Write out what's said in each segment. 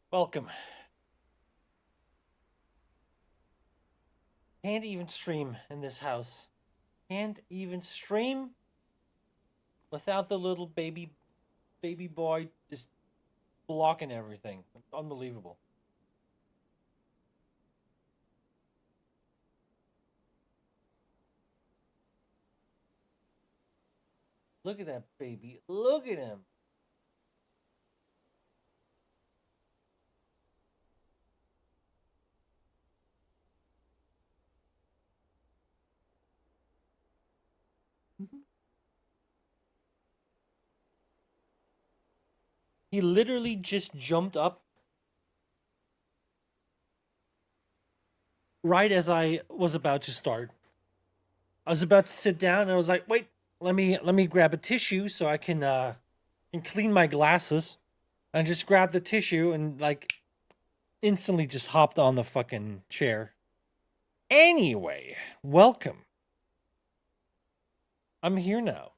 Welcome. Can't even stream in this house. Can't even stream without the little baby boy just blocking everything. It's unbelievable. Look at that baby. Look at him. He literally just jumped up right as I was about to start. I was about to sit down and I was like, "Wait, let me grab a tissue so I can clean my glasses." And just grabbed the tissue and like instantly just hopped on the fucking chair. Anyway, welcome. I'm here now.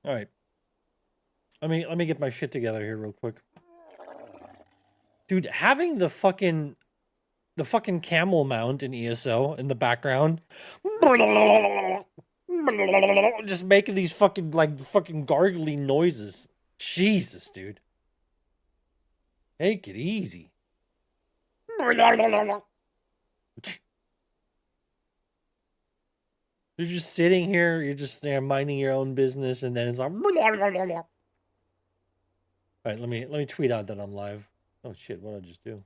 All right. Let me get my shit together here real quick. Dude, having the fucking camel mount in ESO in the background just making these fucking gargly noises. Jesus, dude. Take it easy. You're just sitting here, you're just there minding your own business, and then it's like, all right, let me tweet out that I'm live. Oh shit, what did I just do?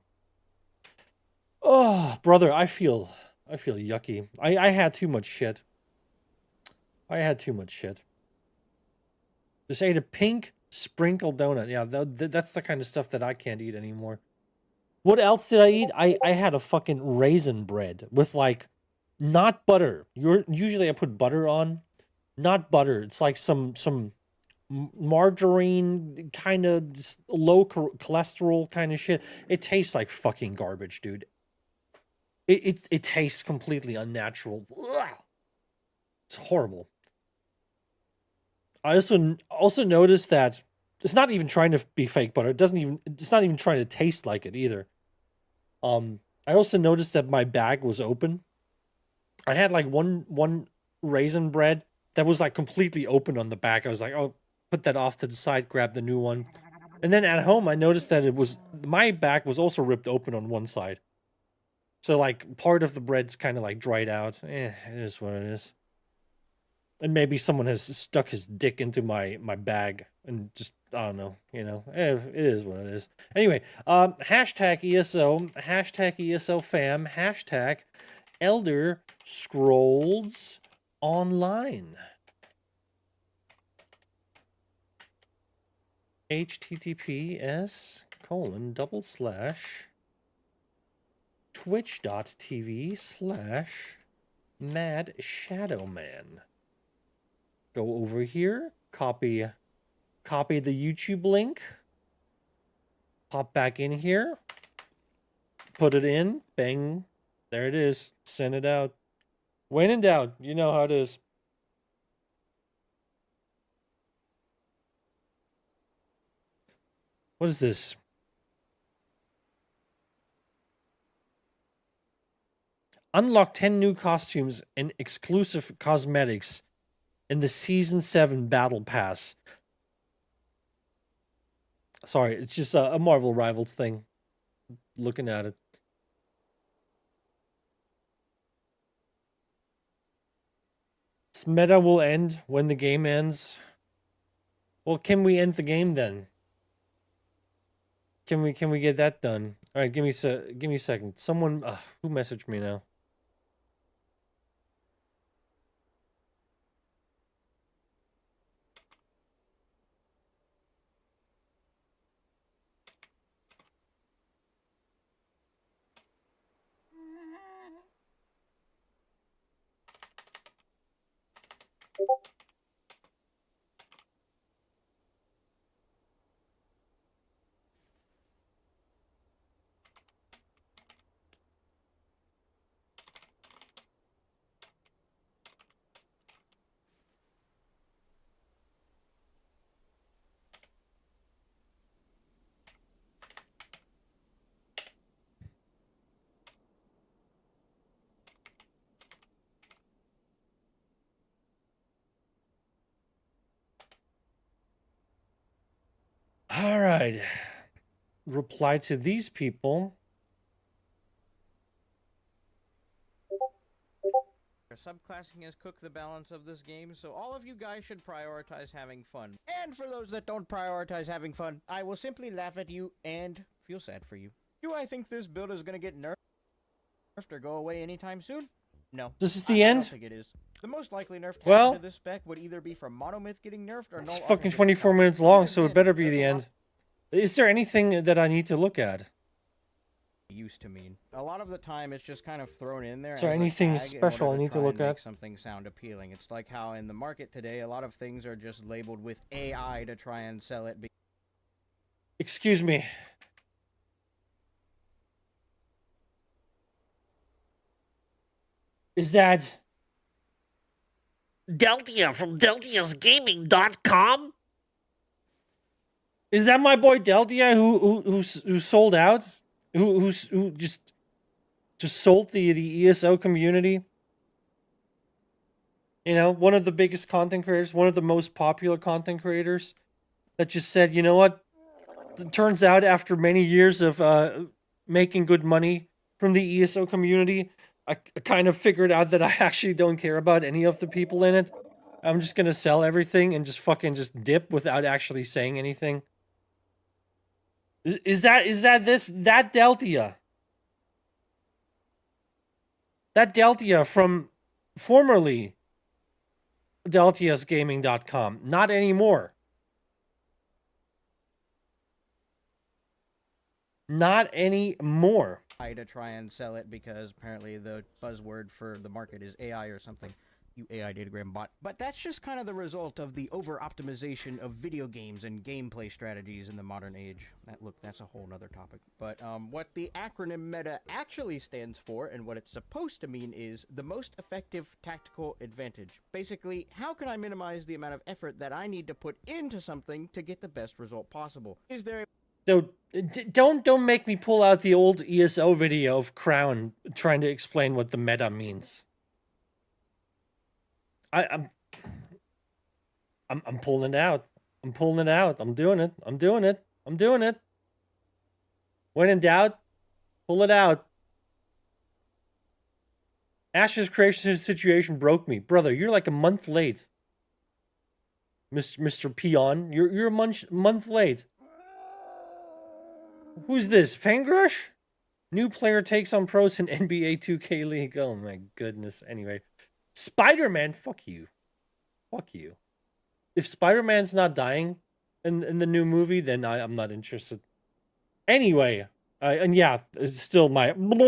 Oh, brother, I feel yucky. I had too much shit. I had too much shit. Just ate a pink sprinkled donut. Yeah, that's the kind of stuff that I can't eat anymore. What else did I eat? I had a fucking raisin bread with like not butter. Usually I put butter on, not butter. It's like some margarine kind of low cholesterol kind of shit. It tastes like fucking garbage, dude. It tastes completely unnatural. Ugh. It's horrible. I also noticed that it's not even trying to be fake butter. It's not even trying to taste like it either. I also noticed that my bag was open. I had like one raisin bread that was like completely open on the back. I was like, "Oh, put that off to the side, grab the new one." And then at home I noticed that it was my back was also ripped open on one side. So like part of the bread's kind of like dried out. It is what it is. And maybe someone has stuck his dick into my bag and just I don't know, it is what it is. Anyway, hashtag ESO, hashtag ESO fam, hashtag Elder Scrolls Online. HTTPS colon double slash twitch.tv/ Mad Shadow Man. Go over here, copy the YouTube link, pop back in here, put it in, bang, there it is, send it out. When in doubt, you know how it is. What is this? Unlock 10 new costumes and exclusive cosmetics in the Season 7 Battle Pass. Sorry, it's just a Marvel Rivals thing. Looking at it. This meta will end when the game ends. Well, can we end the game then? Can we get that done? All right, give me a second. Someone who messaged me now? All right. Reply to these people. Subclassing has cooked the balance of this game, so all of you guys should prioritize having fun. And for those that don't prioritize having fun, I will simply laugh at you and feel sad for you. Do I think this build is going to get nerfed or go away anytime soon? No. This is the I end? don't think it is. The most likely nerf to Well, happen to this spec would either be from Monomyth getting nerfed or it's no fucking other 24 minutes long, so it better be the end. Is there anything that I need to look at? Used to mean a lot of the time it's just kind of thrown in there. Is there anything special I need to look at? Something sound appealing. It's like how in the market today a lot of things are just labeled with AI to try and sell it. Excuse me. Is that Deltia from DeltiasGaming.com? Is that my boy Deltia who sold out? Who just sold the ESO community? You know, one of the biggest content creators, one of the most popular content creators, that just said, you know what? It turns out after many years of making good money from the ESO community, I kind of figured out that I actually don't care about any of the people in it. I'm just gonna sell everything and just fucking just dip without actually saying anything. Is that Deltia? That Deltia from formerly DeltiasGaming.com. Not anymore. Not anymore. To try and sell it because apparently the buzzword for the market is AI or something. You AI datagram bot. But that's just kind of the result of the over-optimization of video games and gameplay strategies in the modern age. That's a whole nother topic. But what the acronym META actually stands for and what it's supposed to mean is the most effective tactical advantage. Basically, how can I minimize the amount of effort that I need to put into something to get the best result possible? Is there a So don't make me pull out the old ESO video of Crown trying to explain what the meta means. I'm pulling it out. I'm pulling it out. I'm doing it. I'm doing it. I'm doing it. When in doubt, pull it out. Ash's creation situation broke me. Brother, you're like a month late. Mr. Peon, you're a month late. Who's this? Fangrush? New player takes on pros in NBA 2K League. Oh my goodness. Anyway. Spider-Man, fuck you. Fuck you. If Spider-Man's not dying in the new movie, then I'm not interested. Anyway, and yeah, it's still my what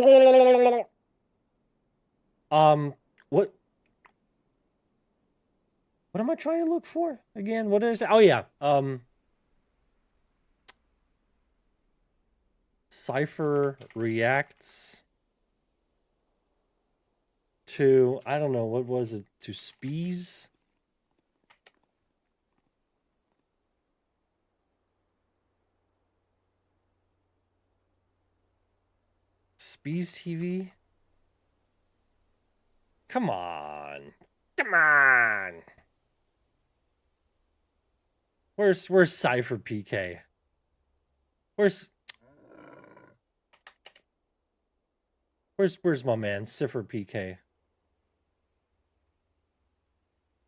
am I trying to look for again? What is it? Oh yeah, Cypher reacts to, I don't know, what was it, to Spees? Spees TV? Come on. Come on. Where's Cypher PK? Where's my man Cypher PK?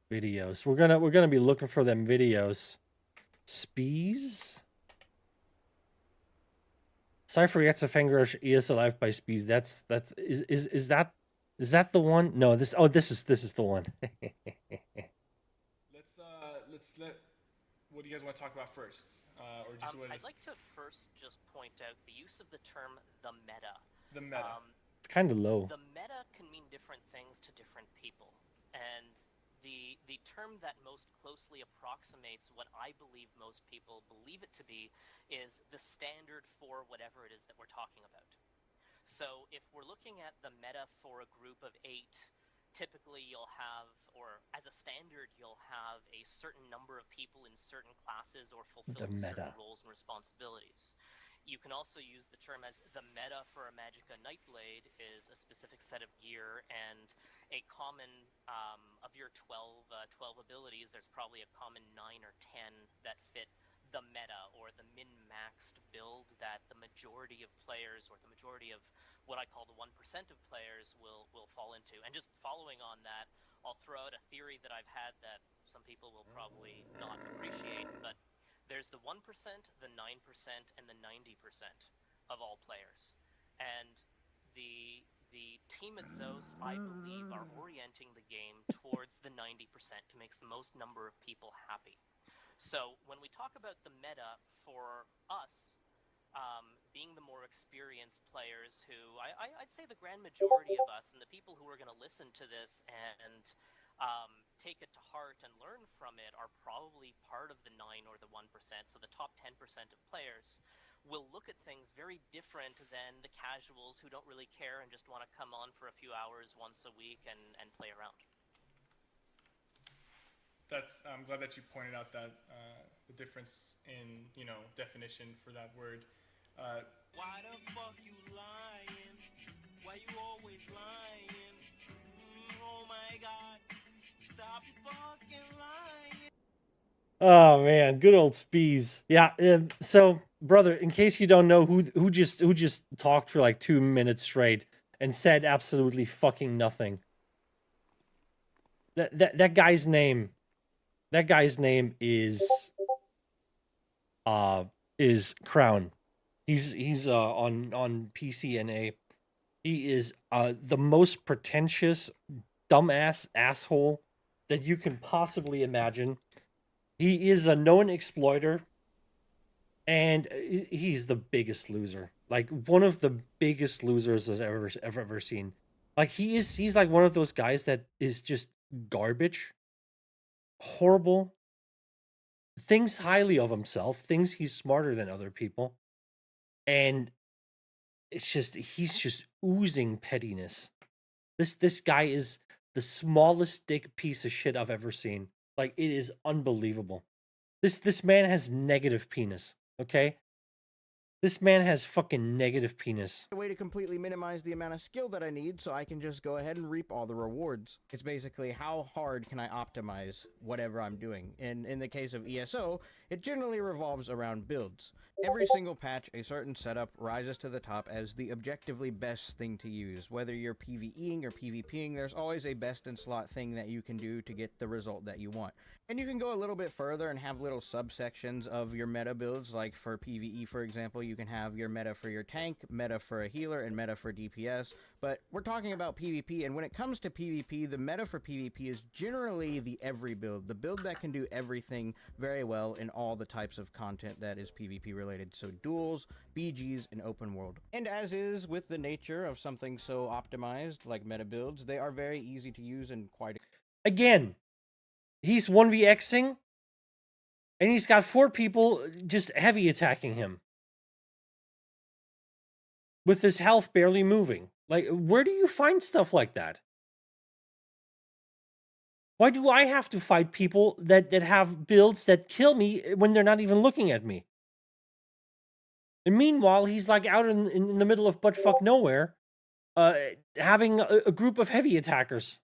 Videos. We're gonna be looking for them videos. Spees? Cypher gets a Fangrush ES Alive by Spees. Is that the one? No, this is the one. What do you guys want to talk about first? Or just I'd like to first just point out the use of the term the meta. The meta. It's kind of low. The meta can mean different things to different people, and the term that most closely approximates what I believe most people believe it to be is the standard for whatever it is that we're talking about. So if we're looking at the meta for a group of 8, typically you'll have, or as a standard, you'll have a certain number of people in certain classes or fulfilling certain roles and responsibilities. You can also use the term as the meta for a Magicka Nightblade is a specific set of gear and a common, of your 12 abilities, there's probably a common 9 or 10 that fit the meta or the min-maxed build that the majority of players or the majority of what I call the 1% of players will fall into. And just following on that, I'll throw out a theory that I've had that some people will probably not appreciate, but there's the 1%, the 9%, and the 90% of all players. And the team at Zos, I believe, are orienting the game towards the 90% to make the most number of people happy. So when we talk about the meta for us, being the more experienced players who I'd say the grand majority of us and the people who are going to listen to this and take it to heart and learn from it are probably part of the 9 or the 1%. So the top 10% of players will look at things very different than the casuals who don't really care and just want to come on for a few hours once a week and play around. I'm glad that you pointed out that the difference in definition for that word. Why the fuck you lying? Why you always lying? Oh my god, stop fucking lying. Oh man, good old Spees. Yeah. So, brother, in case you don't know who just talked for like 2 minutes straight and said absolutely fucking nothing. That guy's name. That guy's name is Crown. He's on PCNA. He is the most pretentious dumbass asshole that you can possibly imagine. He is a known exploiter, and he's the biggest loser. Like one of the biggest losers I've ever seen. Like he's like one of those guys that is just garbage, horrible, thinks highly of himself, thinks he's smarter than other people, and he's just oozing pettiness. This guy is the smallest dick piece of shit I've ever seen. Like it is unbelievable. This man has negative penis, okay? This man has fucking negative penis. A way to completely minimize the amount of skill that I need so I can just go ahead and reap all the rewards. It's basically how hard can I optimize whatever I'm doing. And in the case of ESO, it generally revolves around builds. Every single patch, a certain setup rises to the top as the objectively best thing to use. Whether you're PvEing or PvPing, there's always a best in slot thing that you can do to get the result that you want. And you can go a little bit further and have little subsections of your meta builds, like for PvE, for example, you can have your meta for your tank, meta for a healer, and meta for DPS. But we're talking about PvP, and when it comes to PvP, the meta for PvP is generally the every build, the build that can do everything very well in all the types of content that is PvP related, so duels, BGs, and open world. And as is with the nature of something so optimized like meta builds, they are very easy to use and quite... Again, he's 1vxing, and he's got 4 people just heavy attacking him. With his health barely moving. Like, where do you find stuff like that? Why do I have to fight people that have builds that kill me when they're not even looking at me? And meanwhile, he's like out in the middle of buttfuck nowhere, having a group of heavy attackers.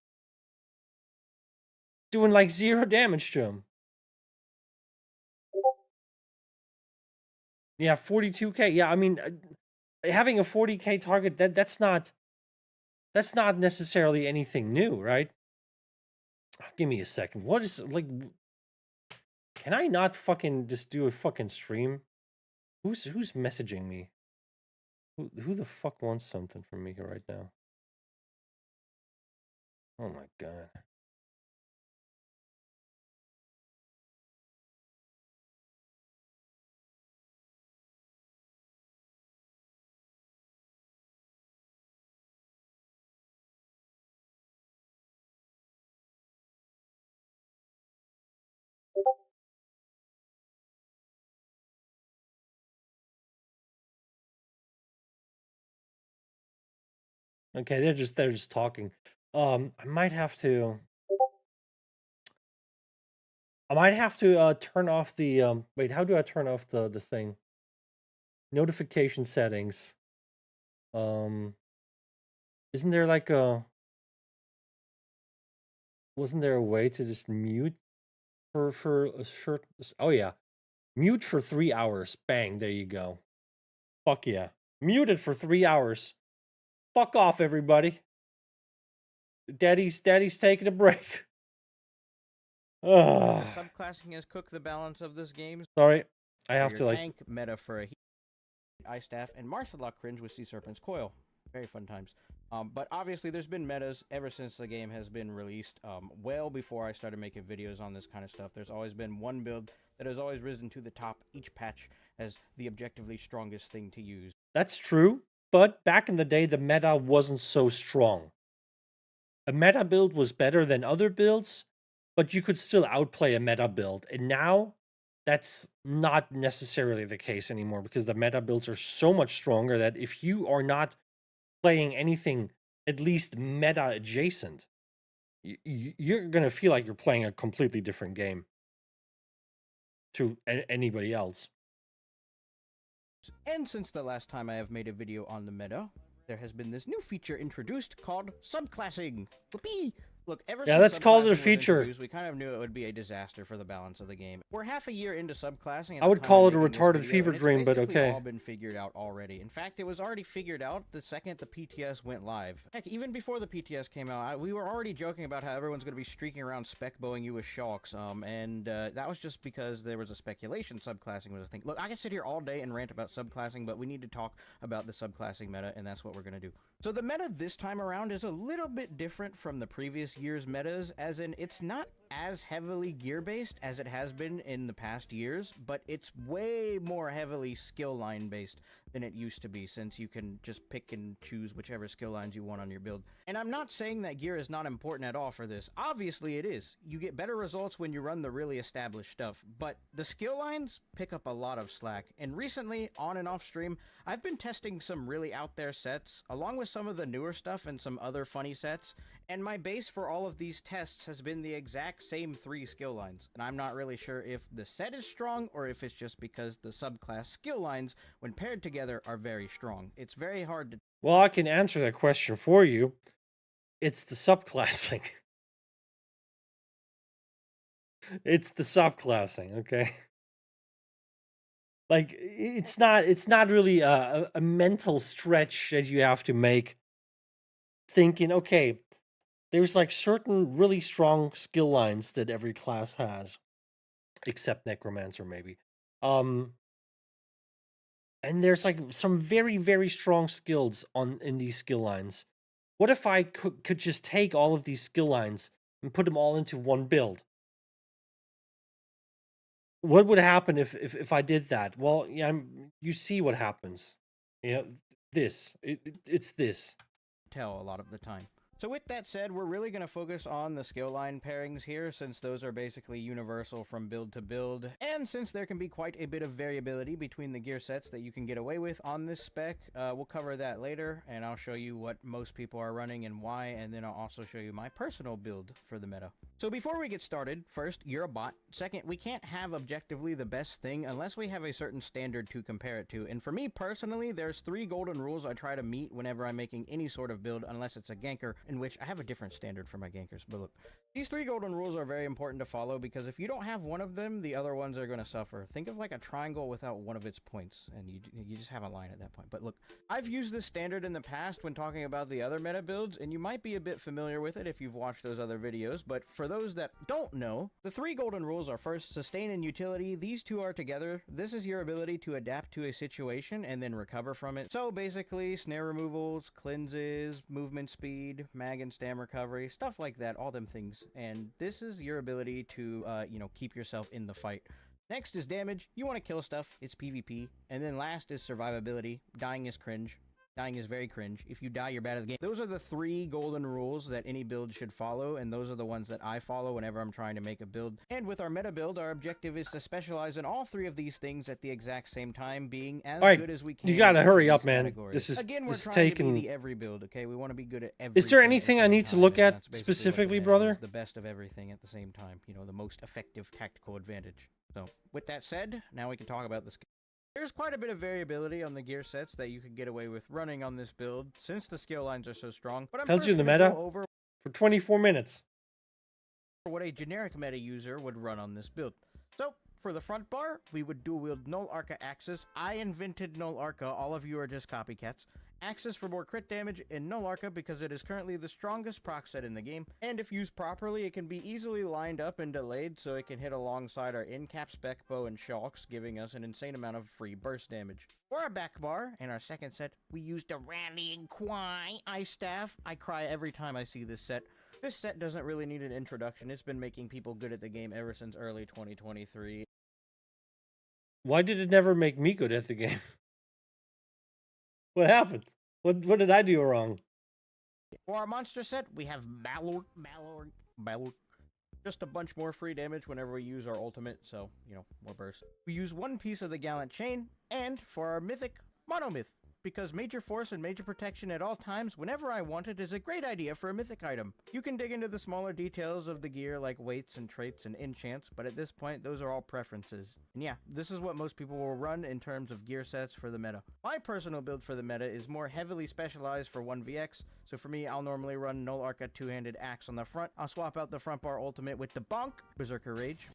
Doing like 0 damage to him. Yeah, 42k. Yeah, I mean... having a 40k target, that's not necessarily anything new, right? Give me a second. What is, like, can I not fucking just do a fucking stream? Who's messaging me? Who the fuck wants something from me right now? Oh my god. Okay, they're just talking. I might have to turn off the wait, how do I turn off the thing? Notification settings. Isn't there like wasn't there a way to just mute for a short... Oh yeah. Mute for 3 hours. Bang, there you go. Fuck yeah. Muted for 3 hours. Fuck off, everybody. Daddy's taking a break. Ugh. Subclassing has cooked the balance of this game. Sorry. I For have your to, like... tank, meta for a ice staff, and martial lock cringe with Sea Serpent's Coil. Very fun times. But obviously, there's been metas ever since the game has been released. Well before I started making videos on this kind of stuff, there's always been one build that has always risen to the top each patch as the objectively strongest thing to use. That's true, but back in the day, the meta wasn't so strong. A meta build was better than other builds, but you could still outplay a meta build. And now, that's not necessarily the case anymore because the meta builds are so much stronger that if you are not playing anything at least meta adjacent, you're going to feel like you're playing a completely different game to anybody else. And since the last time I have made a video on the meta, there has been this new feature introduced called subclassing. Whoopee! Look, ever Yeah, since let's call it a subclassing was feature. introduced, we kind of knew it would be a disaster for the balance of the game. We're half a year into subclassing. at I the would time call of it a making this retarded video, fever and it's dream, but basically okay. all been figured out already. In fact, it was already figured out the second the PTS went live. Heck, even before the PTS came out, we were already joking about how everyone's going to be streaking around spec bowing you with shocks. And that was just because there was a speculation subclassing was a thing. Look, I can sit here all day and rant about subclassing, but we need to talk about the subclassing meta, and that's what we're going to do. So the meta this time around is a little bit different from the previous year's metas, as in it's not as heavily gear-based as it has been in the past years, but it's way more heavily skill line based than it used to be, since you can just pick and choose whichever skill lines you want on your build. And I'm not saying that gear is not important at all for this. Obviously it is. You get better results when you run the really established stuff, but the skill lines pick up a lot of slack. And recently, on and off stream, I've been testing some really out there sets, along with some of the newer stuff and some other funny sets, and my base for all of these tests has been the exact same 3 skill lines. And I'm not really sure if the set is strong or if it's just because the subclass skill lines, when paired together, are very strong. It's very hard to... Well, I can answer that question for you. It's the subclassing. It's the subclassing, okay? Like, it's not really a mental stretch that you have to make thinking, okay, there's like certain really strong skill lines that every class has, except Necromancer maybe. And there's like some very, very strong skills in these skill lines. What if I could just take all of these skill lines and put them all into one build? What would happen if I did that? Well, yeah, you see what happens. You know, it's this. tell a lot of the time. So with that said, we're really going to focus on the skill line pairings here, since those are basically universal from build to build, and since there can be quite a bit of variability between the gear sets that you can get away with on this spec. We'll cover that later, and I'll show you what most people are running and why, and then I'll also show you my personal build for the meta. So before we get started, first, you're a bot. Second, we can't have objectively the best thing unless we have a certain standard to compare it to, and for me personally, there's 3 golden rules I try to meet whenever I'm making any sort of build, unless it's a ganker, in which I have a different standard for my gankers. But look, these 3 golden rules are very important to follow, because if you don't have one of them, the other ones are going to suffer. Think of like a triangle without one of its points, and you just have a line at that point. But look, I've used this standard in the past when talking about the other meta builds, and you might be a bit familiar with it if you've watched those other videos, but for those that don't know, the 3 golden rules are: first, sustain and utility. These 2 are together. This is your ability to adapt to a situation and then recover from it. So basically, snare removals, cleanses, movement speed, mag and stam recovery, stuff like that, all them things. And this is your ability to, keep yourself in the fight. Next is damage. You want to kill stuff. It's PvP. And then last is survivability. Dying is cringe. Dying is very cringe. If you die, you're bad at the game. Those are the 3 golden rules that any build should follow, and those are the ones that I follow whenever I'm trying to make a build. And with our meta build, our objective is to specialize in all 3 of these things at the exact same time, being as good as we can. You gotta in hurry these up, man. categories. This is Again, we're trying taking... to be the every build, okay? We want to be good at everything. Is there at the anything I same need to time, look and at that's basically what specifically, the meta brother? is, the best of everything at the same time. You know, the most effective tactical advantage. So, with that said, now we can talk about the skill. There's quite a bit of variability on the gear sets that you could get away with running on this build, since the skill lines are so strong. But I'm Tells you first the gonna meta go over for 24 minutes. what a generic meta user would run on this build. So, For the front bar, we would dual wield Null Arca Axes. I invented Null Arca, all of you are just copycats. Axes for more crit damage, and Null Arca because it is currently the strongest proc set in the game, and if used properly, it can be easily lined up and delayed so it can hit alongside our in-cap spec bow and shulks, giving us an insane amount of free burst damage. For our back bar, in our second set, we used a Rallying Cry Ice Staff. I cry every time I see this set. This set doesn't really need an introduction, it's been making people good at the game ever since early 2023. Why did it never make me good at the game? What happened? What did I do wrong? For our monster set, we have Malor. Just a bunch more free damage whenever we use our ultimate, so, you know, more burst. We use one piece of the Gallant Chain, and for our mythic, Monomyth, because major force and major protection at all times, whenever I want it, is a great idea for a mythic item. You can dig into the smaller details of the gear like weights and traits and enchants, but at this point, those are all preferences. And yeah, this is what most people will run in terms of gear sets for the meta. My personal build for the meta is more heavily specialized for 1vx, so for me, I'll normally run Null Arca Two-Handed Axe on the front. I'll swap out the front bar ultimate with the Bonk, Berserker Rage.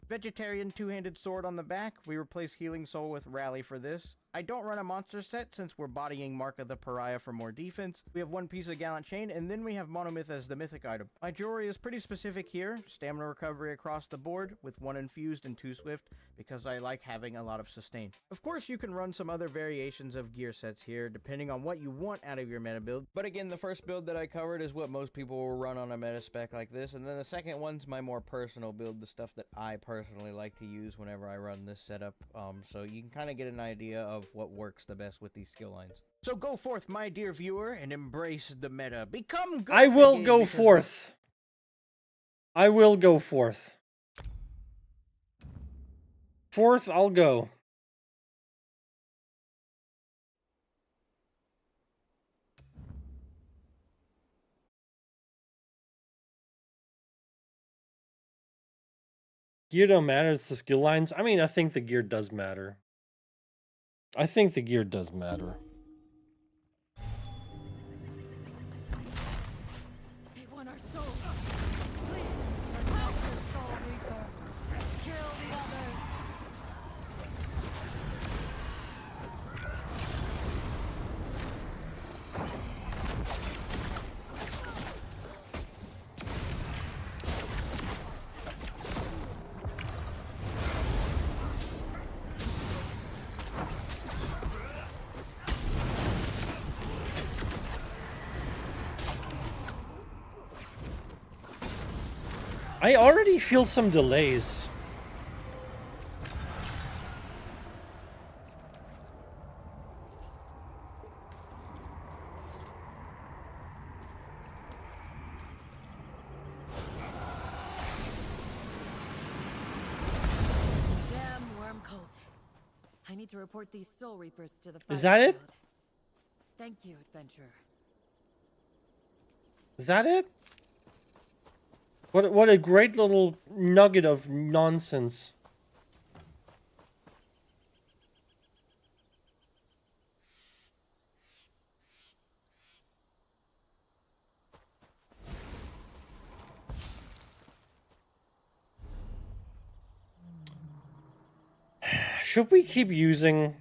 Vegetarian Two-Handed Sword on the back. We replace Healing Soul with Rally for this. I don't run a monster set since we're bodying Mark of the Pariah for more defense. We have one piece of Gallant Chain, and then we have Monomyth as the mythic item. My jewelry is pretty specific here. Stamina recovery across the board, with 1 infused and 2 swift, because I like having a lot of sustain. Of course, you can run some other variations of gear sets here, depending on what you want out of your meta build. But again, the first build that I covered is what most people will run on a meta spec like this, and then the second one's my more personal build, the stuff that I personally like to use whenever I run this setup. So you can kind of get an idea of what works the best with these skill lines. So go forth, my dear viewer, and embrace the meta. Become good. I will go forth. I will go forth. Forth, I'll go. Gear don't matter, it's the skill lines. I mean, I think the gear does matter. I think the gear does matter. They want our soul. Please, help the Soul Reaper. Kill the others. I already feel some delays. Damn worm cult. I need to report these Soul Reapers to the Is that it? field. Thank you, adventurer. Is that it? What a great little nugget of nonsense. Should we keep using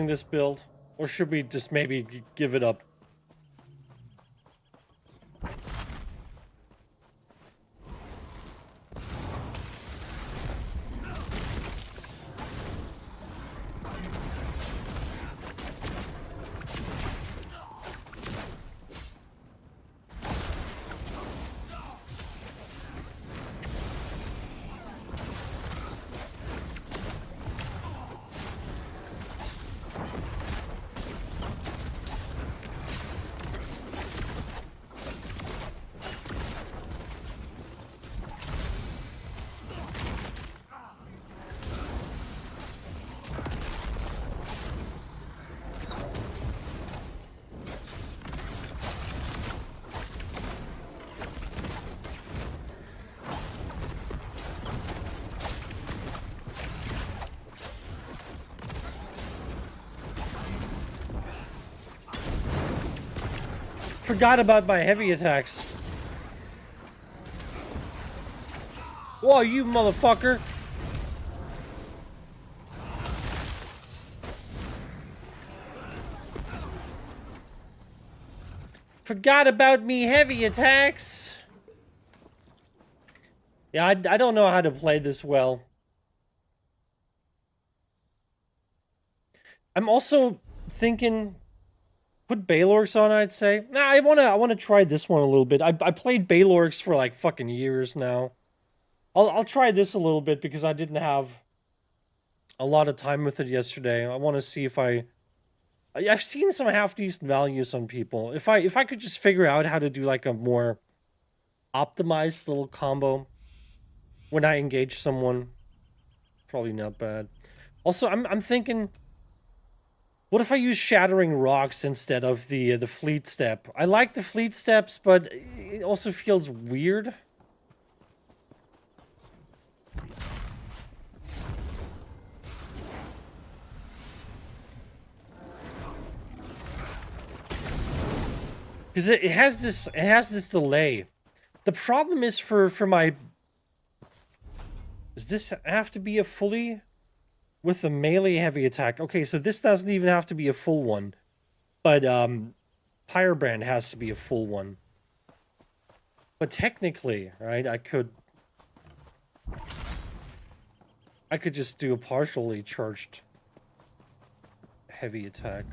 this build, or should we just maybe give it up? Forgot about my heavy attacks. Whoa, you motherfucker! Forgot about me heavy attacks! Yeah, I don't know how to play this well. I'm also thinking... Put Baylorks on, I'd say. Nah, I wanna try this one a little bit. I played Baylorks for like fucking years now. I'll try this a little bit because I didn't have a lot of time with it yesterday. I want to see if I've seen some half decent values on people. If I could just figure out how to do like a more optimized little combo when I engage someone, probably not bad. Also, I'm thinking, what if I use Shattering Rocks instead of the Fleet Step? I like the Fleet Steps, but it also feels weird. Because it has this delay. The problem is for my... Does this have to be a fully... With the melee heavy attack? Okay, so this doesn't even have to be a full one. But, Pyrebrand has to be a full one. But technically, right, I could just do a partially charged heavy attack.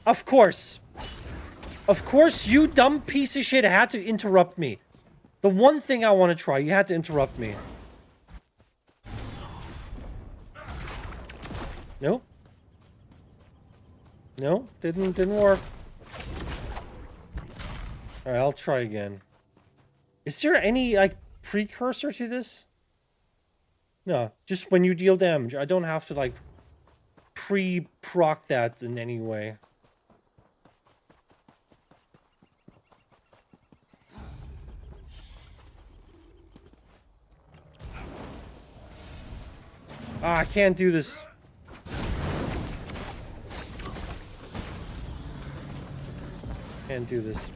Of course! Of course, you dumb piece of shit had to interrupt me. The one thing I want to try, you had to interrupt me. Nope. No, didn't work. Alright, I'll try again. Is there any, like, precursor to this? No, just when you deal damage. I don't have to, like, pre-proc that in any way. Ah, I can't do this. Can't do this.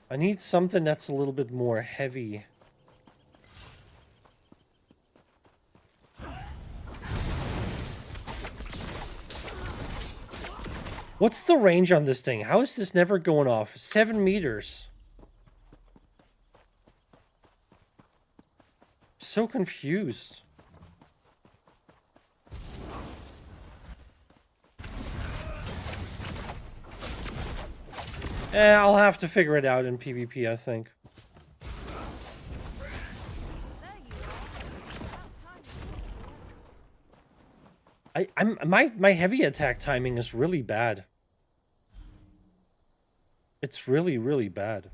I need something that's a little bit more heavy. What's the range on this thing? How is this never going off? 7 meters. So confused. I'll have to figure it out in PvP, I think. My heavy attack timing is really bad. It's really, really bad.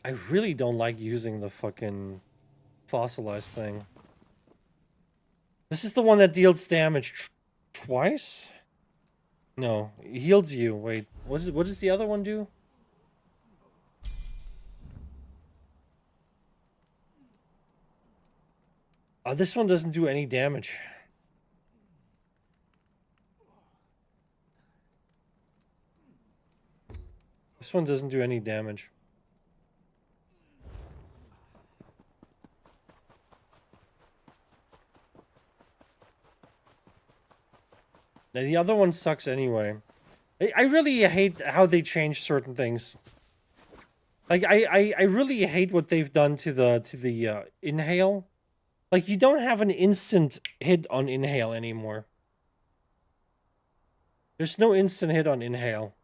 I really don't like using the fucking fossilized thing. This is the one that deals damage twice? No, it heals you. Wait, what does the other one do? This one doesn't do any damage. This one doesn't do any damage. And the other one sucks anyway. I really hate how they change certain things. Like, I really hate what they've done to the inhale. Like, you don't have an instant hit on inhale anymore. There's no instant hit on inhale.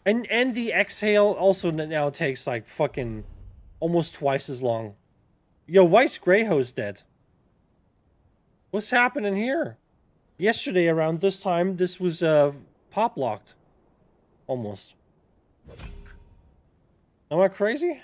And the exhale also now takes, like, fucking almost twice as long. Yo, why's Greyhoe's dead? What's happening here? Yesterday around this time, this was, pop-locked. Almost. Am I crazy?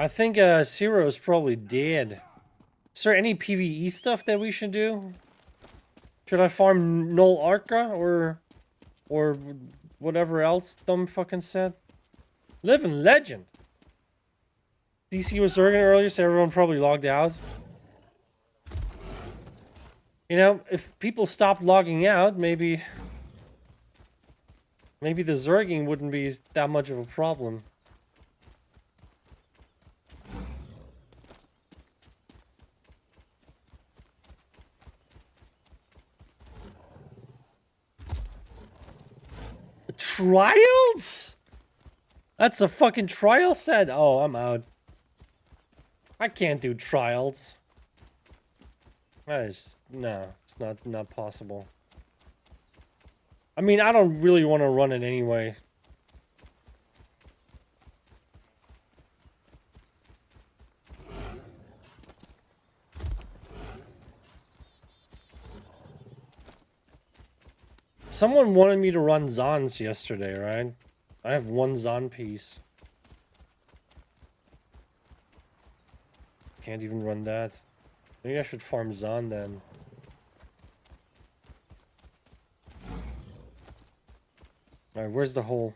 I think Zero is probably dead. Is there any PvE stuff that we should do? Should I farm Null Arca or whatever else dumb fucking said? Living legend. DC was Zergan earlier, so everyone probably logged out. You know, if people stopped logging out, maybe the Zerging wouldn't be that much of a problem. Trials? That's a fucking trial set. Oh, I'm out. I can't do trials. That is no, it's not possible. I mean, I don't really want to run it anyway. Someone wanted me to run Zons yesterday, right? I have one Zon piece. Can't even run that. Maybe I should farm Zon then. Alright, where's the hole?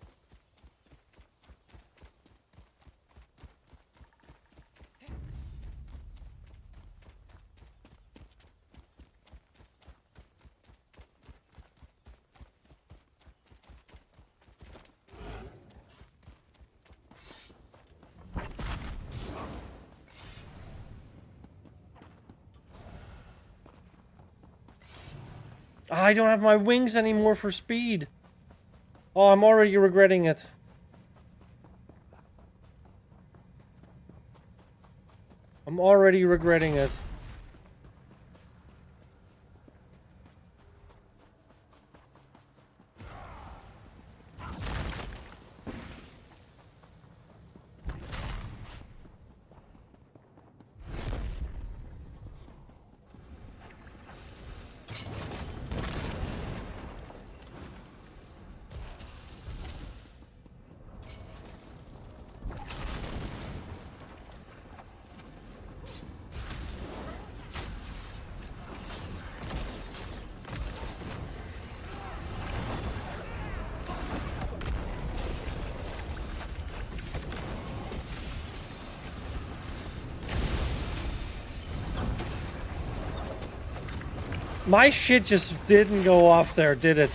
I don't have my wings anymore for speed. Oh, I'm already regretting it. I'm already regretting it. My shit just didn't go off there, did it?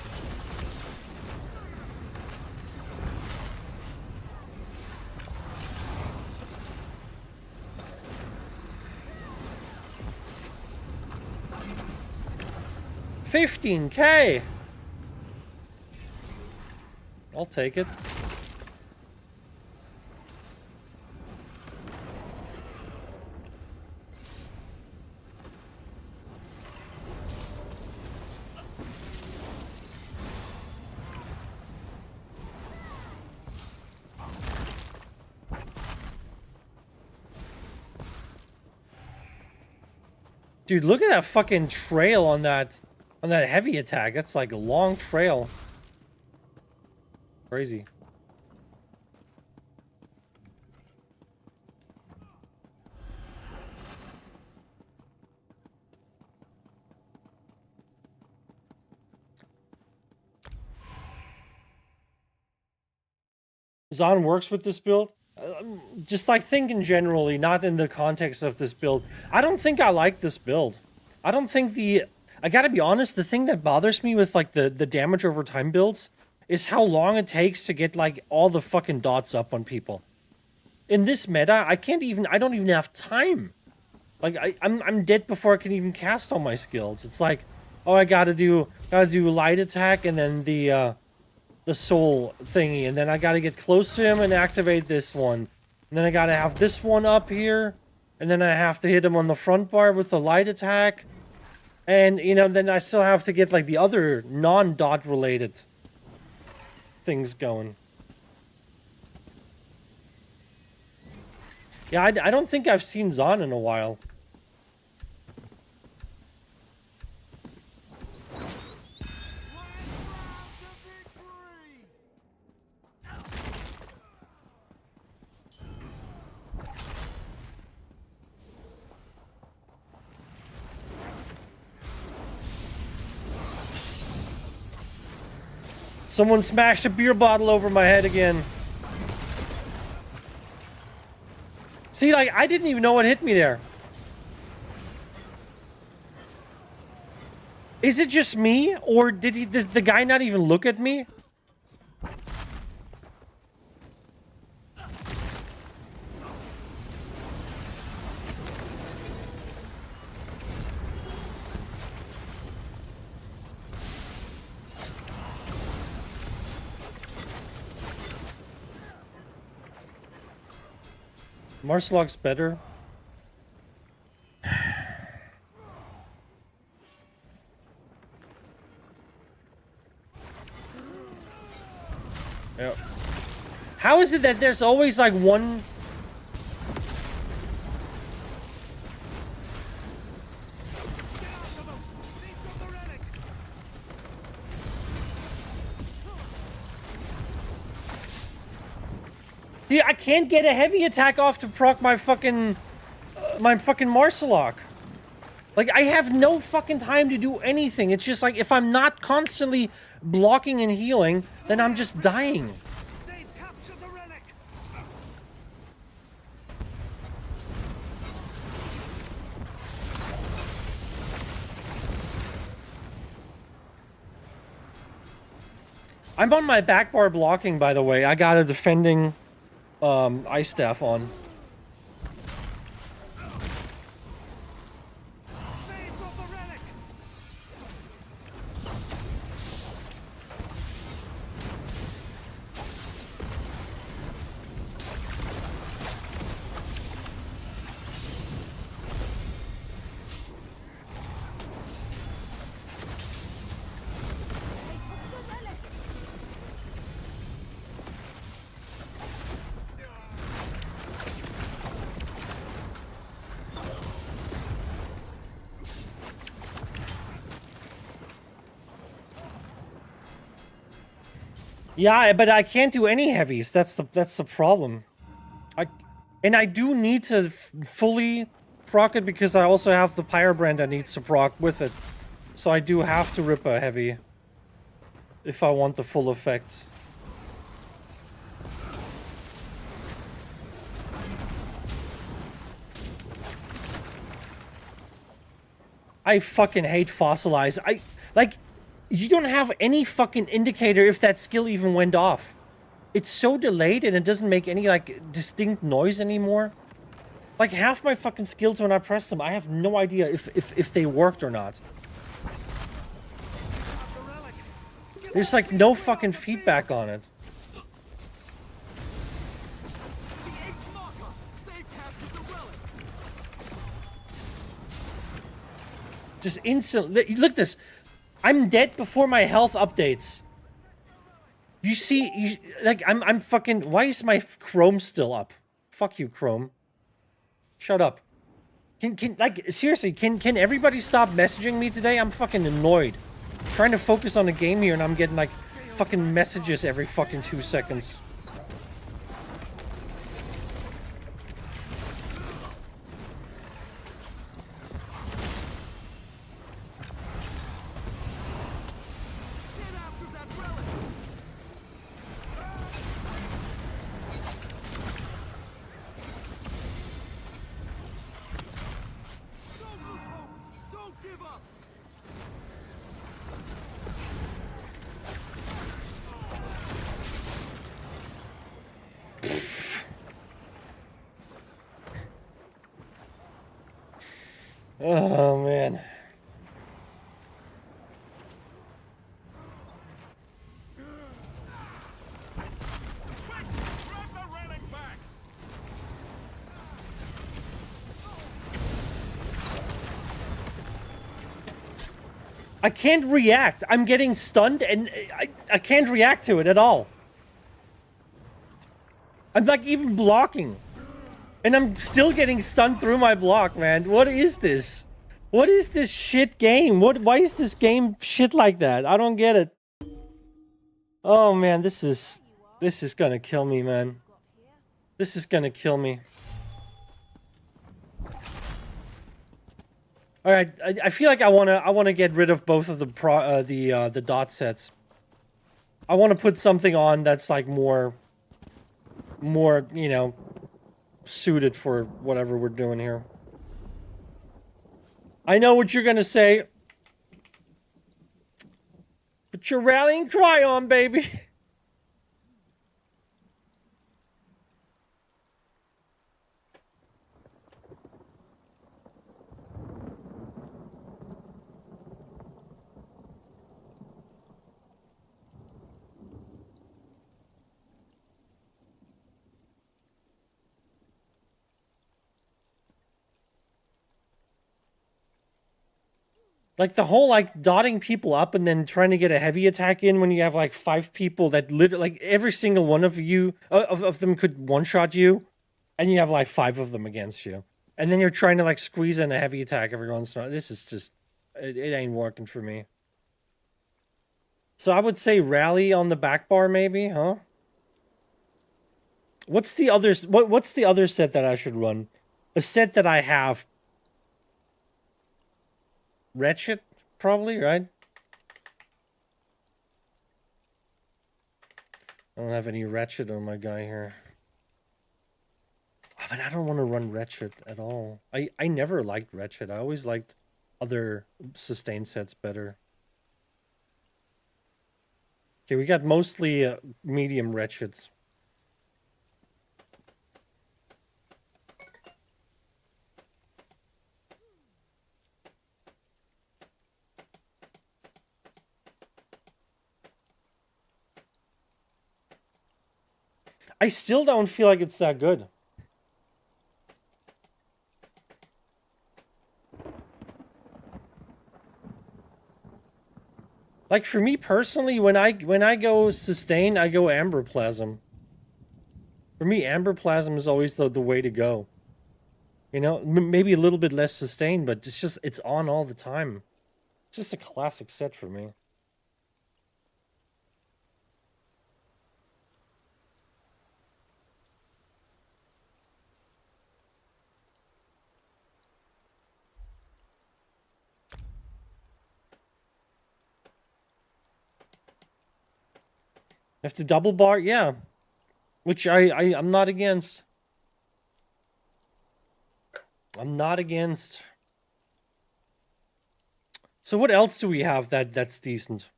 $15K. I'll take it. Dude, look at that fucking trail on that heavy attack. That's like a long trail. Crazy. Zon works with this build. Just like thinking generally, not in the context of this build. I don't think I like this build. I don't think I gotta be honest, the thing that bothers me with like the damage over time builds is how long it takes to get like all the fucking dots up on people. In this meta, I don't even have time. Like I'm dead before I can even cast all my skills. It's like, oh, I gotta do light attack and then the soul thingy, and then I gotta get close to him and activate this one. And then I gotta have this one up here, and then I have to hit him on the front bar with the light attack. And, you know, then I still have to get, like, the other non-dot related things going. Yeah, I don't think I've seen Zon in a while. Someone smashed a beer bottle over my head again. See, like, I didn't even know what hit me there. Is it just me, or does the guy not even look at me? Marcelok's better. Yep. How is it that there's always like one... Dude, I can't get a heavy attack off to proc my fucking Marcelok. Like, I have no fucking time to do anything. It's just like, if I'm not constantly blocking and healing, then I'm just dying. They've captured the relic. I'm on my back bar blocking, by the way. I got a defending ice staff on. They've got the relic. Yeah, but I can't do any heavies. That's the problem. I do need to fully proc it because I also have the Pyrobrand that needs to proc with it. So I do have to rip a heavy if I want the full effect. I fucking hate Fossilize. You don't have any fucking indicator if that skill even went off. It's so delayed and it doesn't make any, like, distinct noise anymore. Like, half my fucking skills when I press them, I have no idea if they worked or not. There's, like, no fucking feedback on it. Just instant. Look at this. I'm dead before my health updates. You see, like, I'm fucking... Why is my Chrome still up? Fuck you, Chrome. Shut up. Like, seriously, can everybody stop messaging me today? I'm fucking annoyed. I'm trying to focus on the game here and I'm getting, like, fucking messages every fucking 2 seconds. Oh, man. I can't react. I'm getting stunned and I can't react to it at all. I'm like even blocking. And I'm still getting stunned through my block, man. What is this? What is this shit game? Why is this game shit like that? I don't get it. Oh man, this is gonna kill me, man. This is gonna kill me. All right, I feel like I wanna get rid of both of the dot sets. I want to put something on that's like more, you know, suited for whatever we're doing here. I know what you're gonna say. Put your rallying cry on, baby. Like the whole like dotting people up and then trying to get a heavy attack in when you have like 5 people that literally like every single one of you of them could one-shot you, and you have like 5 of them against you, and then you're trying to like squeeze in a heavy attack every once in a while. This is just it ain't working for me. So I would say rally on the back bar maybe, huh? What's the other what's the other set that I should run? A set that I have. Wretched, probably, right? I don't have any Wretched on my guy here. Oh, but I don't want to run Wretched at all. I never liked Wretched. I always liked other sustain sets better. Okay, we got mostly medium Wretcheds. I still don't feel like it's that good. Like for me personally, when I go sustain, I go Amber Plasm. For me, Amber Plasm is always the way to go. You know, maybe a little bit less sustain, but it's on all the time. It's just a classic set for me. Have to double bar, yeah. Which I'm not against. I'm not against. So what else do we have that's decent?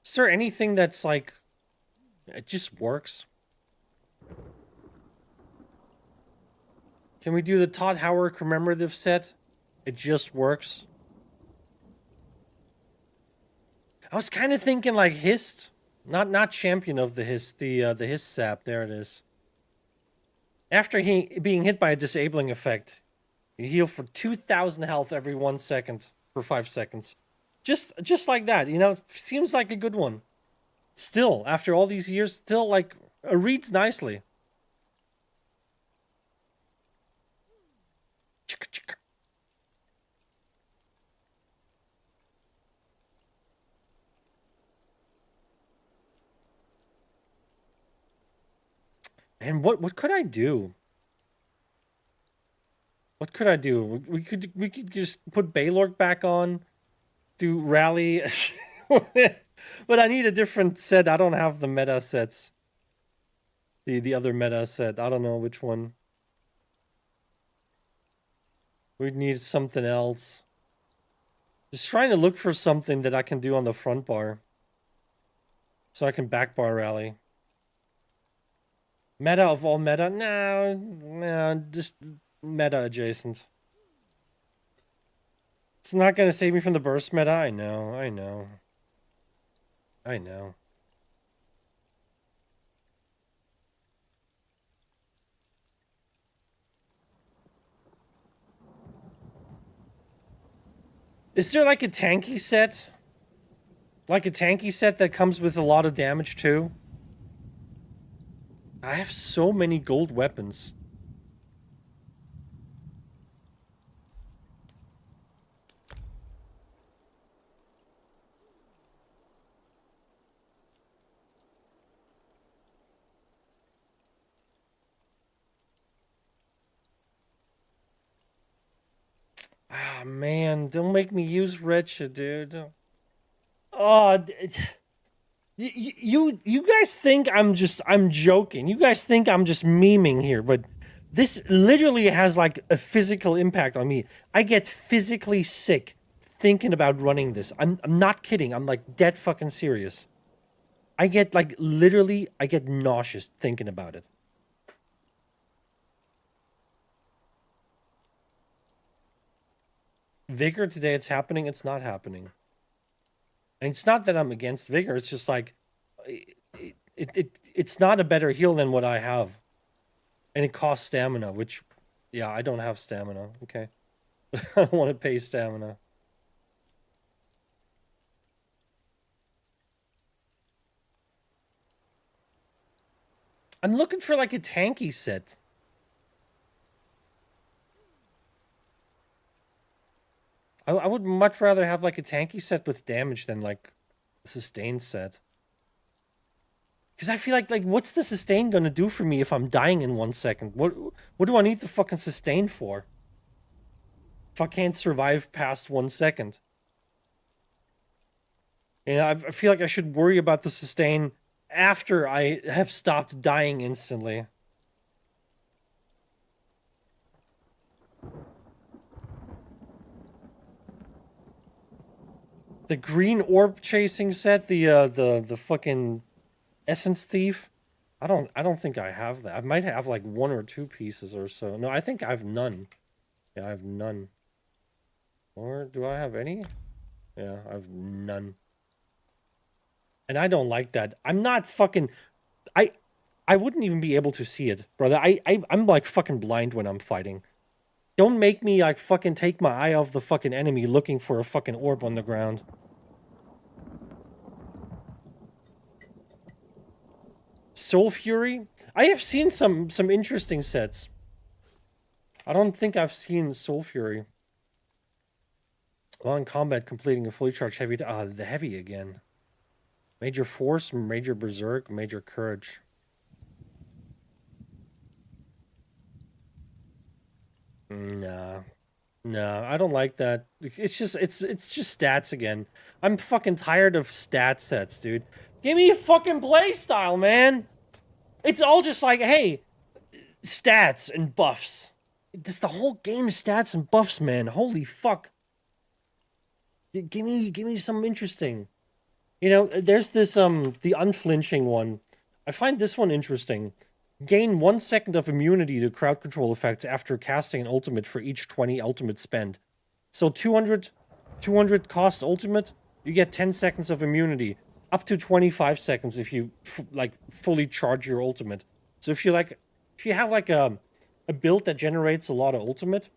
Is there anything that's like it just works? Can we do the Todd Howard commemorative set? It just works. I was kind of thinking like Hist, not champion of the Hist, the Hist sap. There it is. After being hit by a disabling effect, you heal for 2,000 health every 1 second for 5 seconds. Just like that, you know. Seems like a good one. Still, after all these years, still like reads nicely. And what could I do? What could I do? We could just put Baylork back on, do rally, but I need a different set. I don't have the meta sets. The other meta set. I don't know which one. We need something else. Just trying to look for something that I can do on the front bar, so I can back bar rally. Meta of all meta? No, just meta adjacent. It's not gonna save me from the burst meta. I know. Is there like a tanky set? Like a tanky set that comes with a lot of damage too? I have so many gold weapons. Ah, man, don't make me use Wretched, dude. Oh, You guys think I'm joking. You guys think I'm just memeing here, but this literally has like a physical impact on me. I get physically sick thinking about running this. I'm not kidding. I'm like dead fucking serious. I get like literally I get nauseous thinking about it. Vigor today, it's happening, it's not happening. And it's not that I'm against Vigor, it's just like it's not a better heal than what I have. And it costs stamina, which yeah, I don't have stamina. Okay. I don't want to pay stamina. I'm looking for like a tanky set. I would much rather have like a tanky set with damage than like a sustain set. Because I feel like what's the sustain gonna do for me if I'm dying in 1 second? What do I need the fucking sustain for? If I can't survive past 1 second. You know, I feel like I should worry about the sustain after I have stopped dying instantly. The green orb chasing set, the fucking essence thief. I don't think I have that. I might have like 1 or 2 pieces or so. No, I think I have none. Yeah, I have none. Or do I have any? Yeah, I have none. And I don't like that. I'm not fucking I wouldn't even be able to see it, brother. I'm like fucking blind when I'm fighting. Don't make me like fucking take my eye off the fucking enemy looking for a fucking orb on the ground. Soul Fury? I have seen some interesting sets. I don't think I've seen Soul Fury. While in combat, completing a fully charged heavy... the heavy again. Major Force, Major Berserk, Major Courage. Nah. Nah, I don't like that. It's just stats again. I'm fucking tired of stat sets, dude. Give me a fucking playstyle, man! It's all just like, hey, stats and buffs. Just the whole game is stats and buffs, man. Holy fuck. Give me some interesting. You know, there's this, the unflinching one. I find this one interesting. Gain 1 second of immunity to crowd control effects after casting an ultimate for each 20 ultimate spend. So 200 cost ultimate, you get 10 seconds of immunity. Up to 25 seconds if you, fully charge your ultimate. So if you have, like, a build that generates a lot of ultimate,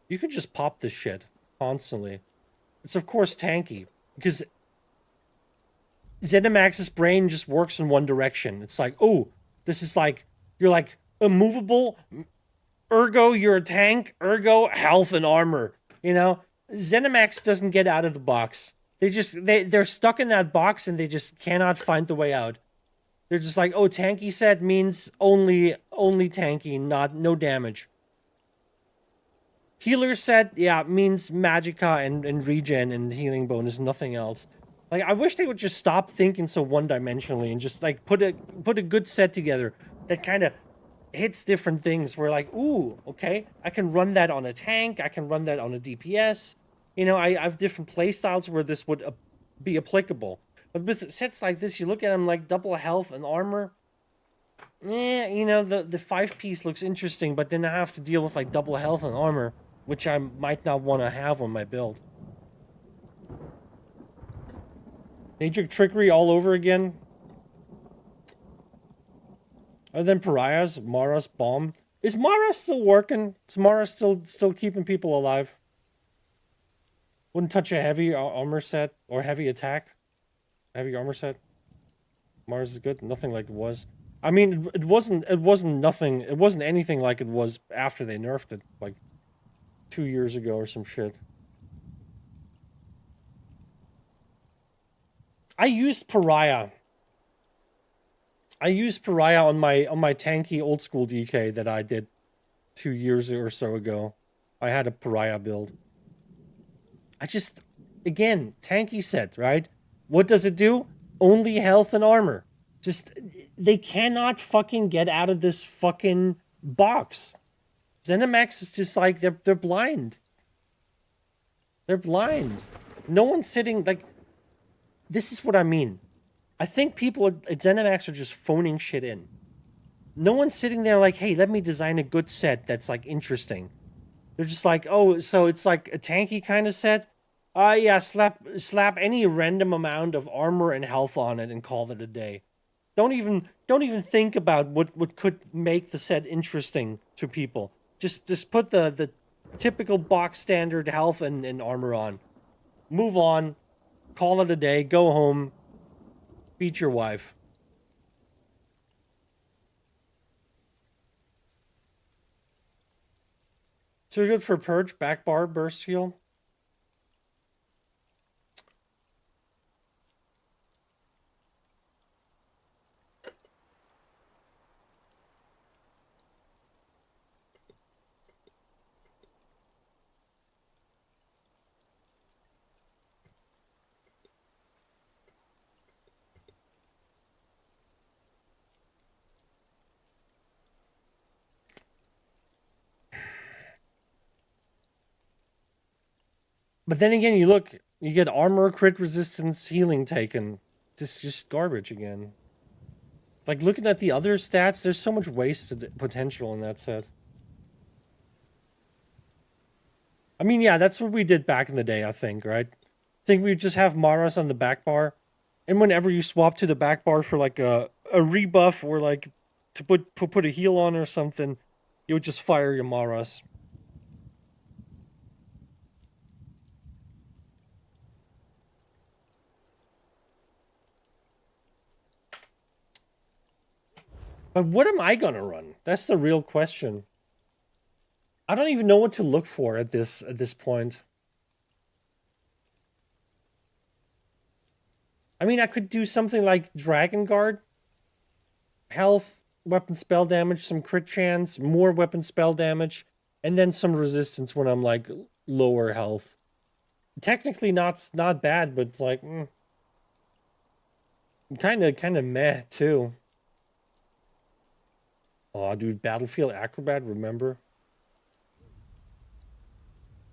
you can just pop this shit constantly. It's, of course, tanky. Because ZeniMax's brain just works in one direction. It's like, oh, this is like, you're like immovable, ergo you're a tank, ergo health and armor. You know, ZeniMax doesn't get out of the box. They're stuck in that box and they just cannot find the way out. They're just like, oh, tanky set means only tanky, no damage. Healer set, yeah, means magicka and regen and healing bonus, nothing else. Like, I wish they would just stop thinking so one-dimensionally and just, like, put a good set together that kind of hits different things. Where, like, ooh, okay, I can run that on a tank, I can run that on a DPS. You know, I have different playstyles where this would be applicable. But with sets like this, you look at them like double health and armor. Yeah, you know, the 5-piece looks interesting, but then I have to deal with, like, double health and armor, which I might not want to have on my build. Nature Trickery all over again. Other than Pariahs, Mara's Bomb. Is Mara still working? Is Mara still keeping people alive? Wouldn't touch a heavy armor set or heavy attack. Heavy armor set. Mars is good. Nothing like it was. I mean, it wasn't nothing. It wasn't anything like it was after they nerfed it, like 2 years ago or some shit. I used Pariah. I used Pariah on my tanky old school DK that I did 2 years or so ago. I had a Pariah build. Again, tanky set, right? What does it do? only health and armor. Just, they cannot fucking get out of this fucking box. ZeniMax is just like, they're blind. They're blind. No one's sitting, like, this is what I mean. I think people at ZeniMax are just phoning shit in. No one's sitting there like, hey, let me design a good set that's, like, interesting. They're just like, oh, so it's like a tanky kind of set? Yeah, slap any random amount of armor and health on it and call it a day. Don't even think about what could make the set interesting to people. Just put the typical box standard health and armor on. Move on. Call it a day. Go home. Beat your wife. Too good for Purge, back bar, burst heal. But then again, you look, you get armor, crit resistance, healing taken. Just garbage again. Like, looking at the other stats, there's so much wasted potential in that set. I mean, yeah, that's what we did back in the day, I think, right? I think we just have Maras on the back bar. And whenever you swap to the back bar for, like, a rebuff or, like, to put a heal on or something, you would just fire your Maras. But what am I gonna run? That's the real question. I don't even know what to look for at this point. I mean, I could do something like Dragon Guard. Health, weapon spell damage, some crit chance, more weapon spell damage, and then some resistance when I'm like lower health. Technically not bad, but it's like kind of meh too. Oh, dude, Battlefield Acrobat, remember?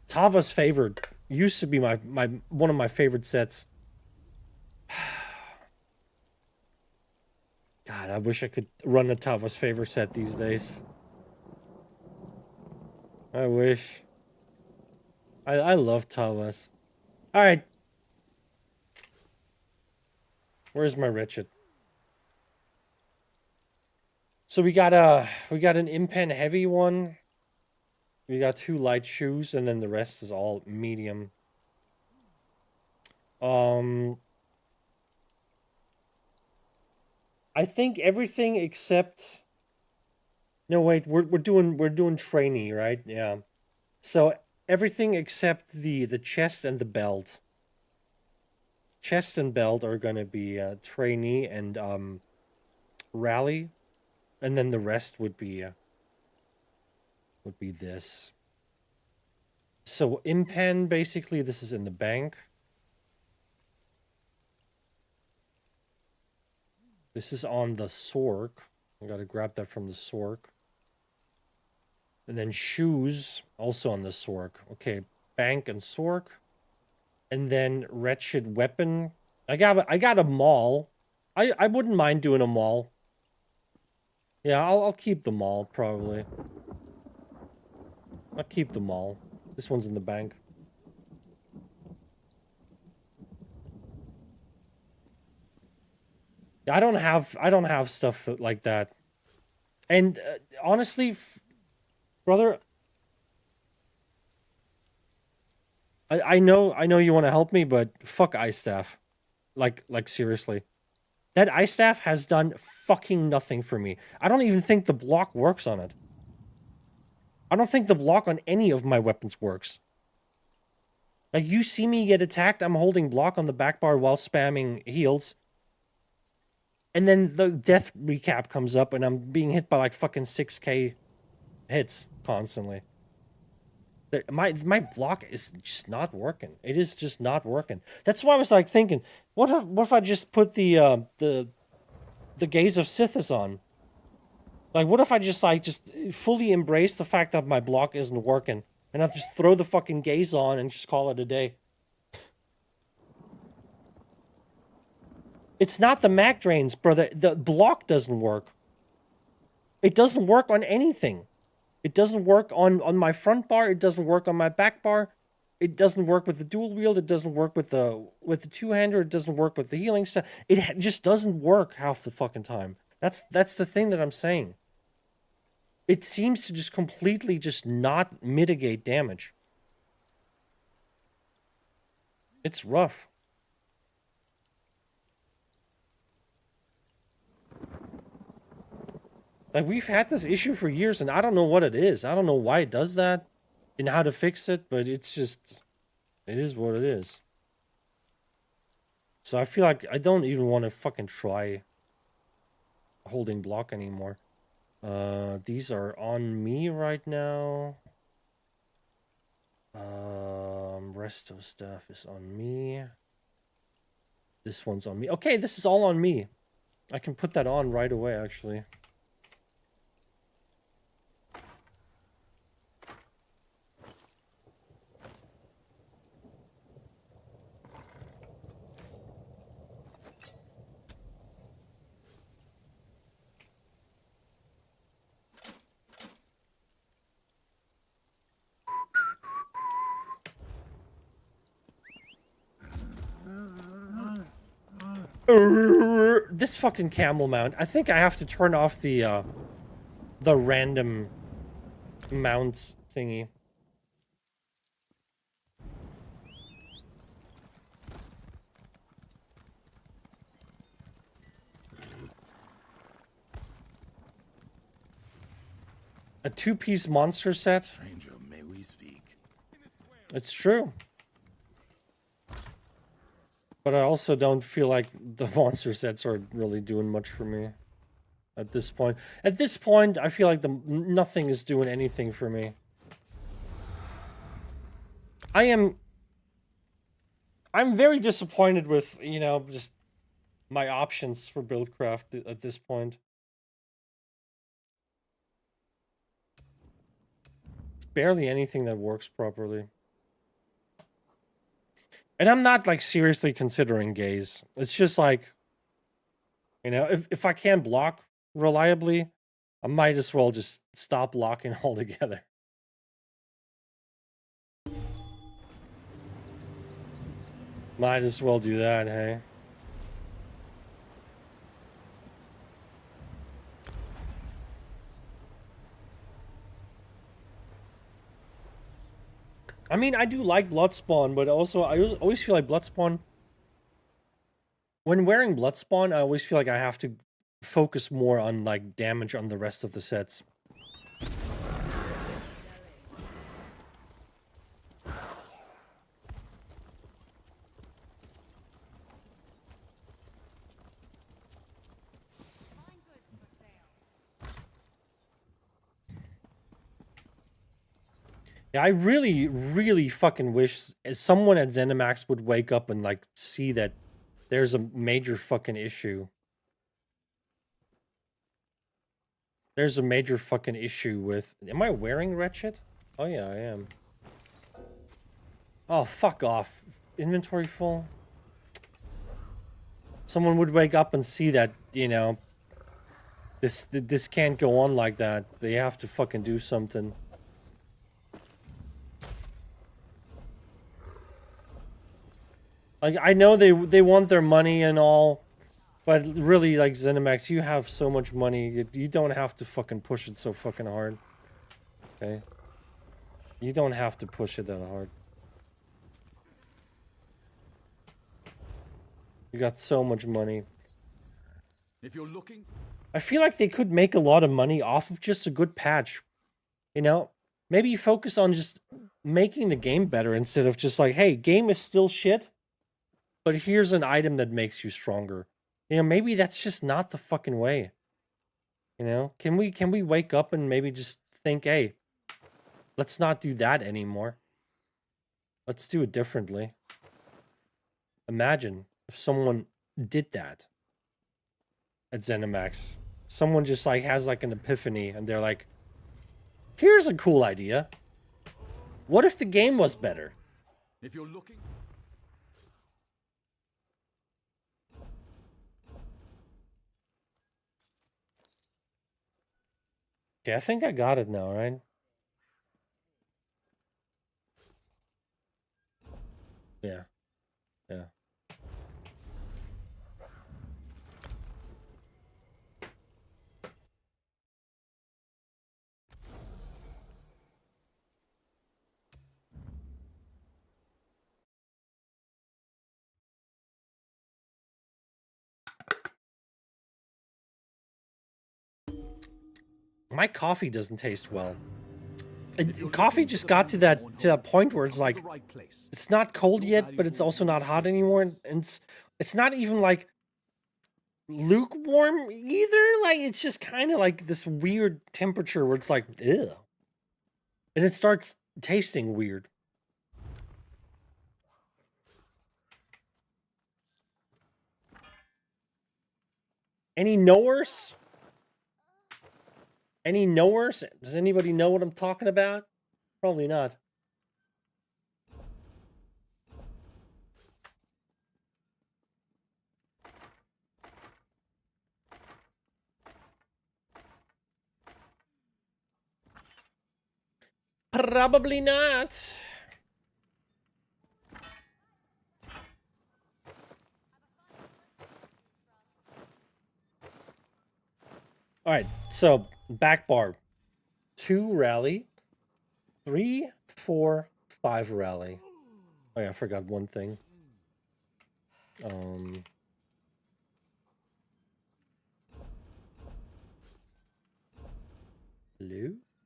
Tava's favored. Used to be my one of my favorite sets. God, I wish I could run a Tava's favorite set these days. I wish. I love Tava's. Alright. Where's my wretched? So we got an impen heavy one. We got 2 light shoes, and then the rest is all medium. I think everything except. No, wait, we're doing trainee, right? Yeah. So everything except the chest and the belt. Chest and belt are gonna be trainee and rally. And then the rest would be this. So impen, basically, this is in the bank. This is on the Sork. I gotta grab that from the Sork. And then shoes, also on the Sork. Okay, bank and Sork. And then wretched weapon. I got a maul. I wouldn't mind doing a maul. Yeah, I'll keep them all, probably. I'll keep them all. This one's in the bank. Yeah, I don't have stuff like that. And honestly, brother, I know you want to help me, but fuck ice staff. Like seriously. That ice staff has done fucking nothing for me. I don't even think the block works on it. I don't think the block on any of my weapons works. Like, you see me get attacked, I'm holding block on the back bar while spamming heals. And then the death recap comes up and I'm being hit by like fucking 6k hits constantly. My block is just not working. It is just not working. That's why I was like thinking, what if I just put the Gaze of Sithis on? Like, what if I just fully embrace the fact that my block isn't working, and I just throw the fucking Gaze on and just call it a day? It's not the Mac drains, brother. The block doesn't work. It doesn't work on anything. It doesn't work on my front bar. It doesn't work on my back bar. It doesn't work with the dual wield. It doesn't work with the two-hander. It doesn't work with the healing stuff. It just doesn't work half the fucking time. That's the thing that I'm saying. It seems to just completely just not mitigate damage. It's rough. Like, we've had this issue for years, and I don't know what it is. I don't know why it does that and how to fix it, but it's just... It is what it is. So I feel like I don't even want to fucking try holding block anymore. These are on me right now. Resto stuff is on me. This one's on me. Okay, this is all on me. I can put that on right away, actually. This fucking camel mount. I think I have to turn off the random mounts thingy. A two-piece monster set. Stranger, may we speak? It's true. But I also don't feel like the monster sets are really doing much for me at this point. At this point, I feel like nothing is doing anything for me. I'm very disappointed with, you know, just my options for Buildcraft at this point. It's barely anything that works properly. And I'm not, like, seriously considering Gaze. It's just, like, you know, if I can't block reliably, I might as well just stop blocking altogether. Might as well do that, hey? I mean, I do like Bloodspawn, but also I always feel like Bloodspawn... When wearing Bloodspawn, I always feel like I have to focus more on, like, damage on the rest of the sets. Yeah, I really, really fucking wish someone at ZeniMax would wake up and, like, see that there's a major fucking issue. There's a major fucking issue with... Am I wearing Wretched? Oh yeah, I am. Oh, fuck off. Inventory full? Someone would wake up and see that, you know, this can't go on like that. They have to fucking do something. Like, I know they want their money and all, but really, like, ZeniMax, you have so much money, you don't have to fucking push it so fucking hard. Okay? You don't have to push it that hard. You got so much money. If you're looking... I feel like they could make a lot of money off of just a good patch. You know? Maybe you focus on just making the game better instead of just like, hey, game is still shit, but here's an item that makes you stronger. You know, maybe that's just not the fucking way. You know, can we wake up and maybe just think, hey, Let's not do that anymore. Let's do it differently. Imagine if someone did that at ZeniMax. Someone just like has like an epiphany and they're like, here's a cool idea. What if the game was better? If you're looking... Okay, I think I got it now, right? Yeah. Yeah. My coffee doesn't taste well. Coffee just got to that point where it's like, The right place. it's not cold yet, but it's also not hot anymore, and it's not even like lukewarm either. Like it's just kind of like this weird temperature where it's like, ew, and it starts tasting weird. Any knowers? Any knowers? Does anybody know what I'm talking about? Probably not. Probably not. All right, so back bar. 2 rally. 3, 4, 5 rally. Oh yeah, I forgot one thing. Hello?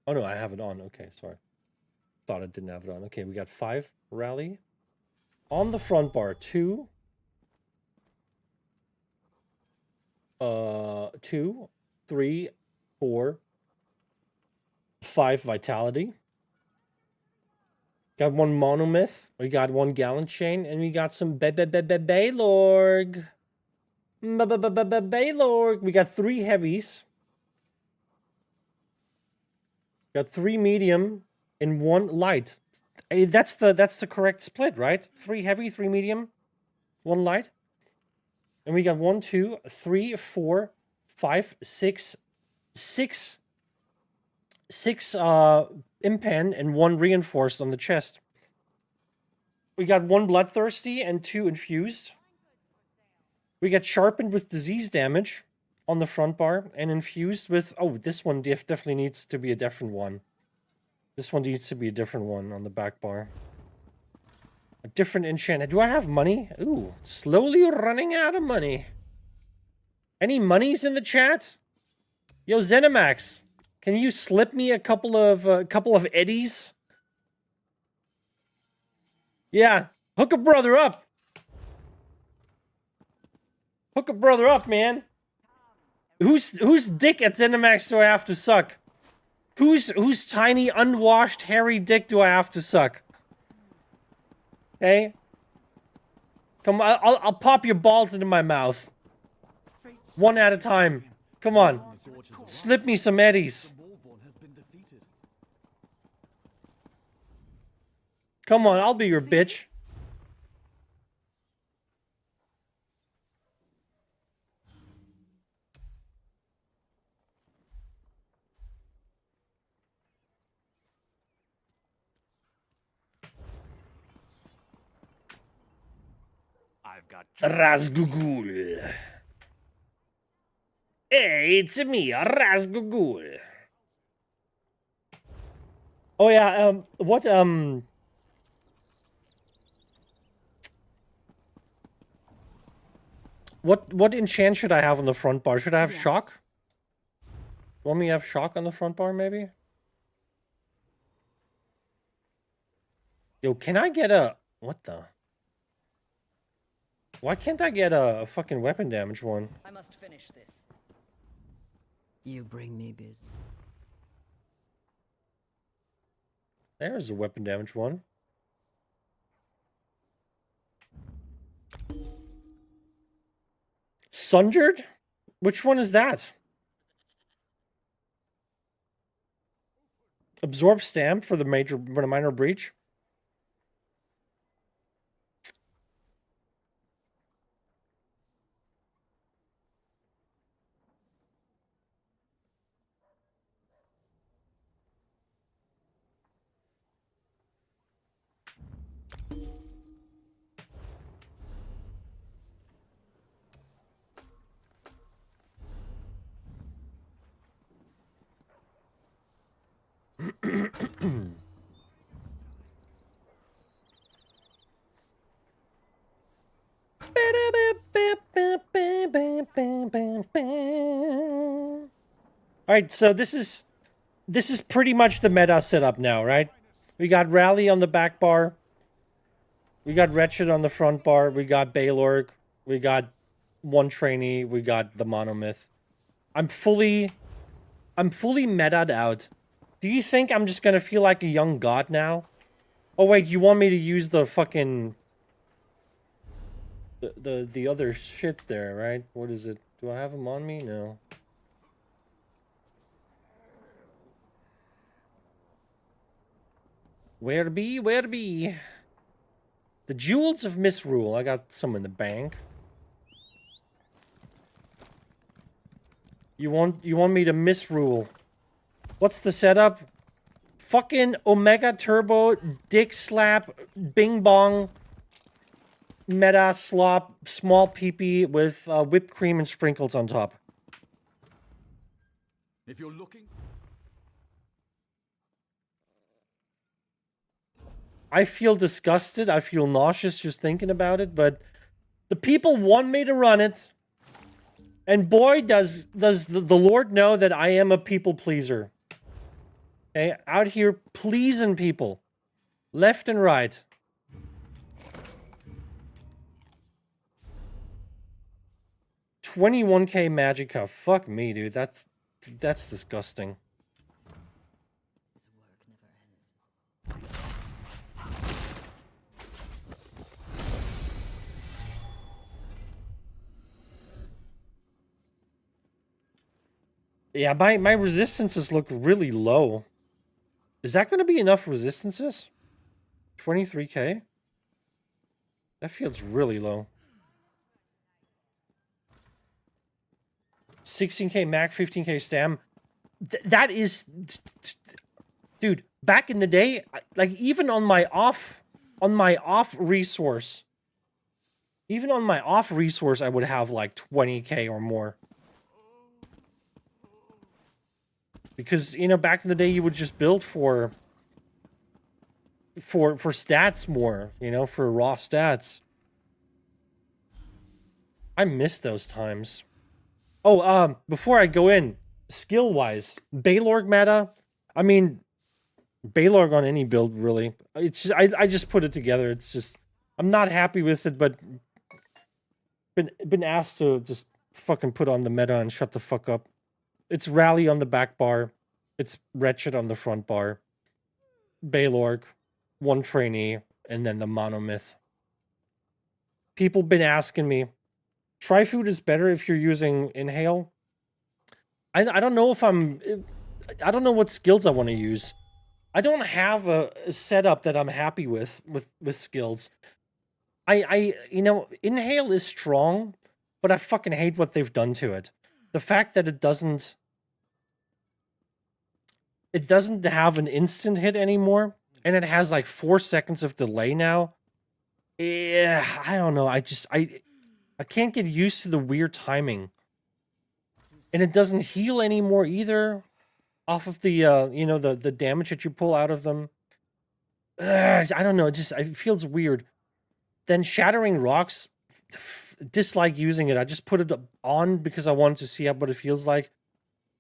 Oh no, I have it on. Okay, sorry. Thought I didn't have it on. Okay, we got 5 rally. On the front bar, 2. 2, 3, 4, 5 vitality. Got 1 monomyth. We got 1 gallant chain, and we got some Baylorg. Baylorg. We got 3 heavies. Got 3 medium and 1 light. Hey, that's the correct split, right? 3 heavy, 3 medium, 1 light. And we got 1, 2, 3, 4, 5, 6 impen and 1 reinforced on the chest. We got 1 bloodthirsty and 2 infused. We got sharpened with disease damage on the front bar and infused with, oh, this one definitely needs to be a different one. This one needs to be a different one on the back bar. A different enchant. Do I have money? Ooh, slowly running out of money. Any monies in the chat? Yo, ZeniMax, can you slip me a couple of eddies? Yeah, hook a brother up. Hook a brother up, man. Whose dick at ZeniMax do I have to suck? Whose tiny, unwashed, hairy dick do I have to suck? Hey, come on, I'll pop your balls into my mouth. 1 at a time. Come on, slip me some eddies. Come on, I'll be your bitch. I've got Razgugul. Hey, it's me, Razgugul. Oh yeah, what enchant should I have on the front bar? Should I have shock? Want me to have shock on the front bar, maybe? Yo, can I get a... What the... Why can't I get a fucking weapon damage one? I must finish this. You bring me business. There's a weapon damage one. Sundered? Which one is that? Absorb stamp for the minor breach. Alright, so this is pretty much the meta setup now, right? We got Rally on the back bar. We got Wretched on the front bar. We got Baylorg. We got one trainee. We got the Monomyth. I'm fully meta'd out. Do you think I'm just gonna feel like a young god now? Oh wait, you want me to use the fucking... The other shit there, right? What is it? Do I have them on me? No. Where be? Where be? The Jewels of Misrule. I got some in the bank. You want me to misrule? What's the setup? Fucking Omega Turbo, Dick Slap, Bing Bong, Meta Slop, Small Peepee with whipped cream and sprinkles on top. If you're looking... I feel disgusted. I feel nauseous just thinking about it, but the people want me to run it. And boy, does the Lord know that I am a people pleaser. Okay, out here pleasing people. Left and right. $21K Magicka. Fuck me, dude. That's disgusting. Yeah, my resistances look really low. Is that going to be enough resistances? 23K? That feels really low. 16K Mac, 15K Stam. That is... Dude, back in the day, like even on my off resource, even on my off resource, I would have like 20K or more. Because, you know, back in the day, you would just build for stats more, you know, for raw stats. I miss those times. Oh, before I go in, skill-wise, Baylorg meta, I mean, Baylorg on any build, really. It's just, I just put it together. It's just, I'm not happy with it, but been asked to just fucking put on the meta and shut the fuck up. It's Rally on the back bar. It's Wretched on the front bar. Baylorg, one trainee, and then the Monomyth. People been asking me, Tri-Food is better if you're using Inhale? I don't know if I don't know what skills I want to use. I don't have a setup that I'm happy with skills. You know, Inhale is strong, but I fucking hate what they've done to it. The fact that it doesn't have an instant hit anymore, and it has like 4 seconds of delay now. Yeah, I don't know. I can't get used to the weird timing. And it doesn't heal anymore either, off of the you know, the damage that you pull out of them. I don't know, it feels weird. Then Shattering Rocks, dislike using it. I just put it on because I wanted to see what it feels like.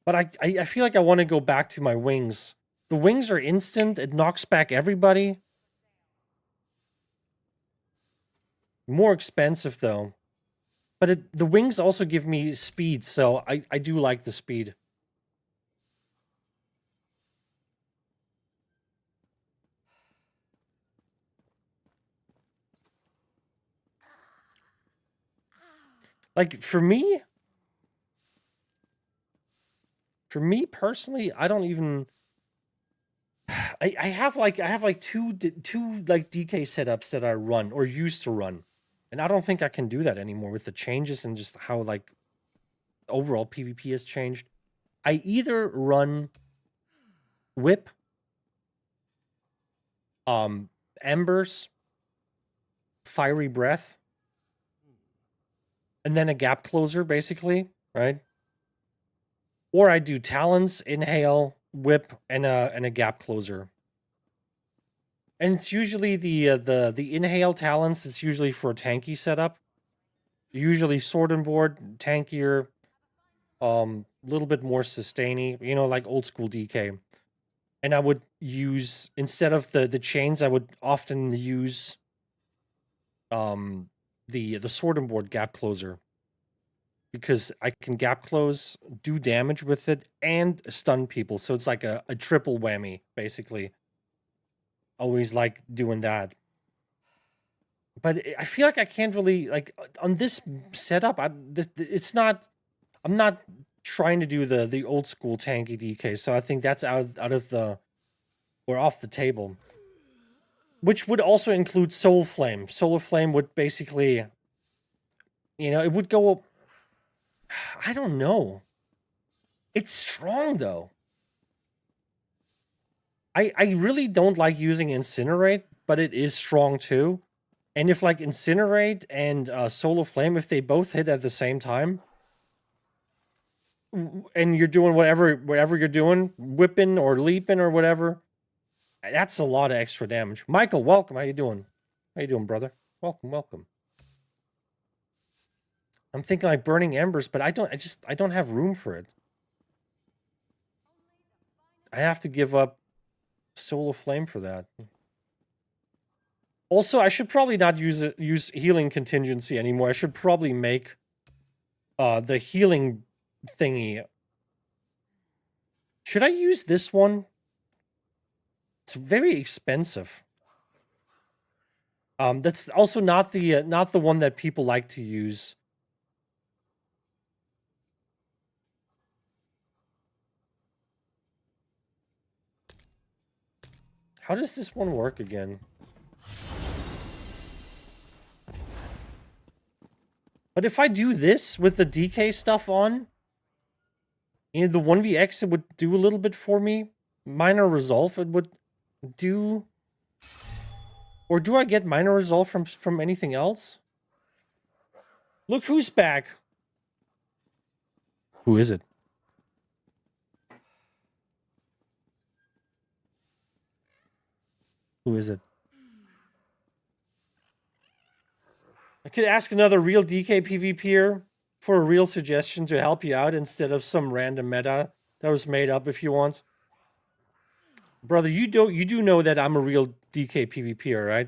But I feel like I want to go back to my wings. The wings are instant. It knocks back everybody. More expensive, though. But the wings also give me speed, so I do like the speed. Like for me personally, I don't even. I have like two like DK setups that I run or used to run, and I don't think I can do that anymore with the changes and just how like overall PvP has changed. I either run whip, embers, fiery breath, and then a gap closer, basically, right? Or I do talons, inhale, whip, and a gap closer. And it's usually the inhale talents. It's usually for a tanky setup. Usually sword and board, tankier, little bit more sustainy. You know, like old school DK. And I would use, instead of the chains, I would often use the sword and board gap closer, because I can gap close, do damage with it, and stun people. So it's like a triple whammy, basically. Always like doing that. But I feel like I can't really, like, on this setup, it's not, I'm not trying to do the old school tanky DK, so I think that's out of the, or off the table. Which would also include Soul Flame. Soul Flame would basically, you know, it would go, I don't know. It's strong, though. I really don't like using Incinerate, but it is strong, too. And if, like, Incinerate and Solar Flame, if they both hit at the same time, and you're doing whatever you're doing, whipping or leaping or whatever, that's a lot of extra damage. Michael, welcome. How you doing? How you doing, brother? Welcome. I'm thinking like Burning Embers, but I don't have room for it. I have to give up Solar Flame for that. Also, I should probably not use healing contingency anymore. I should probably make the healing thingy. Should I use this one? It's very expensive. That's also not the one that people like to use. How does this one work again? But if I do this with the DK stuff on, you know, the 1vX, it would do a little bit for me. Minor Resolve, it would do... Or do I get Minor Resolve from anything else? Look who's back! Who is it? Who is it? I could ask another real DK PvPer for a real suggestion to help you out instead of some random meta that was made up if you want. Brother, you do know that I'm a real DK PvPer, right?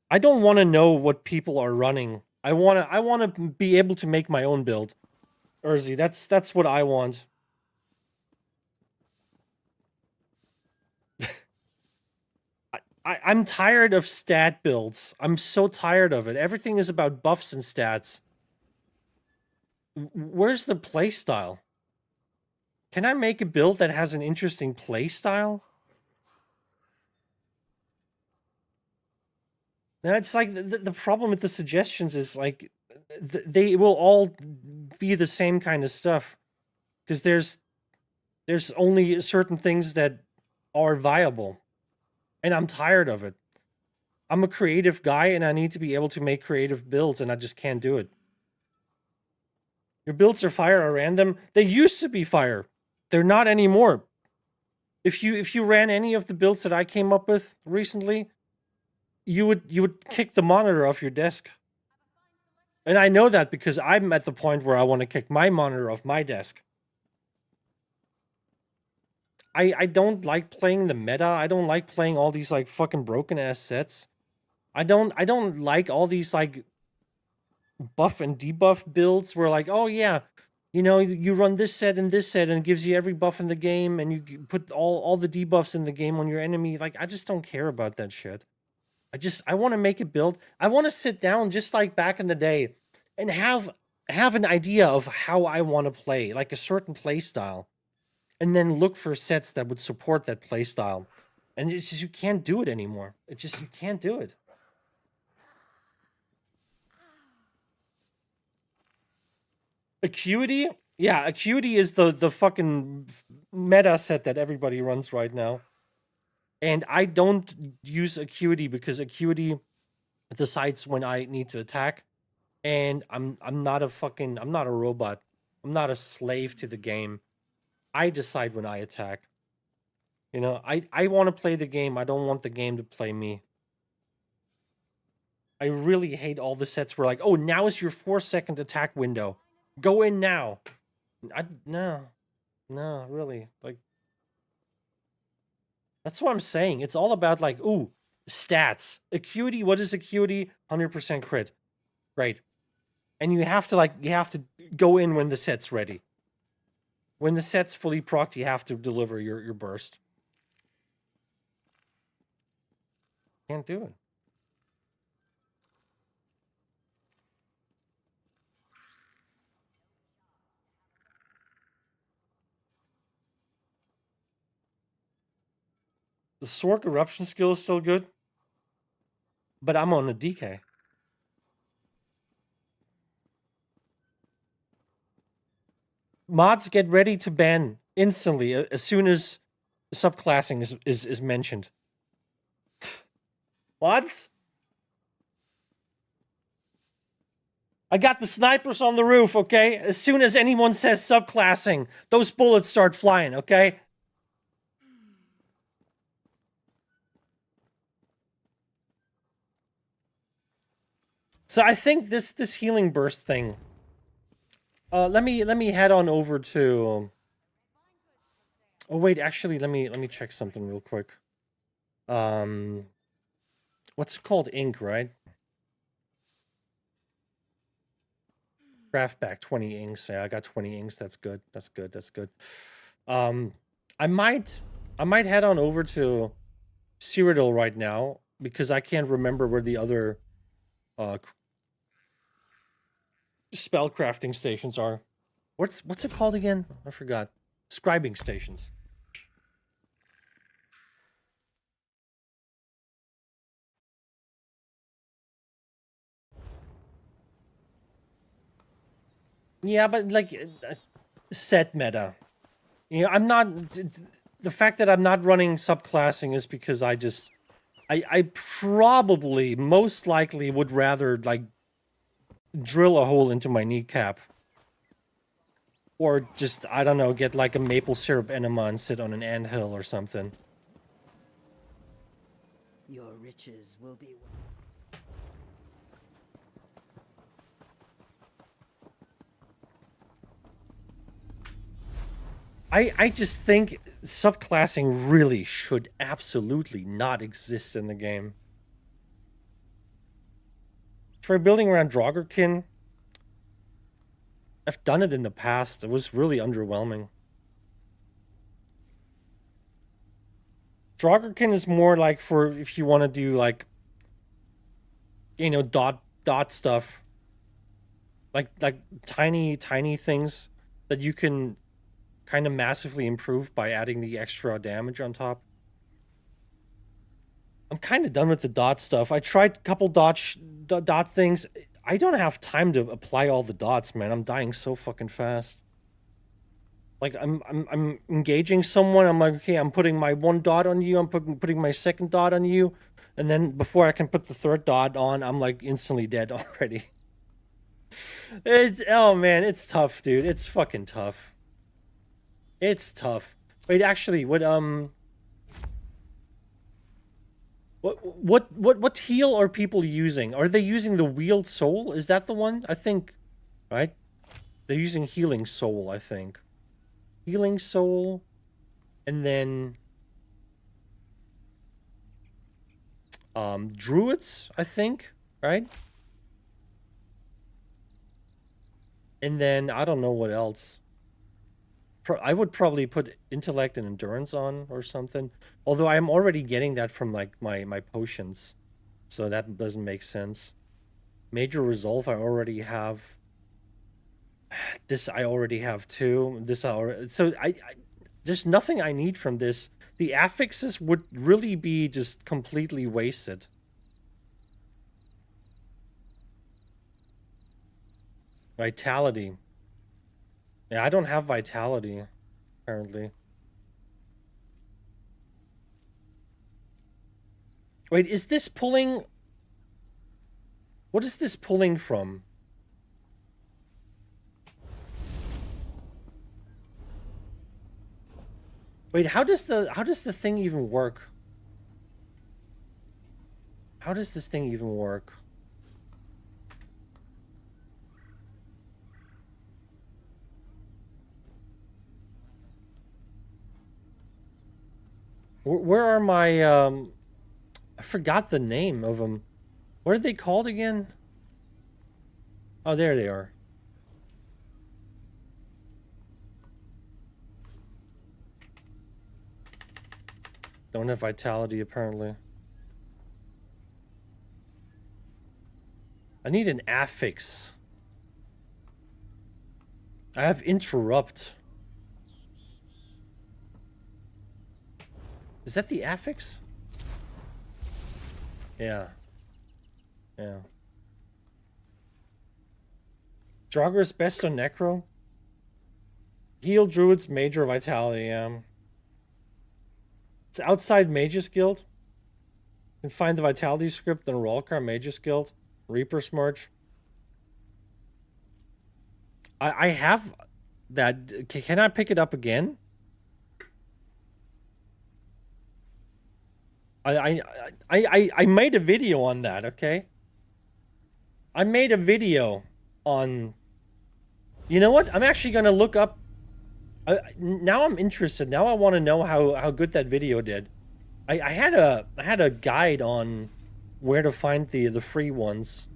I don't want to know what people are running. I want to be able to make my own build. Urzi, that's what I want. I'm tired of stat builds. I'm so tired of it. Everything is about buffs and stats. Where's the playstyle? Can I make a build that has an interesting playstyle? Now, it's like the problem with the suggestions is like they will all be the same kind of stuff. Because there's only certain things that are viable. And I'm tired of it. I'm a creative guy and I need to be able to make creative builds and I just can't do it. Your builds are fire or random. They used to be fire. They're not anymore. If you ran any of the builds that I came up with recently, you would kick the monitor off your desk. And I know that because I'm at the point where I want to kick my monitor off my desk. I don't like playing the meta. I don't like playing all these like fucking broken ass sets. I don't like all these like buff and debuff builds where like, oh yeah, you know, you run this set and it gives you every buff in the game and you put all the debuffs in the game on your enemy. Like, I just don't care about that shit. I want to make a build. I want to sit down just like back in the day and have an idea of how I want to play, like a certain play style, and then look for sets that would support that play style. And it's just you can't do it anymore. It just you can't do it. Acuity? Yeah, Acuity is the fucking meta set that everybody runs right now. And I don't use Acuity because Acuity decides when I need to attack. And I'm not a robot. I'm not a slave to the game. I decide when I attack. You know, I want to play the game. I don't want the game to play me. I really hate all the sets where like, oh, now is your 4-second attack window. Go in now. No, really. Like, that's what I'm saying. It's all about like, ooh, stats. Acuity, what is Acuity? 100% crit. Right. And you have to go in when the set's ready. When the set's fully procced, you have to deliver your burst. Can't do it. The Sork eruption skill is still good, but I'm on a DK. Mods, get ready to ban instantly as soon as subclassing is mentioned. Mods? I got the snipers on the roof, okay? As soon as anyone says subclassing, those bullets start flying, okay? So I think this healing burst thing. Let me head on over to. Oh wait, actually, let me check something real quick. What's it called? Ink, right? Craft back 20 inks. Yeah, I got 20 inks. That's good. That's good. That's good. I might head on over to Cyrodiil right now because I can't remember where the other spell crafting stations are. What's it called again? I forgot. Scribing stations. Yeah, but like set meta. You know, I'm not. The fact that I'm not running subclassing is because I probably most likely would rather like drill a hole into my kneecap. Or just, I don't know, get like a maple syrup enema and sit on an anthill or something. Your riches will be. I just think subclassing really should absolutely not exist in the game. Try building around Dragonknight. I've done it in the past. It was really underwhelming. Dragonknight is more like for if you want to do like, you know, dot stuff. Like tiny things that you can kind of massively improve by adding the extra damage on top. I'm kind of done with the dot stuff. I tried a couple dot things. I don't have time to apply all the dots, man. I'm dying so fucking fast. Like I'm engaging someone. I'm like, okay, I'm putting my 1 dot on you. I'm putting my 2nd dot on you, and then before I can put the 3rd dot on, I'm like instantly dead already. Oh man, it's tough, dude. It's fucking tough. It's tough. Wait, actually, what heal are people using? Are they using the Wheeled Soul? Is that the one? I think, right? They're using Healing Soul, I think. Healing Soul, and then Druids, I think, right? And then I don't know what else. I would probably put Intellect and Endurance on or something. Although I'm already getting that from like my potions. so that doesn't make sense. Major resolve I already have. This I already have too. This I already, so I there's nothing I need from this. The affixes would really be just completely wasted. Vitality. Yeah, I don't have vitality, apparently. Wait, is this pulling... What is this pulling from? Wait, how does the thing even work? How does this thing even work? Where are my, I forgot the name of them. What are they called again? Oh, there they are. Don't have vitality, apparently. I need an affix. I have interrupt. Is that the affix? Yeah. Yeah. Draugr's best on Necro? Heal Druid's major vitality, It's outside Mages Guild. You can find the vitality script in Rolkar Mages Guild. Reaper's March. I have that. Can I pick it up again? I made a video on that, okay? I made a video on... You know what? I'm actually going to look up... now I'm interested. Now I want to know how good that video did. I had a guide on where to find the free ones.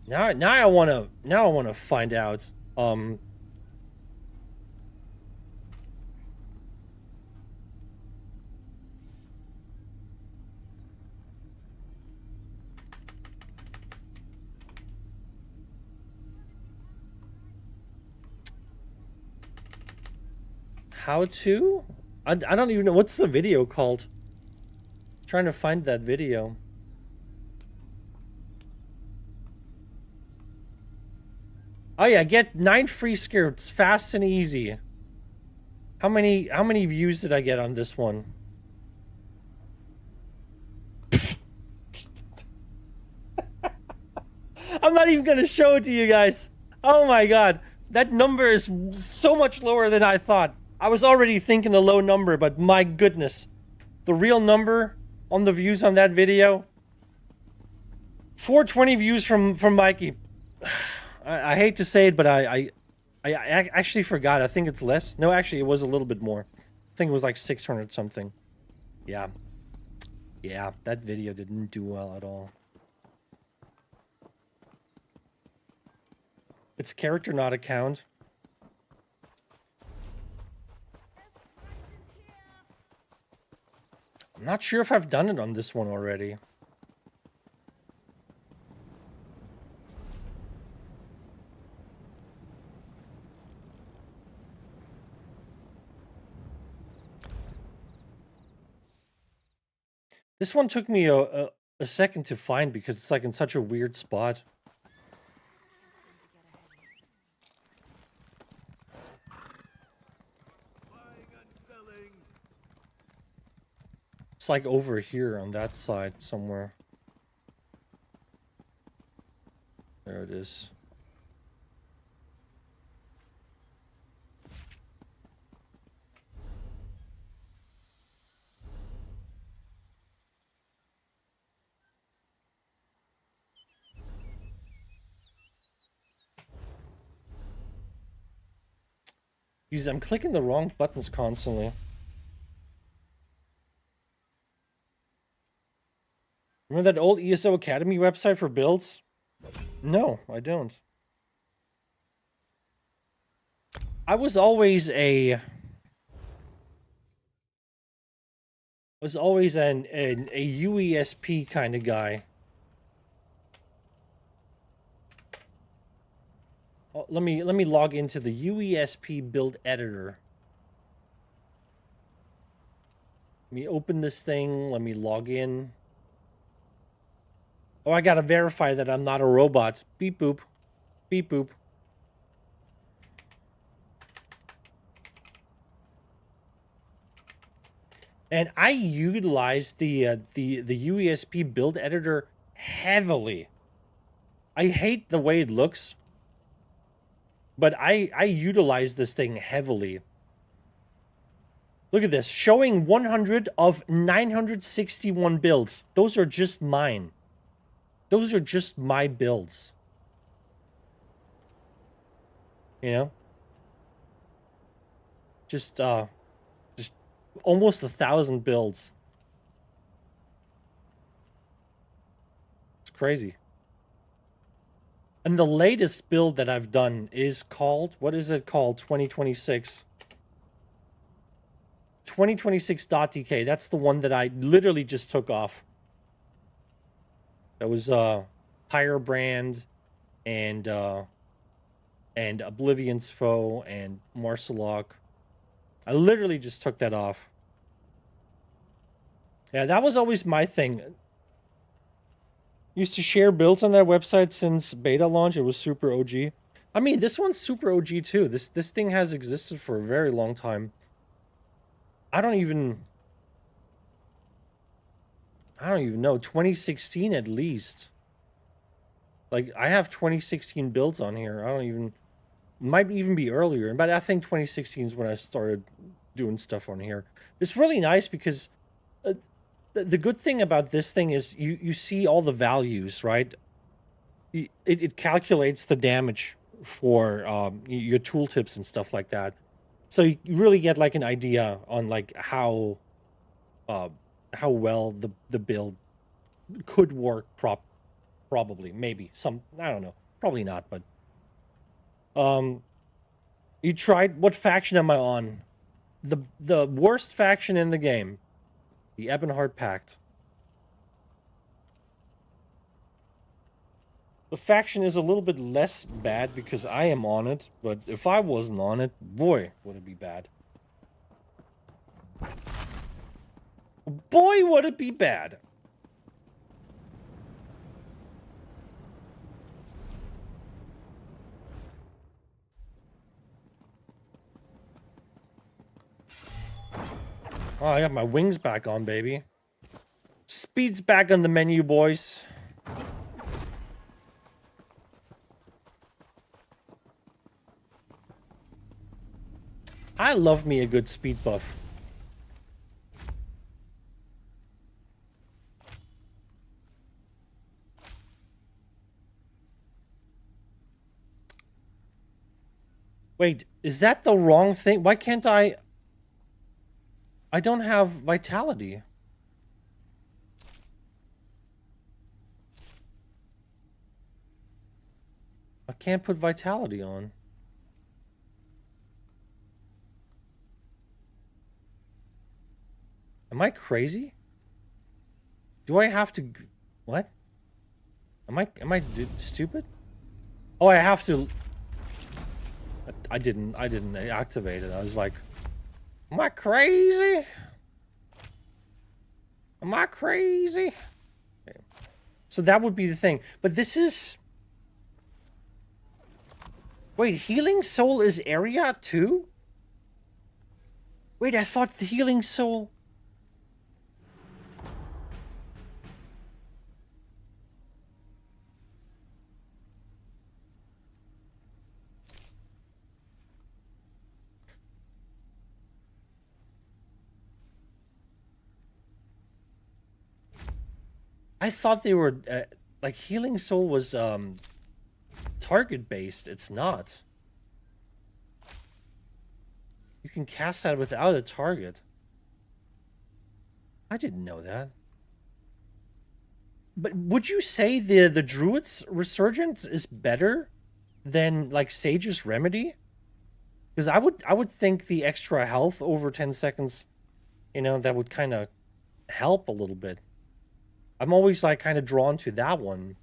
Now I want to find out. How to? I don't even know. What's the video called? I'm trying to find that video. Oh yeah, get 9 free scripts, fast and easy. How many views did I get on this one? I'm not even gonna show it to you guys. Oh my god. That number is so much lower than I thought. I was already thinking a low number, but my goodness. The real number on the views on that video. 420 views from Mikey. I hate to say it, but I actually forgot. I think it's less. No, actually, it was a little bit more. I think it was like 600 something. Yeah. Yeah, that video didn't do well at all. It's character, not account. I'm not sure if I've done it on this one already. This one took me a second to find because it's like in such a weird spot. It's like over here on that side somewhere. There it is. Jeez, I'm clicking the wrong buttons constantly. Remember that old ESO Academy website for builds? No, I don't. I was always a was always a UESP kind of guy. Oh, let me log into the UESP build editor. Let me open this thing. Let me log in. Oh, I gotta verify that I'm not a robot. Beep boop. Beep boop. And I utilize the UESP build editor heavily. I hate the way it looks, but I utilize this thing heavily. Look at this, showing 100 of 961 builds. Those are just mine. Those are just my builds. You know? Just almost 1,000 builds. It's crazy. And the latest build that I've done is called, what is it called? 2026. 2026.dk. That's the one that I literally just took off. That was Firebrand and Oblivion's Foe and Marcelok. I literally just took that off. Yeah, that was always my thing. Used to share builds on that website since beta launch. It was super OG. I mean, this one's super OG too. This thing has existed for a very long time. I don't even know. 2016 at least. Like, I have 2016 builds on here. I don't even... Might even be earlier. But I think 2016 is when I started doing stuff on here. It's really nice because... the good thing about this thing is you see all the values, right? It calculates the damage for your tooltips and stuff like that. So you really get like an idea on like how well the build could work probably, maybe. I don't know. Probably not, but you tried, what faction am I on? The worst faction in the game. The Ebonheart Pact. The faction is a little bit less bad because I am on it, but if I wasn't on it, boy, would it be bad. Boy, would it be bad. Oh, I got my wings back on, baby. Speed's back on the menu, boys. I love me a good speed buff. Wait, is that the wrong thing? Why can't I don't have vitality. I can't put vitality on. Am I crazy? Do I have to... What? Am I stupid? Oh, I have to... I didn't activate it. I was like... Am I crazy? Am I crazy? Okay. So that would be the thing. But this is... Wait, Healing Soul is area too? Wait, I thought the Healing Soul... I thought they were, like, Healing Soul was, target-based. It's not. You can cast that without a target. I didn't know that. But would you say the Druid's Resurgence is better than, like, Sage's Remedy? Because I would think the extra health over 10 seconds, you know, that would kind of help a little bit. I'm always like kind of drawn to that one.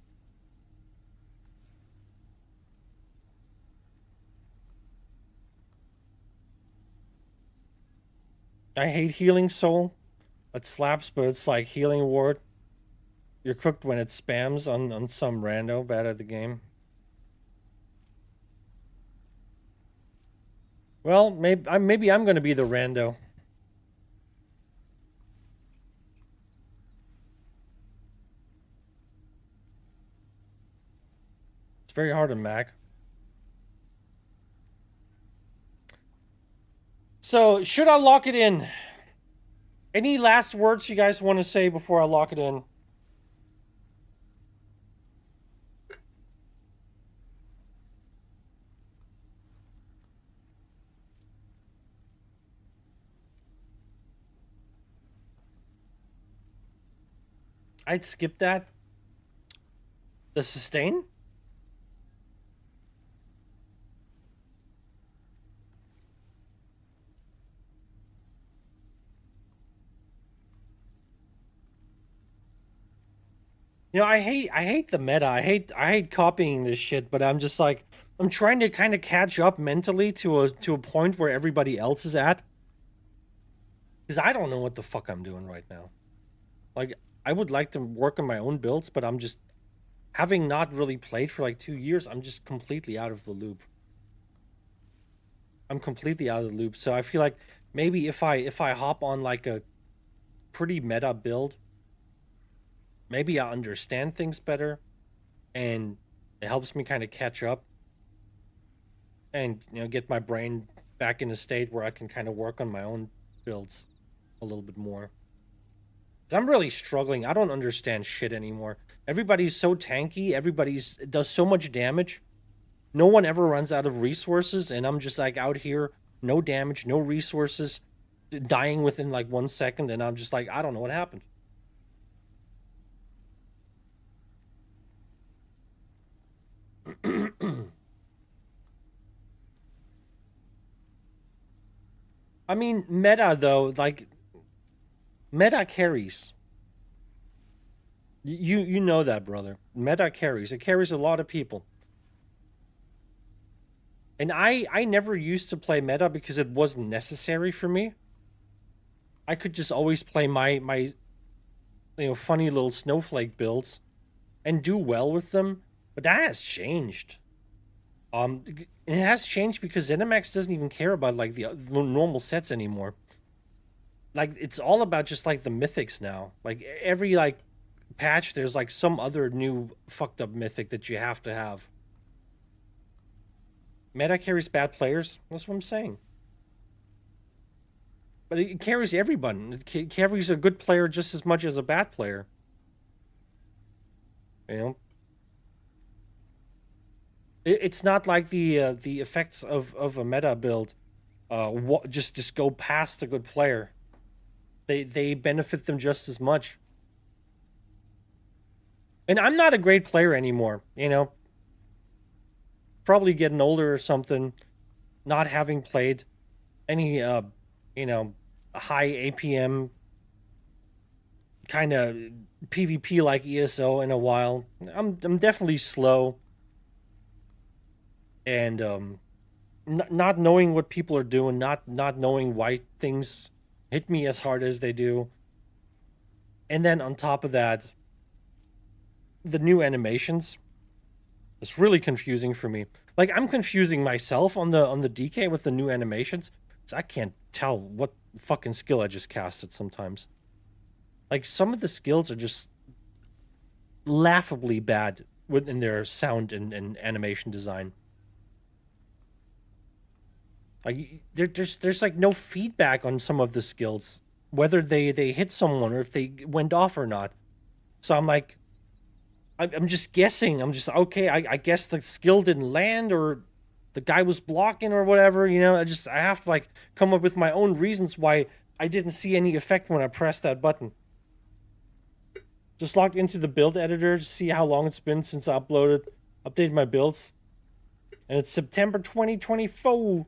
I hate Healing Soul. It slaps, but it's like Healing Ward. You're cooked when it spams on some rando bad at the game. Well, maybe I'm gonna be the rando. It's very hard on Mac. So, should I lock it in? Any last words you guys want to say before I lock it in? I'd skip that. The sustain? You know, I hate the meta. I hate copying this shit, but I'm just like I'm trying to kind of catch up mentally to a point where everybody else is at. Cuz I don't know what the fuck I'm doing right now. Like I would like to work on my own builds, but I'm just having not really played for like 2 years, I'm just completely out of the loop. I'm completely out of the loop. So I feel like maybe if I hop on like a pretty meta build, maybe I understand things better and it helps me kind of catch up and get my brain back in a state where I can kind of work on my own builds a little bit more. 'Cause I'm really struggling. I don't understand shit anymore. Everybody's so tanky, does so much damage. No one ever runs out of resources, and I'm just like out here, no damage, no resources, dying within like 1 second, and I'm just like, I don't know what happened. I mean, meta though, like meta carries. You know that, brother. Meta carries. It carries a lot of people. And I never used to play meta because it wasn't necessary for me. I could just always play my funny little snowflake builds and do well with them, but that has changed. It has changed because ZeniMax doesn't even care about like the normal sets anymore. Like it's all about just like the mythics now. Like every like patch there's like some other new fucked up mythic that you have to have. Meta carries bad players. That's what I'm saying. But it carries everyone. It carries a good player just as much as a bad player. You know? It's not like the effects of a meta build just go past a good player. They benefit them just as much. And I'm not a great player anymore, Probably getting older or something, not having played any high APM kind of PvP like ESO in a while. I'm definitely slow. And not knowing what people are doing, not knowing why things hit me as hard as they do. And then on top of that, the new animations. It's really confusing for me. Like I'm confusing myself on the DK with the new animations. So I can't tell what fucking skill I just casted sometimes. Like some of the skills are just laughably bad in their sound and animation design. Like there's like no feedback on some of the skills, whether they hit someone or if they went off or not. So I'm like, I'm just guessing. I'm just okay. I guess the skill didn't land or the guy was blocking or whatever. I have to like come up with my own reasons why I didn't see any effect when I pressed that button. Just logged into the build editor to see how long it's been since I updated my builds, and it's September 2024.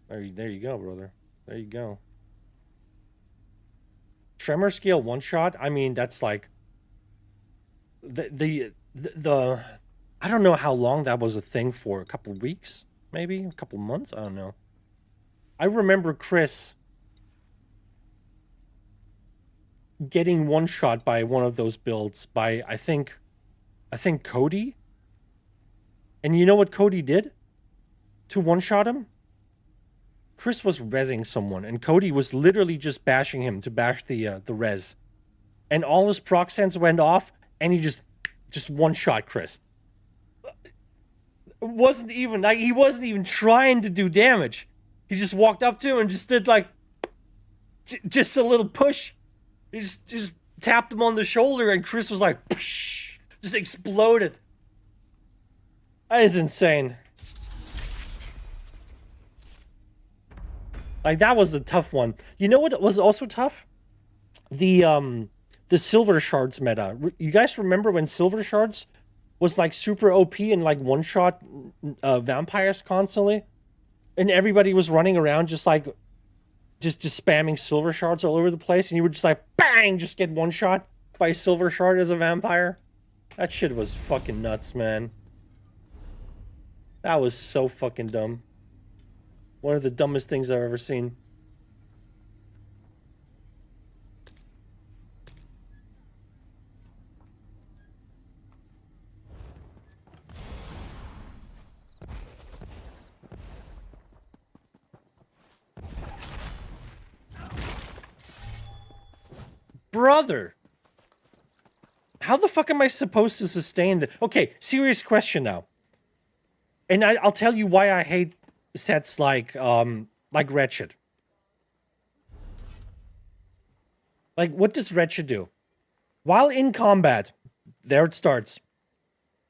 There you go, brother. There you go. tremor scale one shot, I mean, that's like the I don't know how long that was a thing for. A couple of weeks, maybe a couple of months. I don't know. I remember Chris getting one shot by one of those builds by I think Cody. And you know what Cody did to one shot him? Chris was rezzing someone, and Cody was literally just bashing him to bash the res, and all his proc sense went off, and he just one shot Chris. It wasn't even like he wasn't even trying to do damage. He just walked up to him and just did like just a little push. He just tapped him on the shoulder, and Chris was like, psh, just exploded. That is insane. Like, that was a tough one. You know what was also tough? The silver shards meta. You guys remember when silver shards was like super OP and like one-shot vampires constantly? And everybody was running around just like just spamming silver shards all over the place, and you would just like bang, just get one shot by a silver shard as a vampire. That shit was fucking nuts, man. That was so fucking dumb. One of the dumbest things I've ever seen. Brother! How the fuck am I supposed to sustain the... Okay, serious question now. And I'll tell you why I hate sets like Wretched. Like, what does Wretched do? While in combat, there it starts.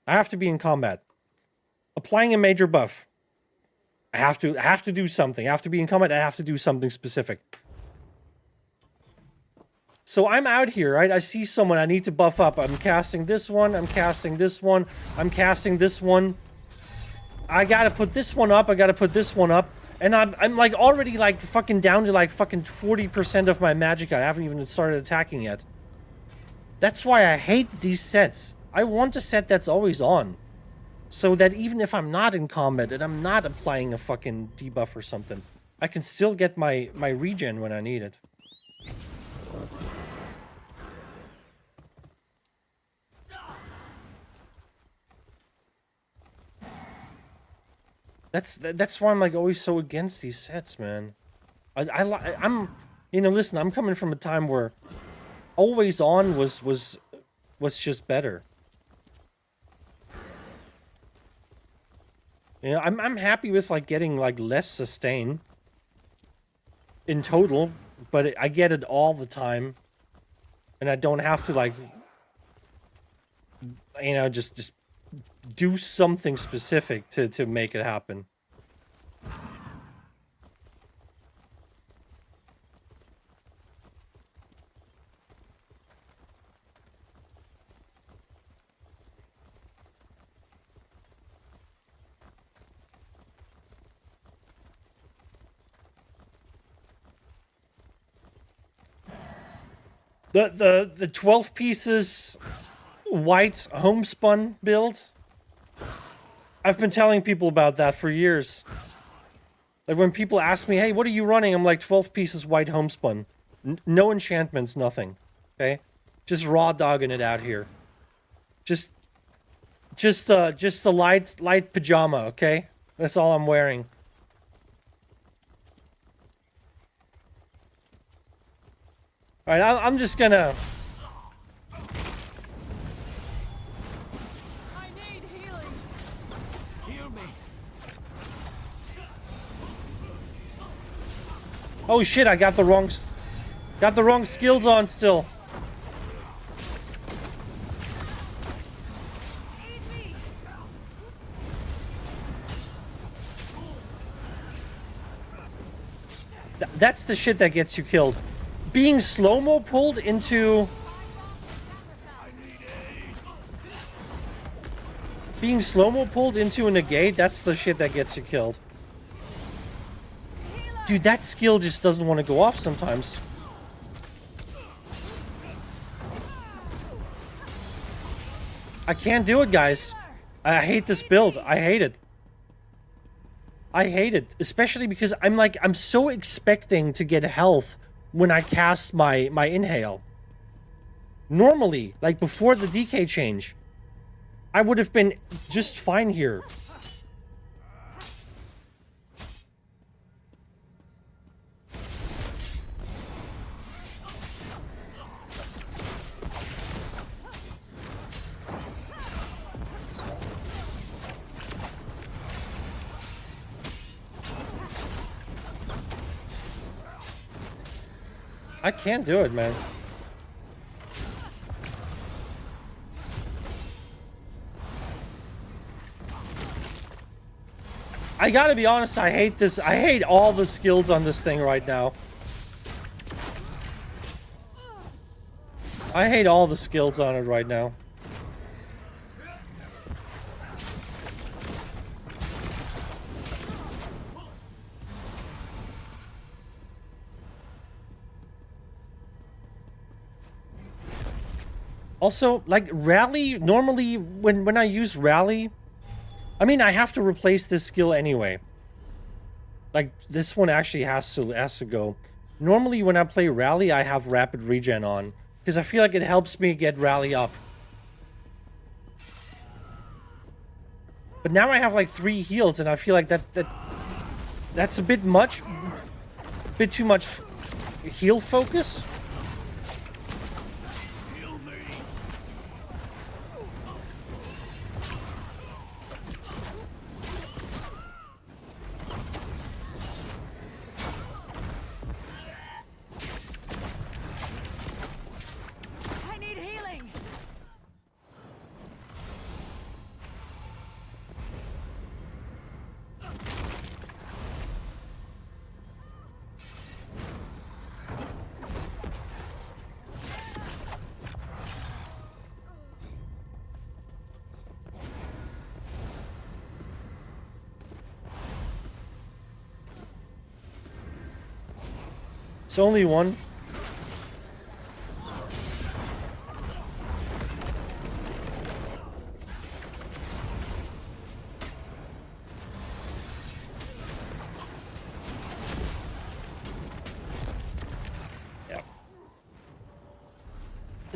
I have to be in combat. Applying a major buff. I have to do something. I have to be in combat, I have to do something specific. So I'm out here, right? I see someone I need to buff up. I'm casting this one, I'm casting this one, I'm casting this one. I gotta put this one up, I gotta put this one up. And I'm like already like fucking down to like fucking 40% of my magic. I haven't even started attacking yet. That's why I hate these sets. I want a set that's always on. So that even if I'm not in combat and I'm not applying a fucking debuff or something, I can still get my regen when I need it. That's why I'm like always so against these sets, man. I'm you know, listen, I'm coming from a time where always on was just better. You know, I'm happy with like getting like less sustain in total, but I get it all the time, and I don't have to like, you know, just do something specific to make it happen. The 12 pieces white homespun build. I've been telling people about that for years. Like when people ask me, hey, what are you running? I'm like 12 pieces white homespun. No enchantments, nothing. Okay? Just raw dogging it out here. Just a light pajama, okay? That's all I'm wearing. Alright, I'm just gonna... I need healing. Heal me. Oh shit, I got the wrong skills on still. That's the shit that gets you killed. Being slow-mo pulled into... Being slow-mo pulled into a negate, that's the shit that gets you killed. Dude, that skill just doesn't want to go off sometimes. I can't do it, guys. I hate this build. I hate it. I hate it, especially because I'm so expecting to get health when I cast my inhale. Normally, like before the DK change, I would have been just fine here. I can't do it, man. I gotta be honest, I hate this. I hate all the skills on this thing right now. I hate all the skills on it right now. Also, like, Rally, normally, when I use Rally, I mean, I have to replace this skill anyway. Like, this one actually has to go. Normally, when I play Rally, I have Rapid Regen on, because I feel like it helps me get Rally up. But now I have, like, 3 heals, and I feel like that's a bit much. A bit too much heal focus. I need healing. It's only one. Yep.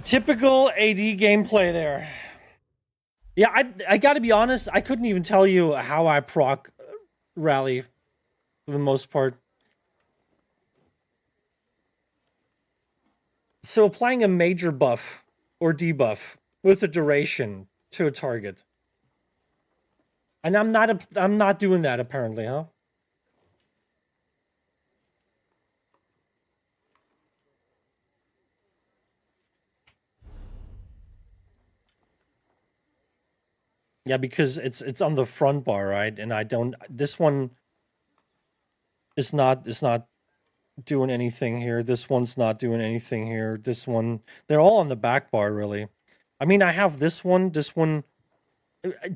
Typical AD gameplay there. Yeah, I gotta be honest, I couldn't even tell you how I proc Rally for the most part. So applying a major buff or debuff with a duration to a target. And I'm not doing that apparently, huh? Yeah, because it's on the front bar, right? And I don't, this one is not doing anything here. This one's not doing anything here. This one, they're all on the back bar, really. I mean, I have this one.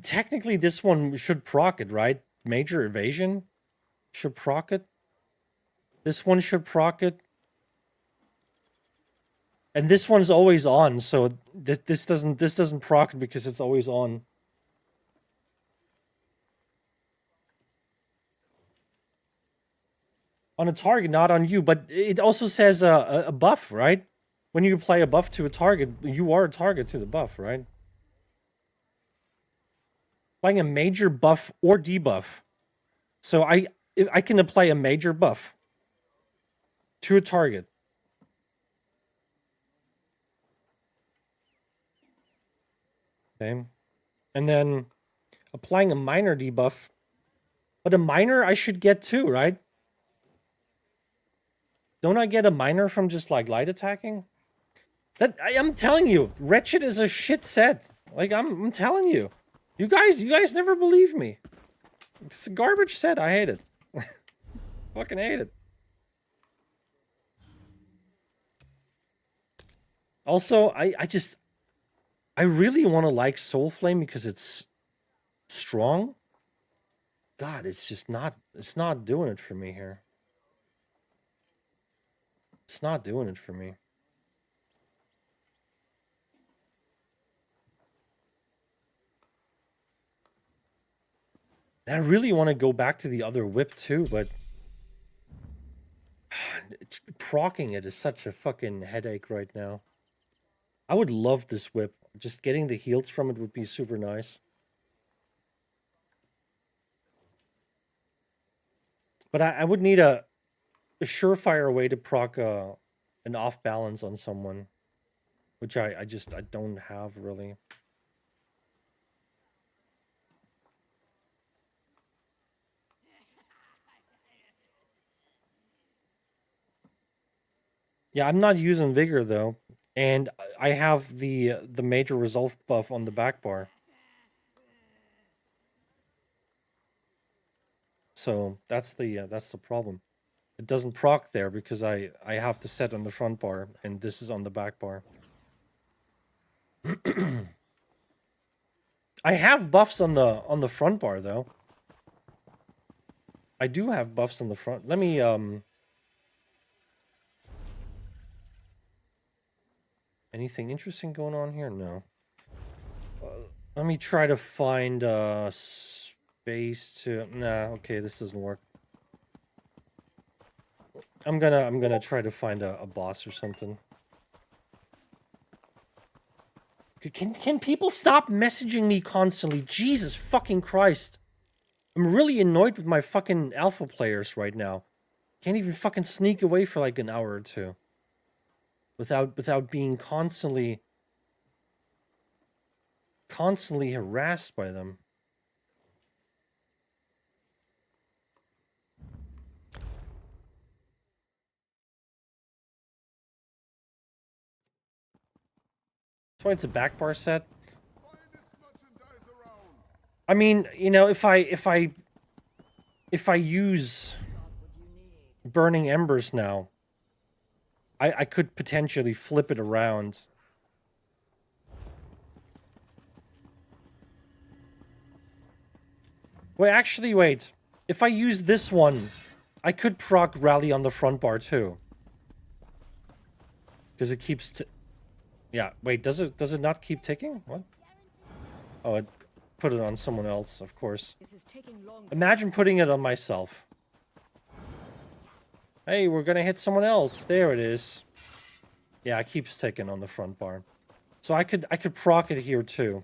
Technically, this one should proc it, right? Major evasion should proc it. This one should proc it. And this one's always on, so this doesn't proc it because it's always on. On a target, not on you, but it also says a buff, right? When you apply a buff to a target, you are a target to the buff, right? Applying a major buff or debuff. So I can apply a major buff to a target. Okay. And then applying a minor debuff. But a minor I should get too, right? Don't I get a minor from just like light attacking? I'm telling you, Wretched is a shit set. Like I'm telling you. You guys never believe me. It's a garbage set. I hate it. Fucking hate it. Also, I really want to like Soulflame because it's strong. God, it's not doing it for me here. It's not doing it for me. And I really want to go back to the other whip too, but procking it is such a fucking headache right now. I would love this whip. Just getting the heals from it would be super nice. But I would need a surefire way to proc an off balance on someone, which I don't have really. Yeah, I'm not using Vigor though, and I have the major resolve buff on the back bar. So that's the problem. It doesn't proc there because I have the set on the front bar and this is on the back bar. I have buffs on the front bar though. I do have buffs on the front. Let me anything interesting going on here? No. Let me try to find space to nah, okay, this doesn't work. I'm gonna try to find a boss or something. Can people stop messaging me constantly? Jesus fucking Christ. I'm really annoyed with my fucking alpha players right now. Can't even fucking sneak away for like an hour or two. Without being constantly harassed by them. That's why it's a back bar set. I mean, you know, if I use Burning Embers now, I could potentially flip it around. Wait, actually, wait. If I use this one, I could proc Rally on the front bar too. Because it keeps... Yeah, wait, does it not keep ticking? What? Oh, it put it on someone else, of course. Imagine putting it on myself. Hey, we're gonna hit someone else. There it is. Yeah, it keeps ticking on the front bar. So I could proc it here too.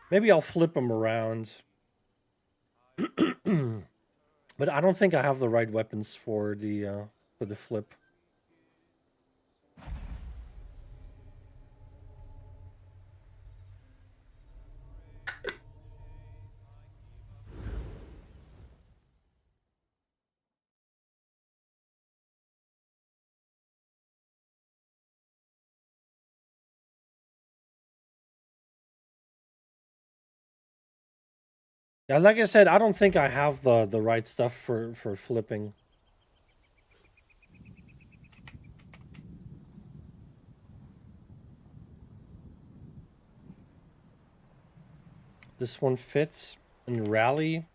Maybe I'll flip them around. But I don't think I have the right weapons for the flip. Yeah, like I said, I don't think I have the right stuff for flipping. This one fits in Rally.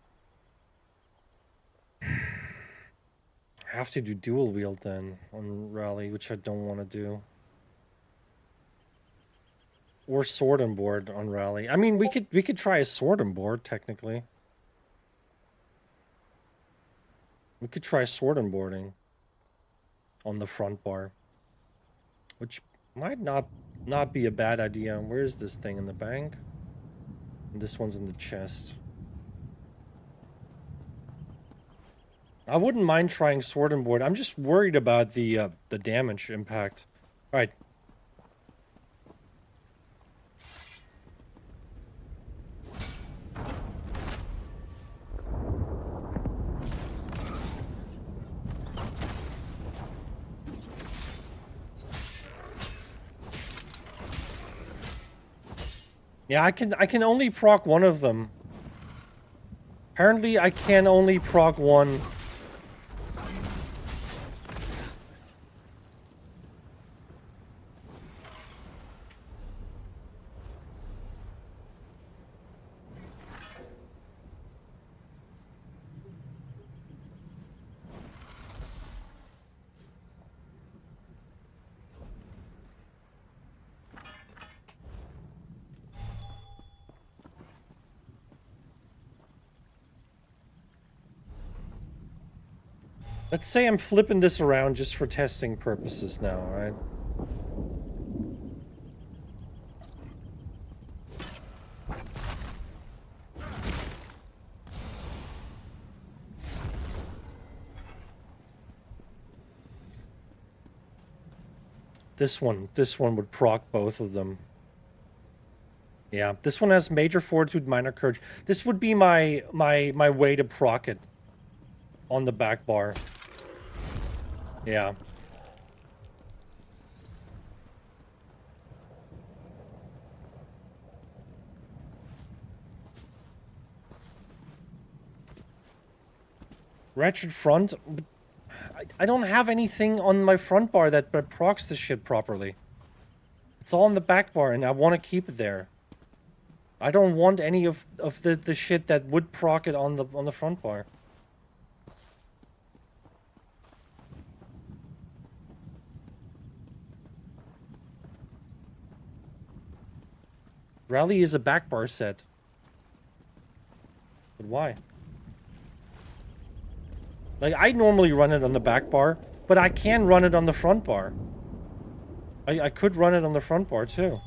I have to do dual wield then on Rally, which I don't want to do. Or sword and board on Rally. I mean, we could try a sword and board technically. We could try sword and boarding on the front bar, which might not be a bad idea. Where is this thing in the bank? And this one's in the chest. I wouldn't mind trying sword and board. I'm just worried about the damage impact. All right. Yeah, I can only proc one of them. Apparently, I can only proc one. Let's say I'm flipping this around just for testing purposes now, alright? This one would proc both of them. Yeah, this one has major fortitude, minor courage. This would be my way to proc it on the back bar. Yeah. Ratchet front? I don't have anything on my front bar that procs this shit properly. It's all on the back bar, and I want to keep it there. I don't want any of the shit that would proc it on the front bar. Rally is a back bar set. But why? Like, I normally run it on the back bar, but I can run it on the front bar. I could run it on the front bar, too.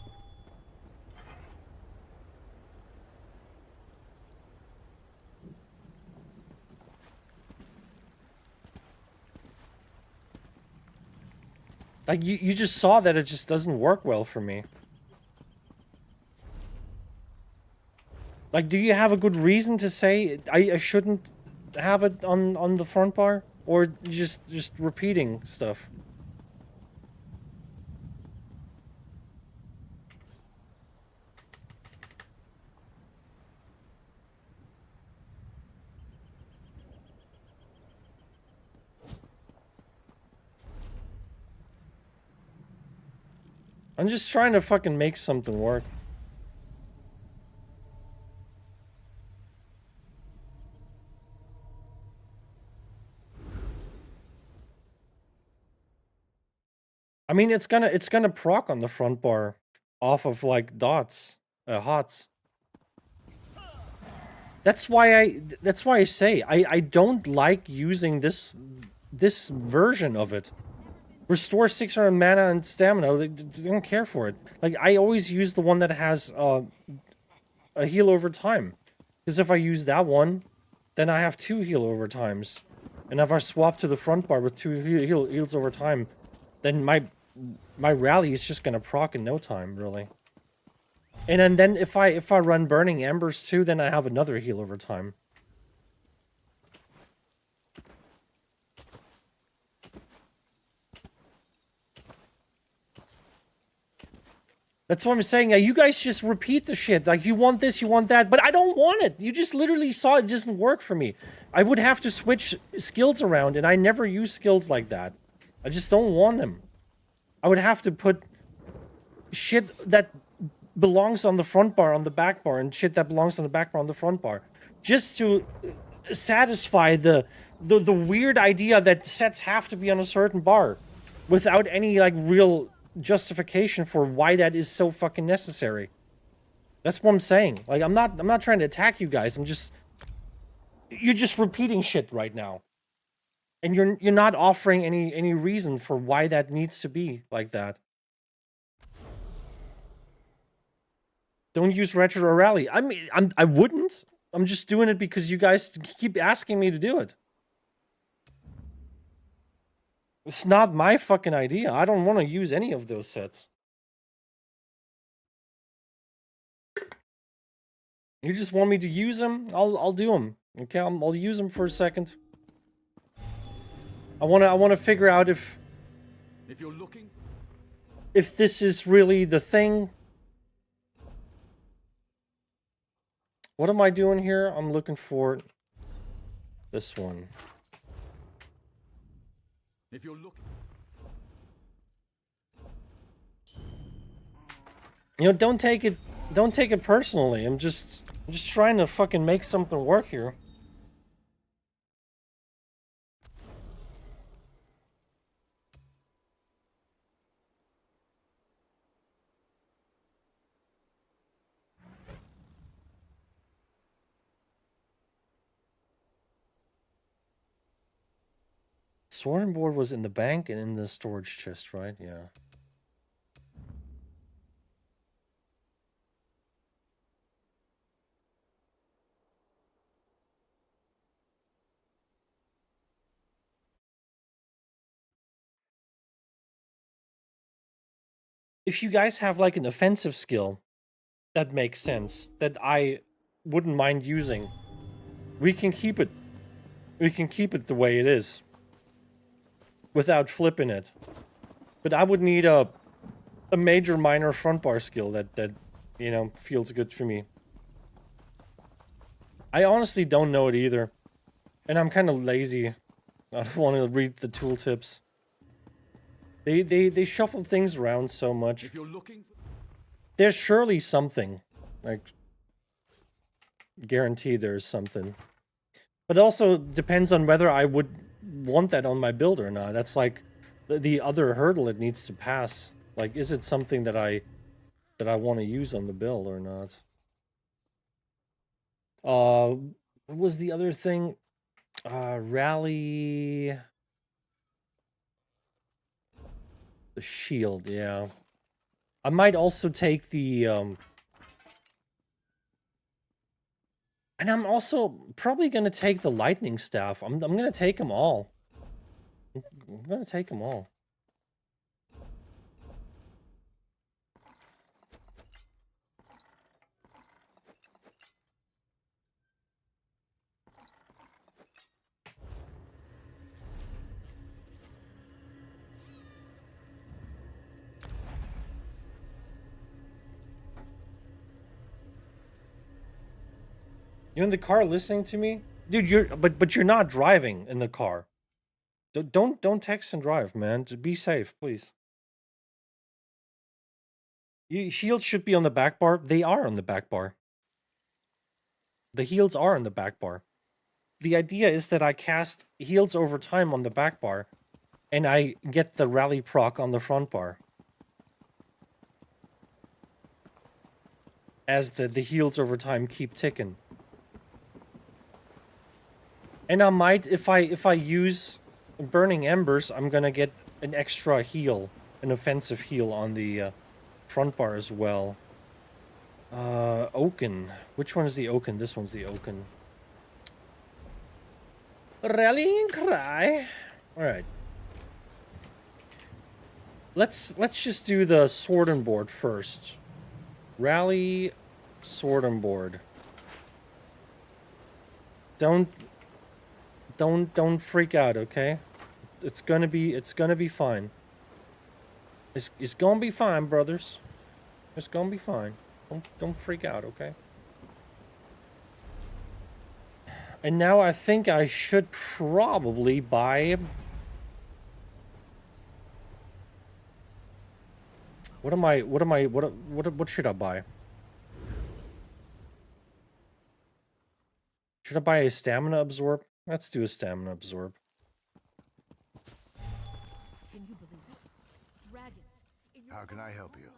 Like, you just saw that it just doesn't work well for me. Like, do you have a good reason to say I shouldn't have it on the front bar? Or just repeating stuff? I'm just trying to fucking make something work. I mean, it's gonna proc on the front bar off of like dots, hots. That's why I say I don't like using this version of it. Restore 600 mana and stamina. They don't care for it. Like, I always use the one that has a heal over time. Because if I use that one, then I have 2 heal over times. And if I swap to the front bar with 2 heals over time, then my rally is just gonna proc in no time, really. And then if I run Burning Embers too, then I have another heal over time. That's what I'm saying. You guys just repeat the shit. Like, you want this, you want that, but I don't want it. You just literally saw it doesn't work for me. I would have to switch skills around, and I never use skills like that. I just don't want them. I would have to put shit that belongs on the front bar on the back bar, and shit that belongs on the back bar on the front bar. Just to satisfy the weird idea that sets have to be on a certain bar. Without any, like, real justification for why that is so fucking necessary. That's what I'm saying. Like, I'm not trying to attack you guys. You're just repeating shit right now. And you're not offering any reason for why that needs to be like that. Don't use retro or rally. I mean, I wouldn't. I'm just doing it because you guys keep asking me to do it. It's not my fucking idea. I don't want to use any of those sets. You just want me to use them? I'll do them. Okay, I'll use them for a second. I wanna figure out if you're looking, if this is really the thing. What am I doing here? I'm looking for this one. if you're looking, You know, don't take it personally. I'm just trying to fucking make something work here. Sword and board was in the bank and in the storage chest, right? Yeah. If you guys have like an offensive skill that makes sense, that I wouldn't mind using, we can keep it. We can keep it the way it is. Without flipping it. But I would need a major minor front bar skill that you know, feels good for me. I honestly don't know it either. And I'm kind of lazy. I don't want to read the tooltips. They shuffle things around so much. If you're looking, There's surely something. Like, guarantee there's something. But also depends on whether I would want that on my build or not. That's like the other hurdle it needs to pass. Like, is it something that I want to use on the build or not? What was the other thing? Rally the shield, yeah. I might also take the and I'm also probably gonna take the lightning staff. I'm gonna take them all. I'm gonna take them all. You in the car listening to me? Dude, but you're not driving in the car. Don't text and drive, man. Just be safe, please. Shields should be on the back bar. They are on the back bar. The heals are on the back bar. The idea is that I cast heals over time on the back bar, and I get the rally proc on the front bar. As the heals over time keep ticking. And I might, if I use Burning Embers, I'm gonna get an extra heal, an offensive heal on the front bar as well. Oaken. Which one is the Oaken? This one's the Oaken. Rallying cry. Alright. Let's just do the sword and board first. Rally sword and board. Don't freak out, okay? It's gonna be fine. It's gonna be fine, brothers. It's gonna be fine. Don't freak out, okay? And now I think I should probably buy. What should I buy? Should I buy a stamina absorb? Let's do a stamina absorb. Can you believe it? Dragons. In your How can I help you?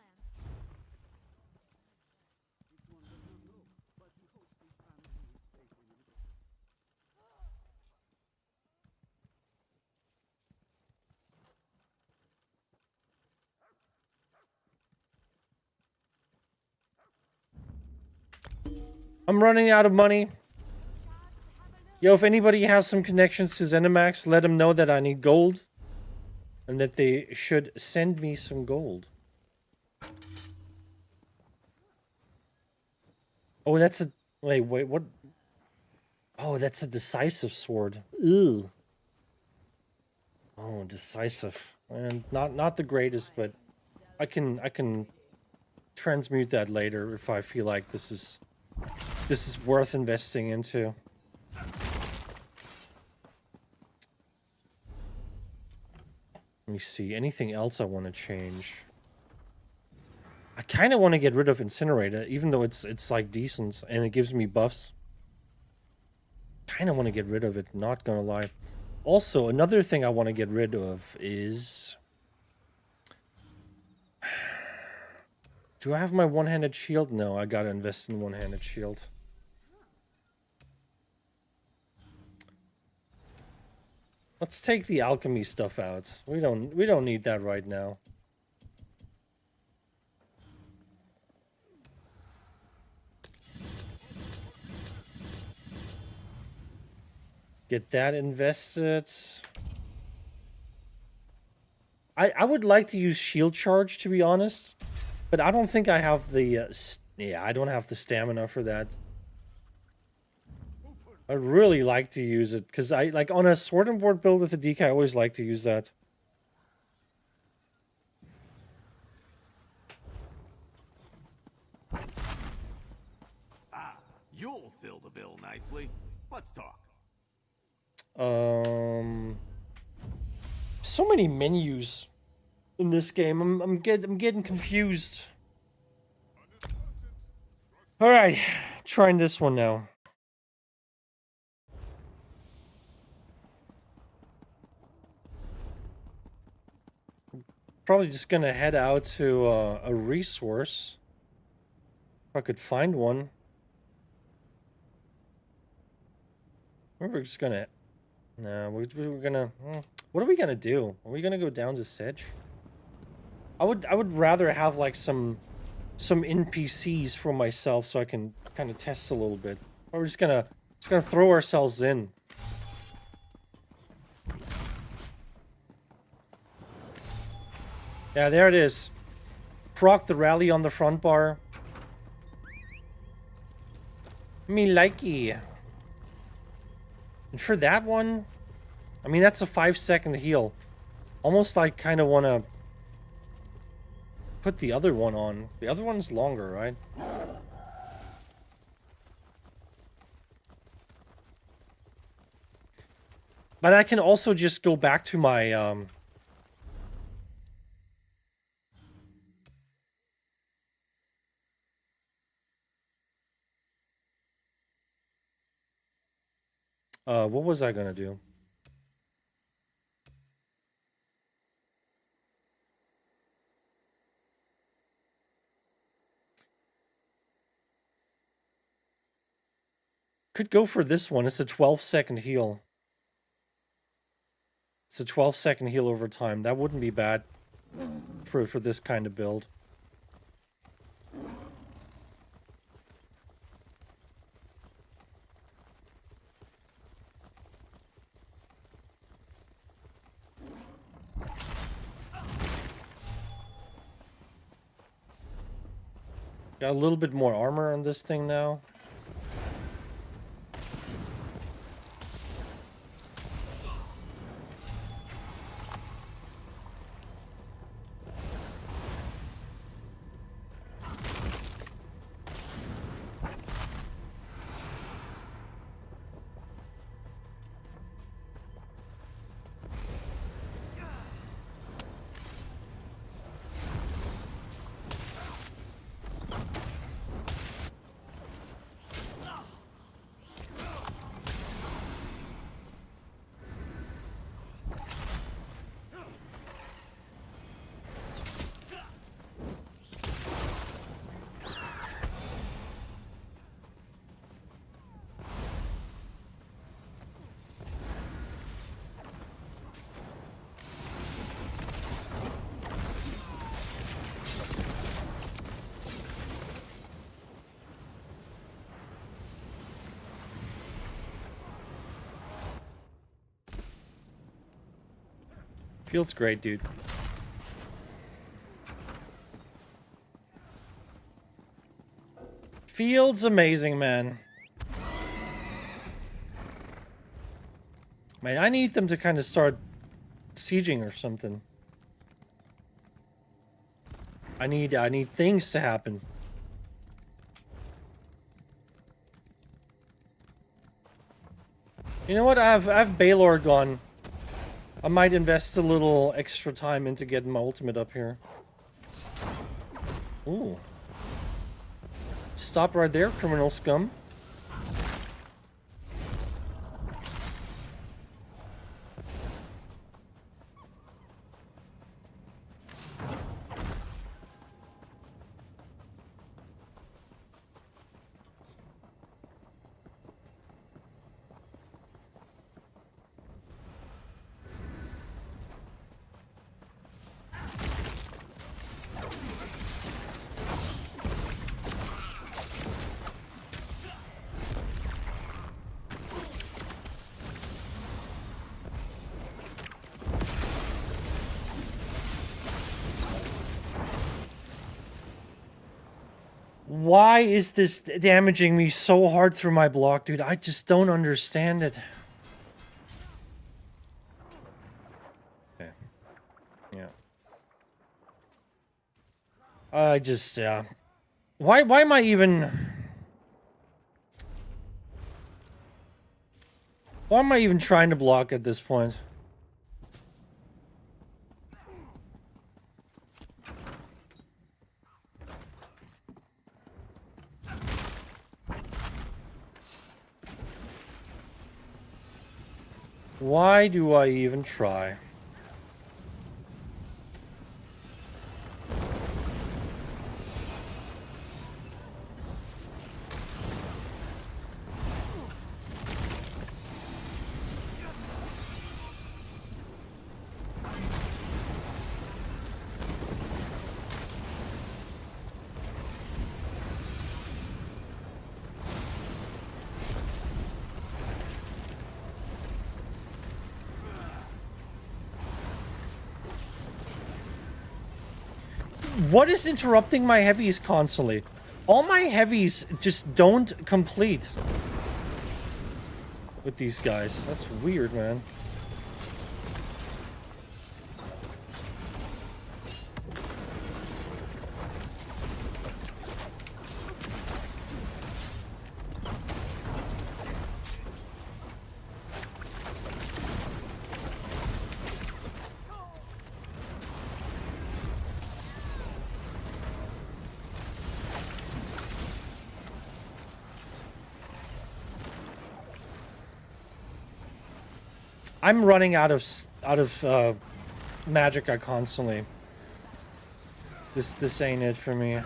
homeland. I'm running out of money. Yo, if anybody has some connections to ZeniMax, let them know that I need gold. And that they should send me some gold. Oh, that's a... Wait, what? Oh, that's a decisive sword. Ew. Oh, decisive. And not the greatest, but I can transmute that later if I feel like this is worth investing into. Let me see. Anything else I want to change? I kind of want to get rid of Incinerator, even though it's like decent and it gives me buffs. Kind of want to get rid of it, not gonna lie. Also, another thing I want to get rid of is... Do I have my one-handed shield? No, I gotta invest in one-handed shield. Let's take the alchemy stuff out. We don't need that right now. Get that invested. I would like to use shield charge, to be honest, but I don't think I have the yeah, I don't have the stamina for that. I'd really like to use it because I like on a sword and board build with a DK. I always like to use that. Ah, you'll fill the bill nicely. Let's talk. So many menus in this game. I'm getting confused. All right, trying this one now. Probably just gonna head out to a resource. If I could find one. We're just gonna. No, we're gonna. What are we gonna do? Are we gonna go down to Sedge? I would rather have like some NPCs for myself so I can kind of test a little bit. Or we're just gonna throw ourselves in. Yeah, there it is. Proc the rally on the front bar. Me likey. And for that one, I mean, that's a 5-second heal. Almost like kind of want to put the other one on. The other one's longer, right? But I can also just go back to my what was I gonna do? Could go for this one. It's a 12-second heal. It's a 12-second heal over time. That wouldn't be bad for this kind of build. Got a little bit more armor on this thing now. Feels great, dude. Feels amazing, man. Man, I need them to kind of start sieging or something. I need things to happen. You know what? I have Baylor gone. I might invest a little extra time into getting my ultimate up here. Ooh. Stop right there, criminal scum. Why is this damaging me so hard through my block, dude? I just don't understand it. Okay. Yeah. I just, yeah. Why am I even... Why am I even trying to block at this point? Why do I even try? What is interrupting my heavies constantly? All my heavies just don't complete with these guys. That's weird, man. I'm running out of magicka constantly. This ain't it for me.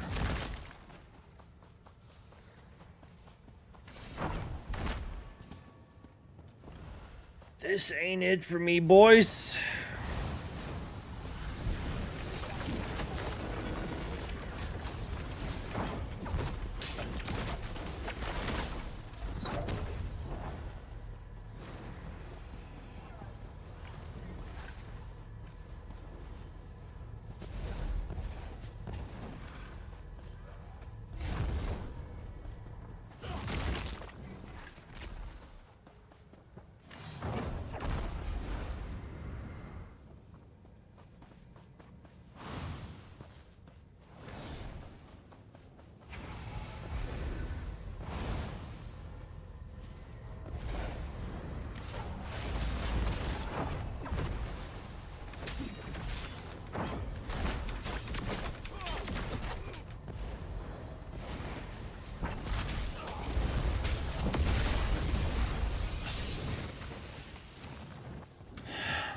This ain't it for me, boys.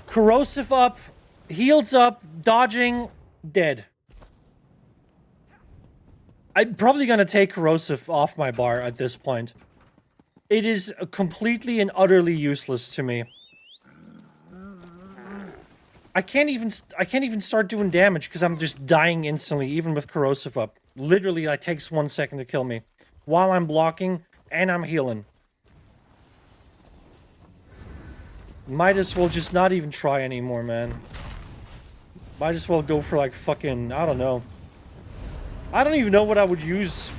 Corrosive up, heals up, dodging, dead. I'm probably gonna take corrosive off my bar at this point. It is completely and utterly useless to me. I can't even start doing damage because I'm just dying instantly, even with corrosive up. Literally, it takes 1 second to kill me while I'm blocking and I'm healing. Might as well just not even try anymore, man. Might as well go for, like, fucking... I don't know. I don't even know what I would use.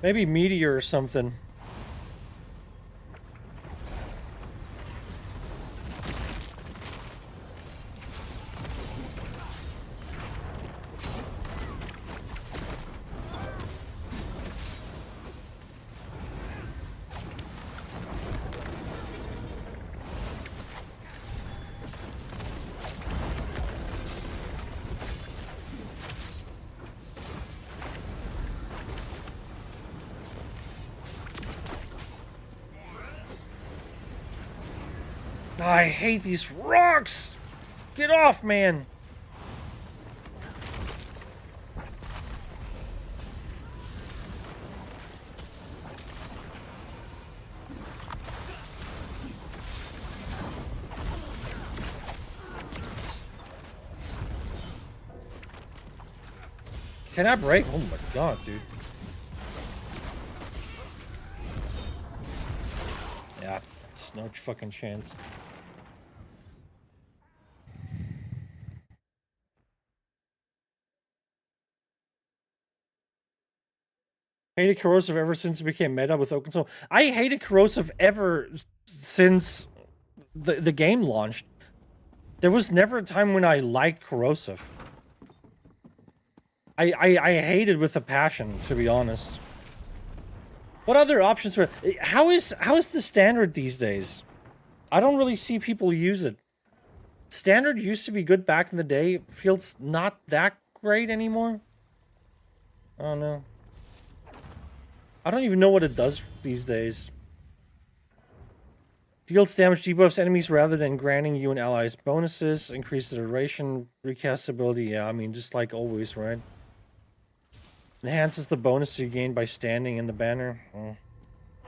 Maybe Meteor or something. I hate these rocks! Get off, man! Can I break? Oh my god, dude. chance. No fucking chance. Hated corrosive ever since it became meta with open soul. I hated corrosive ever since the game launched. There was never a time when I liked corrosive. I hated with a passion, to be honest. What other options for how is the standard these days? I don't really see people use it. Standard used to be good back in the day. It feels not that great anymore. I don't know. I don't even know what it does these days. Deals damage, debuffs enemies rather than granting you and allies bonuses. Increases duration, recastability. Yeah, I mean, just like always, right? Enhances the bonus you gain by standing in the banner. Oh.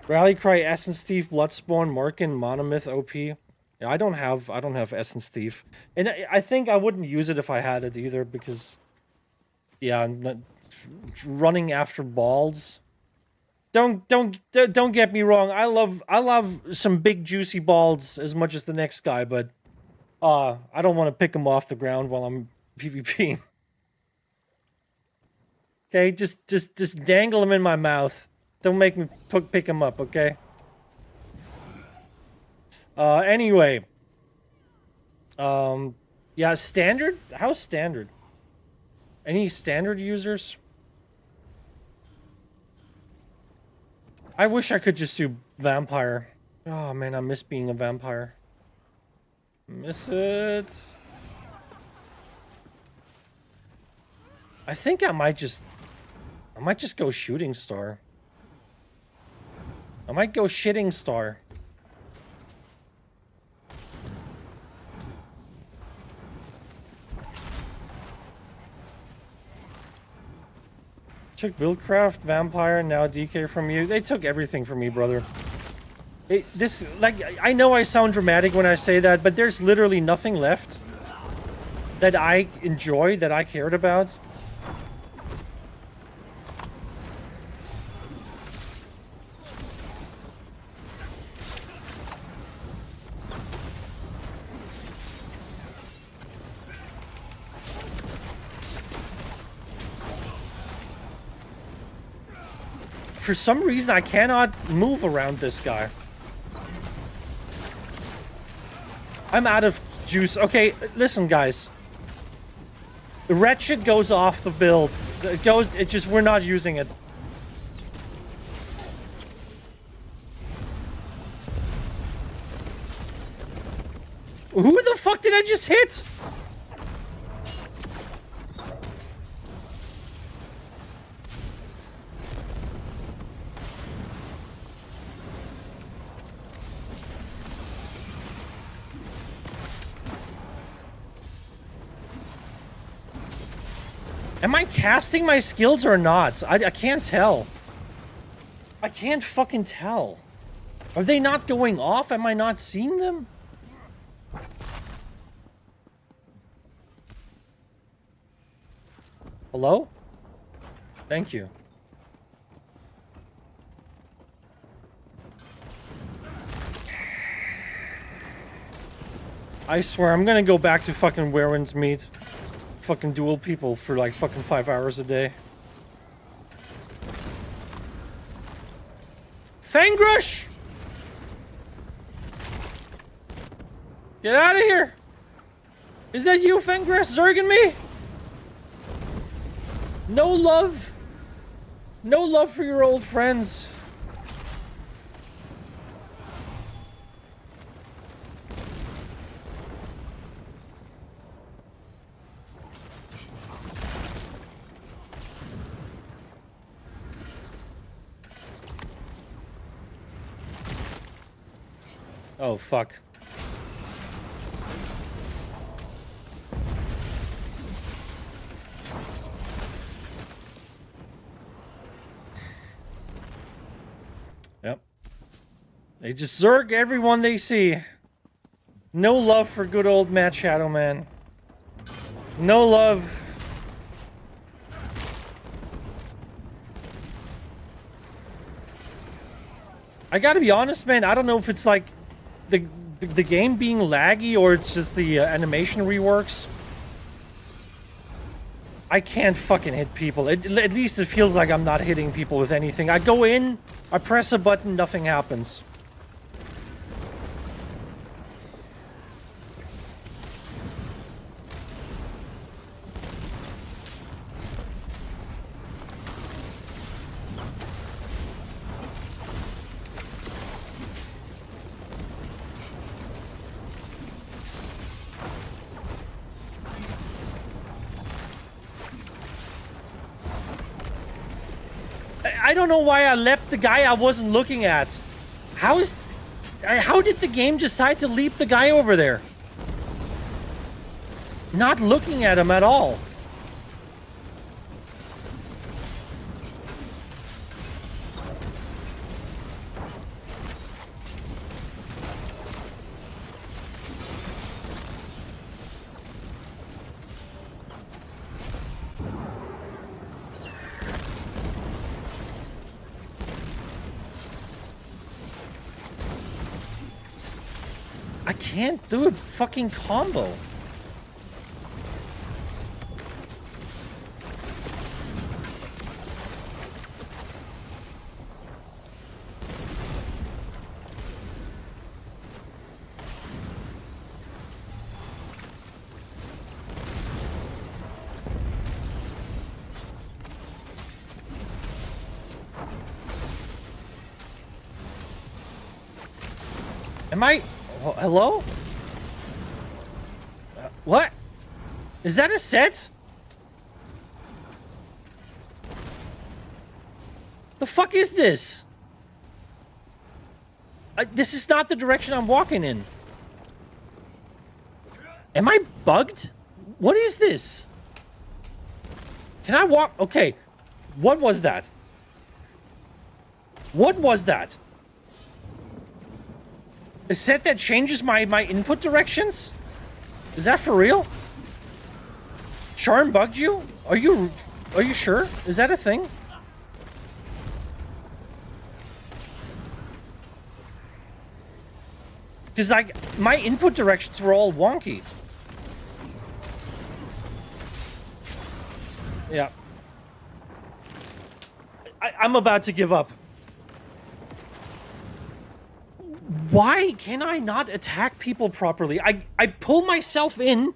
Rally Cry, Essence Thief, Bloodspawn, Markin, Monomyth, OP. Yeah, I don't have Essence Thief, and I think I wouldn't use it if I had it either because, yeah, running after balls. Don't get me wrong. I love some big juicy balls as much as the next guy, but I don't want to pick them off the ground while I'm PvPing. Okay, just dangle them in my mouth. Don't make me pick them up, okay? Anyway. Yeah, standard? How's standard? Any standard users? I wish I could just do vampire. Oh man, I miss being a vampire. Miss it. I think I might just go shooting star. I might go shitting star. Took Buildcraft, Vampire, now DK from you. They took everything from me, brother. I know I sound dramatic when I say that, but there's literally nothing left that I enjoy, that I cared about. For some reason, I cannot move around this guy. I'm out of juice. Okay, listen, guys. The Wretched goes off the build. We're not using it. Who the fuck did I just hit? Am I casting my skills or not? I can't tell. I can't fucking tell. Are they not going off? Am I not seeing them? Hello? Thank you. I swear, I'm gonna go back to fucking Werewolf's Meat. Fucking duel people for like fucking 5 hours a day. Fangrush! Get out of here! Is that you, Fangrush, zerging me? No love. No love for your old friends. Oh, fuck. Yep. They just zerg everyone they see. No love for good old Matt Shadow Man. No love. I gotta be honest, man. I don't know if it's like the game being laggy or it's just the animation reworks. I can't fucking hit people. At least it feels like I'm not hitting people with anything. I go in, I press a button, nothing happens. I don't know why I leapt the guy I wasn't looking at. How did the game decide to leap the guy over there? Not looking at him at all. I can't do a fucking combo. Am I... Oh, hello? What? Is that a set? The fuck is this? This is not the direction I'm walking in. Am I bugged? What is this? Can I walk? Okay. What was that? What was that? A set that changes my input directions? Is that for real? Charm bugged you? Are you sure? Is that a thing? Because, like, my input directions were all wonky. Yeah. I'm about to give up. Why can I not attack people properly? I pull myself in,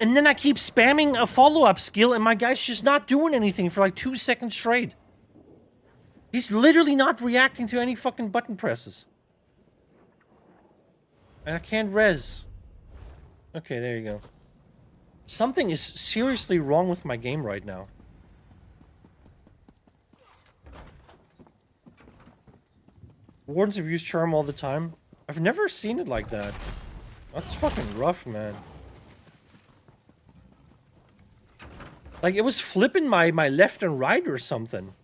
and then I keep spamming a follow-up skill, and my guy's just not doing anything for like 2 seconds straight. He's literally not reacting to any fucking button presses. And I can't res. Okay, there you go. Something is seriously wrong with my game right now. Wardens have used charm all the time. I've never seen it like that. That's fucking rough, man. Like, it was flipping my left and right or something.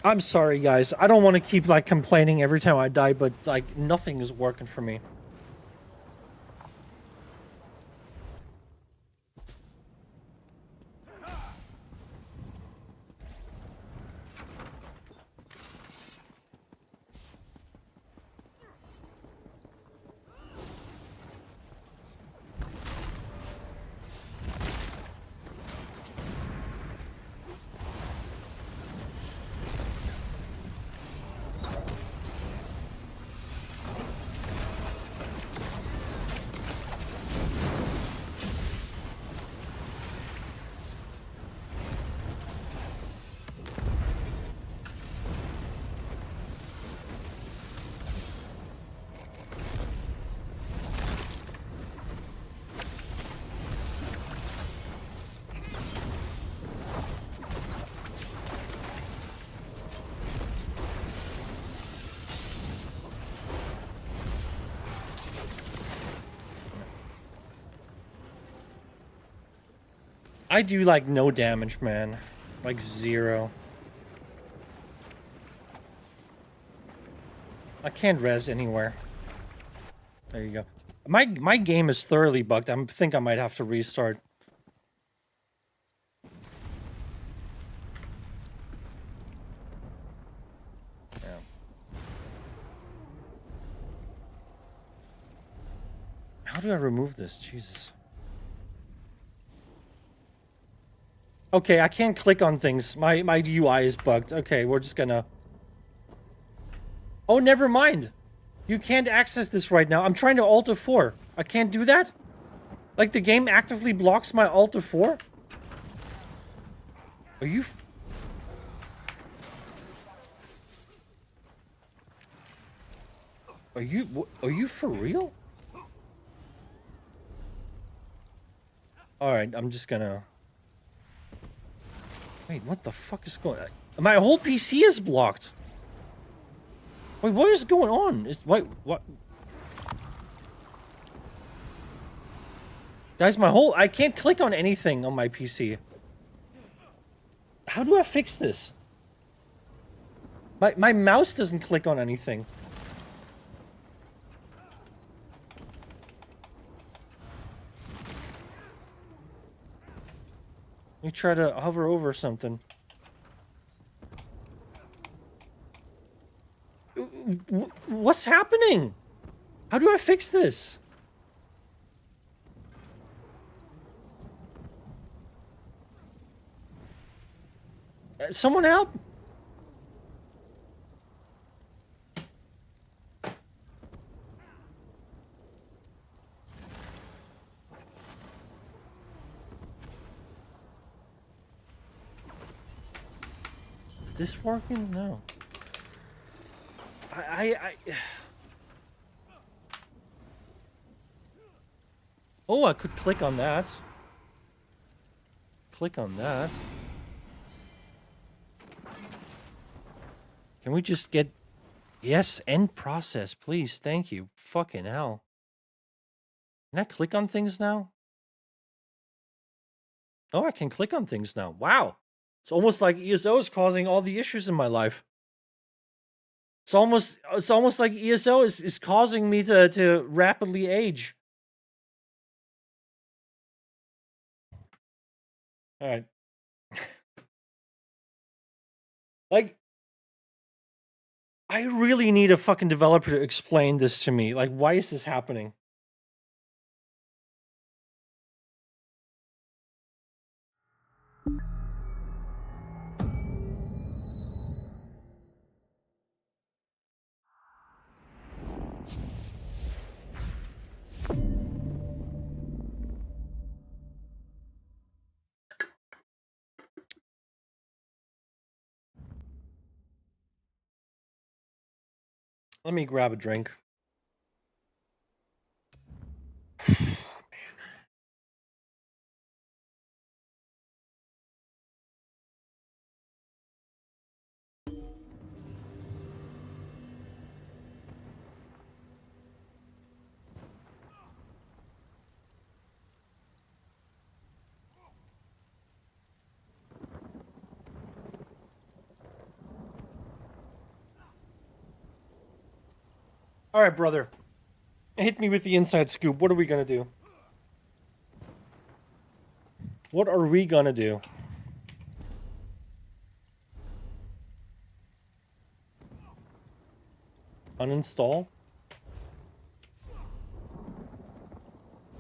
I'm sorry, guys. I don't want to keep, like, complaining every time I die, but, like, nothing is working for me. I do like no damage, man. Like 0. I can't res anywhere. There you go. My game is thoroughly bugged. I think I might have to restart. Yeah. How do I remove this? Jesus. Okay, I can't click on things. My UI is bugged. Okay, we're just gonna... Oh, never mind. You can't access this right now. I'm trying to Alt F4. I can't do that? Like, the game actively blocks my Alt F4? Are you... Are you for real? Alright, I'm just gonna... Wait, what the fuck is going on? My whole PC is blocked. Wait, what is going on? Wait, what? Guys, I can't click on anything on my PC. How do I fix this? My mouse doesn't click on anything. Let me try to hover over something. What's happening? How do I fix this? Someone help! Is this working? No. Oh, I could click on that. Click on that. Can we just get... Yes, end process, please. Thank you. Fucking hell. Can I click on things now? Oh, I can click on things now. Wow. It's almost like ESO is causing all the issues in my life. It's almost like ESO is causing me to rapidly age. Alright. Like, I really need a fucking developer to explain this to me. Like, why is this happening? Let me grab a drink. All right, brother. Hit me with the inside scoop. What are we gonna do? What are we gonna do? Uninstall?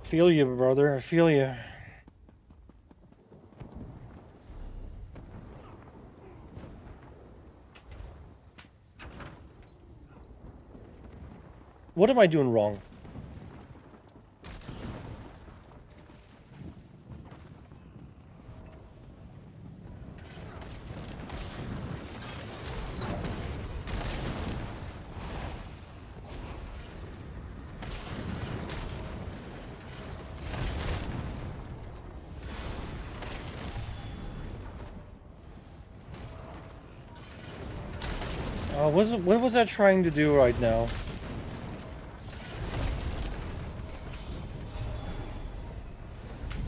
Feel you, brother. I feel you. What am I doing wrong? What was I trying to do right now?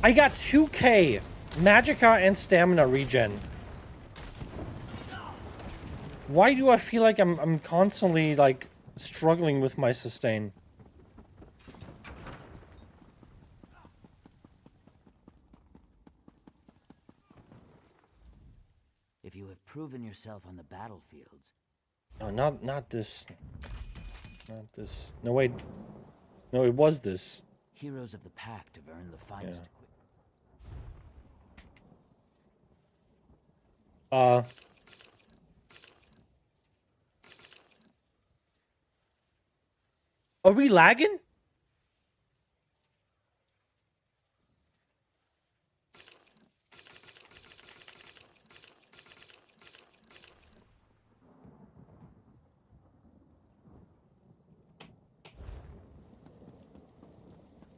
I got 2K. Magicka and stamina regen. Why do I feel like I'm constantly, like, struggling with my sustain? If you have proven yourself on the battlefields, No, not this. Not this. No, wait. No, it was this. heroes of the pact have earned the finest equipment. Are we lagging?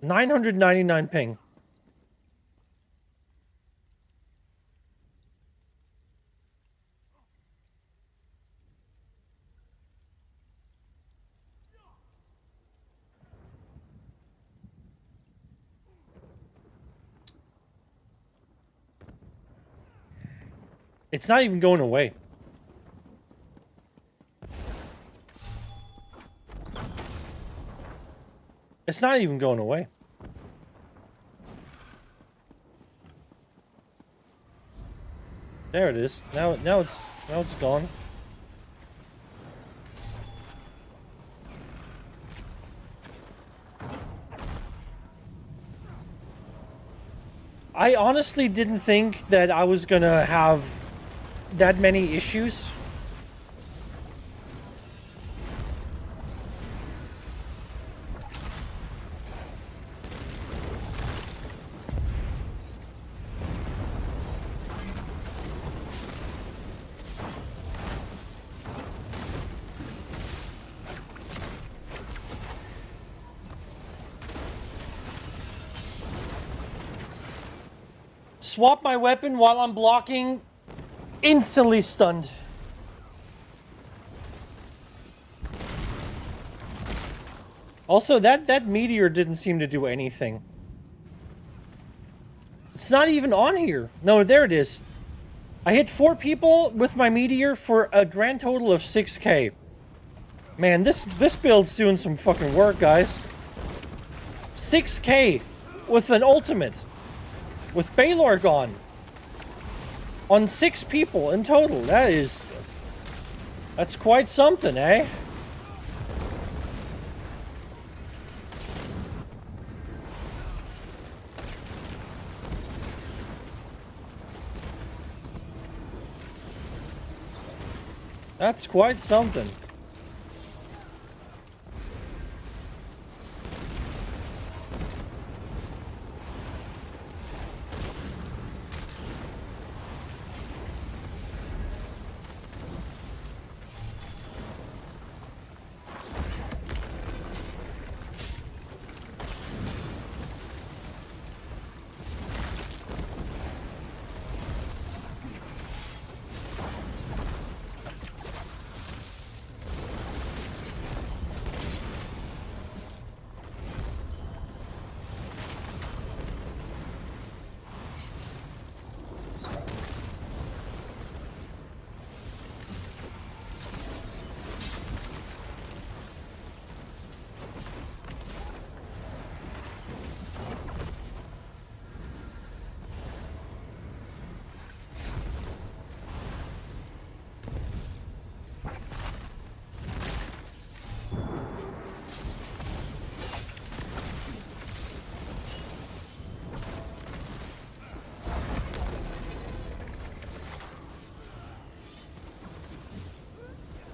$999 ping. It's not even going away. It's not even going away. There it is. Now it's gone. I honestly didn't think that I was gonna have that many issues. Swap my weapon while I'm blocking. Instantly stunned. Also, that meteor didn't seem to do anything. It's not even on here. No, there it is. I hit 4 people with my meteor for a grand total of 6k. Man, this build's doing some fucking work, guys. 6k with an ultimate. With Baylor gone. On 6 people in total. That's quite something, eh? That's quite something.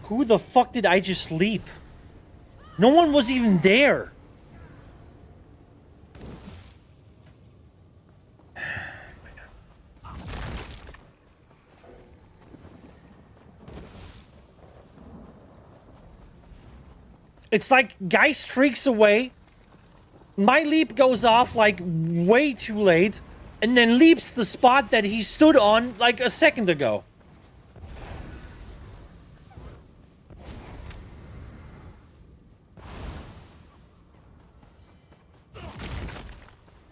Who the fuck did I just leap? No one was even there. It's like guy streaks away. My leap goes off like way too late. And then leaps the spot that he stood on like a second ago.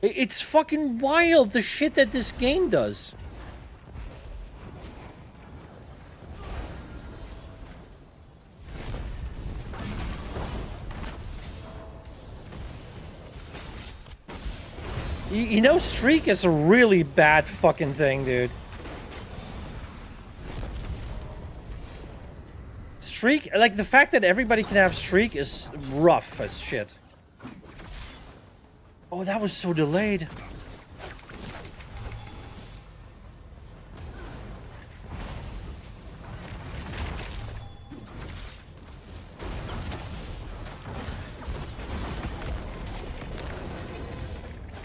It's fucking wild, the shit that this game does. You know, Streak is a really bad fucking thing, dude. Streak, like, the fact that everybody can have Streak is rough as shit. Oh, that was so delayed.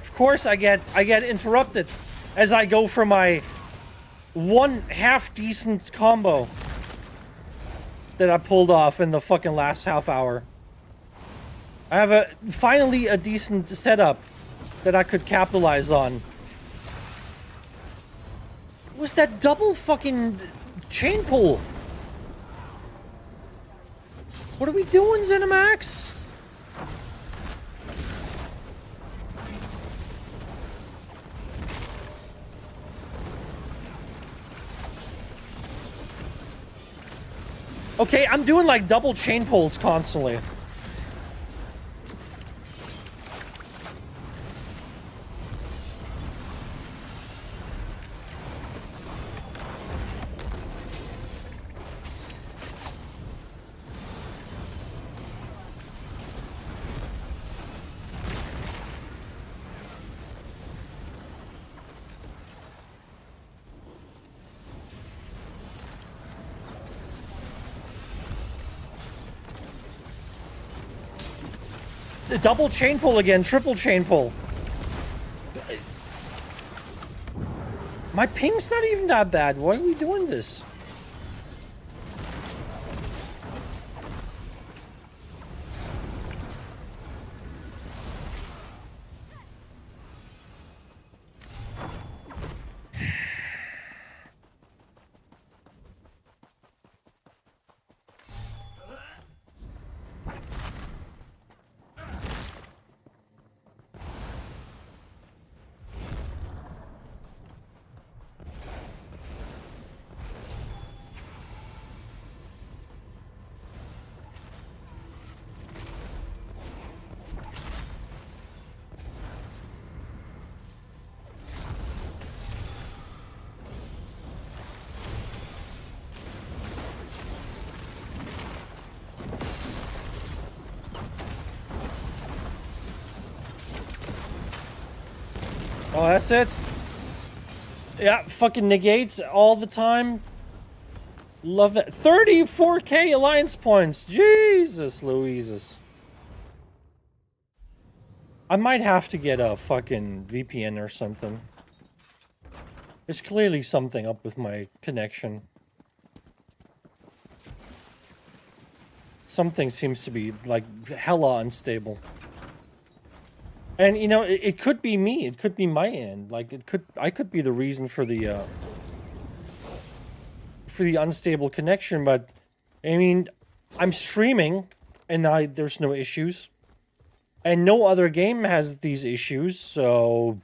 Of course, I get interrupted as I go for my one half decent combo that I pulled off in the fucking last half hour. I have finally a decent setup that I could capitalize on. It was that double fucking chain pull? What are we doing, Zenimax? Okay, I'm doing like double chain pulls constantly. Double chain pull again, triple chain pull. My ping's not even that bad. Why are we doing this? Oh, that's it? Yeah, fucking negates all the time. Love that. 34k alliance points. Jesus Louises. I might have to get a fucking VPN or something. There's clearly something up with my connection. Something seems to be, like, hella unstable. And, you know, it could be me. It could be my end. Like, I could be the reason for the unstable connection, but, I mean, I'm streaming, and there's no issues. And no other game has these issues, so,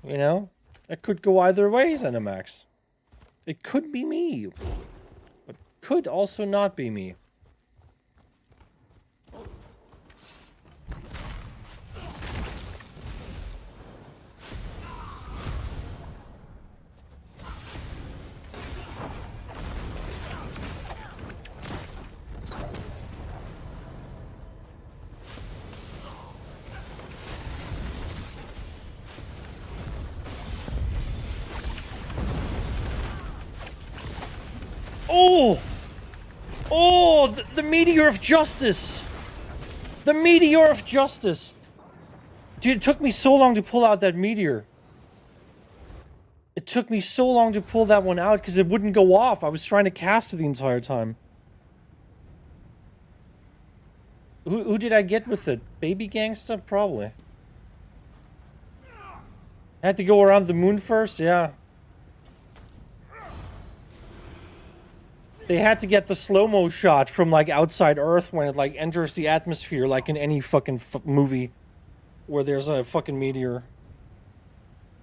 you know, it could go either way, Zenimax. It could be me, but could also not be me. Oh! Oh, the Meteor of Justice! The Meteor of Justice! Dude, it took me so long to pull out that meteor. It took me so long to pull that one out because it wouldn't go off. I was trying to cast it the entire time. Who did I get with it? Baby Gangsta? Probably. I had to go around the moon first? Yeah. They had to get the slow-mo shot from, like, outside Earth when it, like, enters the atmosphere, like in any fucking movie where there's a fucking meteor.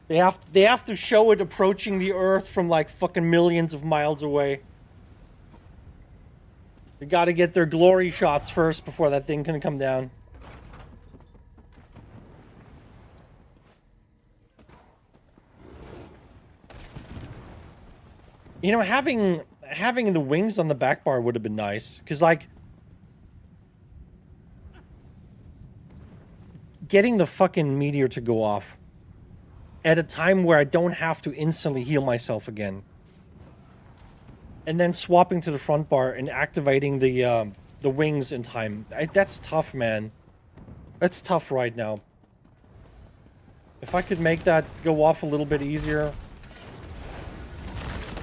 They have to show it approaching the Earth from like fucking millions of miles away. They gotta get their glory shots first before that thing can come down. You know, having the wings on the back bar would have been nice, because like getting the fucking meteor to go off at a time where I don't have to instantly heal myself again, and then swapping to the front bar and activating the wings in time. That's tough, man. That's tough right now. If I could make that go off a little bit easier,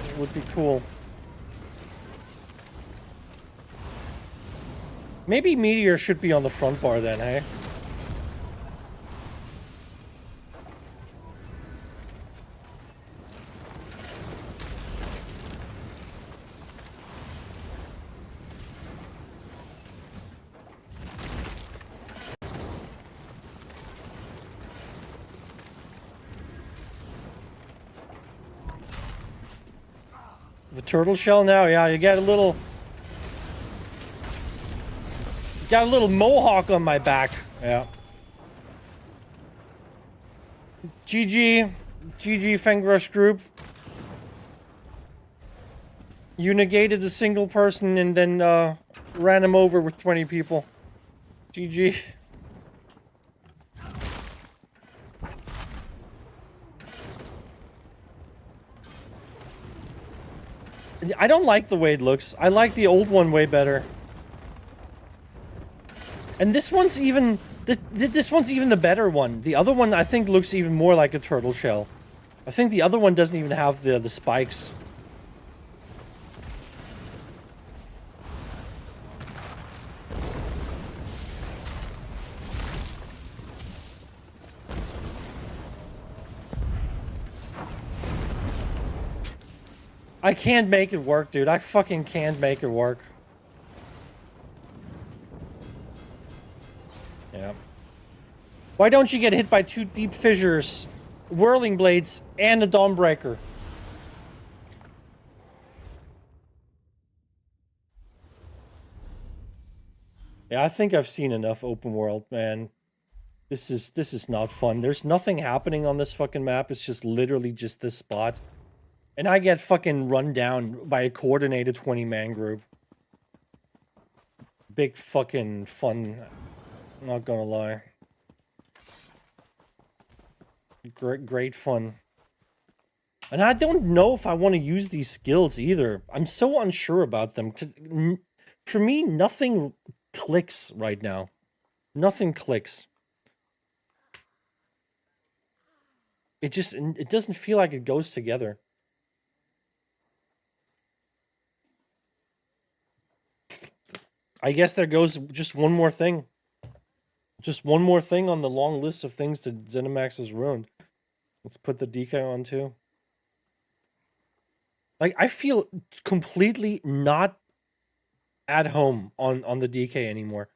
it would be cool. Maybe meteor should be on the front bar then, hey? The turtle shell now, yeah, you got a little mohawk on my back. Yeah. GG Fengrush group. You negated a single person and then ran him over with 20 people. GG. I don't like the way it looks. I like the old one way better. And this one's even... This one's even the better one. The other one, I think, looks even more like a turtle shell. I think the other one doesn't even have the spikes. I can't make it work, dude. I fucking can't make it work. Yeah. Why don't you get hit by 2 deep fissures, whirling blades, and a Dawnbreaker? Yeah, I think I've seen enough open world, man. This is not fun. There's nothing happening on this fucking map. It's just literally just this spot. And I get fucking run down by a coordinated 20-man group. Big fucking fun. Not gonna lie. Great fun. And I don't know if I want to use these skills either. I'm so unsure about them. 'Cause for me, nothing clicks right now. Nothing clicks. It doesn't feel like it goes together. I guess there goes just one more thing. Just one more thing on the long list of things that ZeniMax has ruined. Let's put the DK on too. Like, I feel completely not at home on the DK anymore.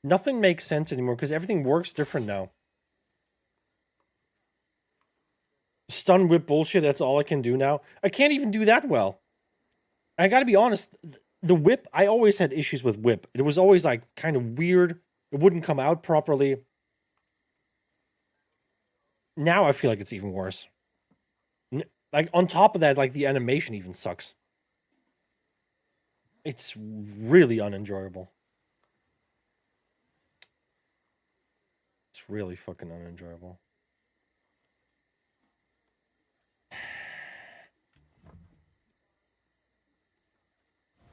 Nothing makes sense anymore because everything works different now. Stun whip bullshit, that's all I can do now. I can't even do that well. I gotta be honest, the whip, I always had issues with whip. It was always like kind of weird. It wouldn't come out properly. Now I feel like it's even worse. Like, on top of that, like, the animation even sucks. It's really unenjoyable. It's really fucking unenjoyable.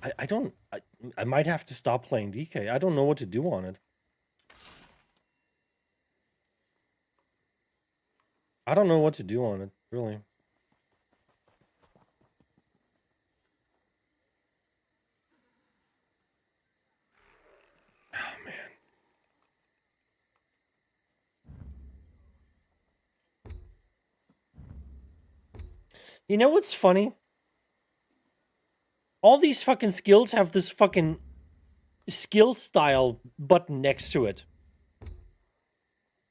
I might have to stop playing DK. I don't know what to do on it. I don't know what to do on it, really. Oh, man. You know what's funny? All these fucking skills have this fucking skill style button next to it.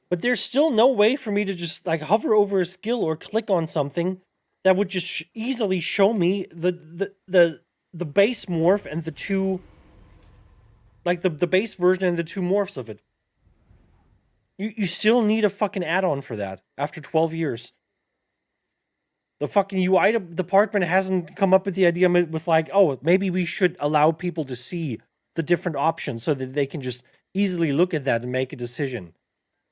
But there's still no way for me to just like hover over a skill or click on something that would just easily show me the base morph and the two, like the base version and the two morphs of it. You still need a fucking add-on for that after 12 years. The fucking UI department hasn't come up with the idea with like, oh, maybe we should allow people to see the different options so that they can just easily look at that and make a decision.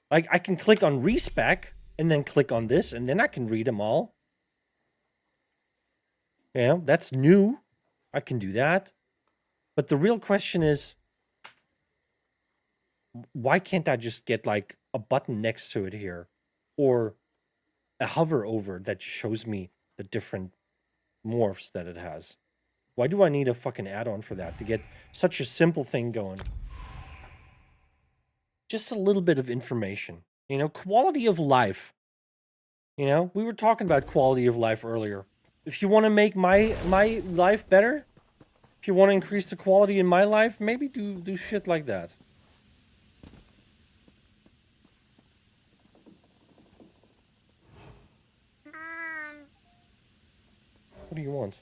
Like, I can click on respec and then click on this and then I can read them all. Yeah, that's new. I can do that. But the real question is, why can't I just get like a button next to it here? Or a hover over that shows me the different morphs that it has? Why do I need a fucking add-on for that to get such a simple thing going? Just a little bit of information. You know, quality of life. You know, we were talking about quality of life earlier. If you want to make my life better, if you want to increase the quality in my life, maybe do shit like that. What do you want?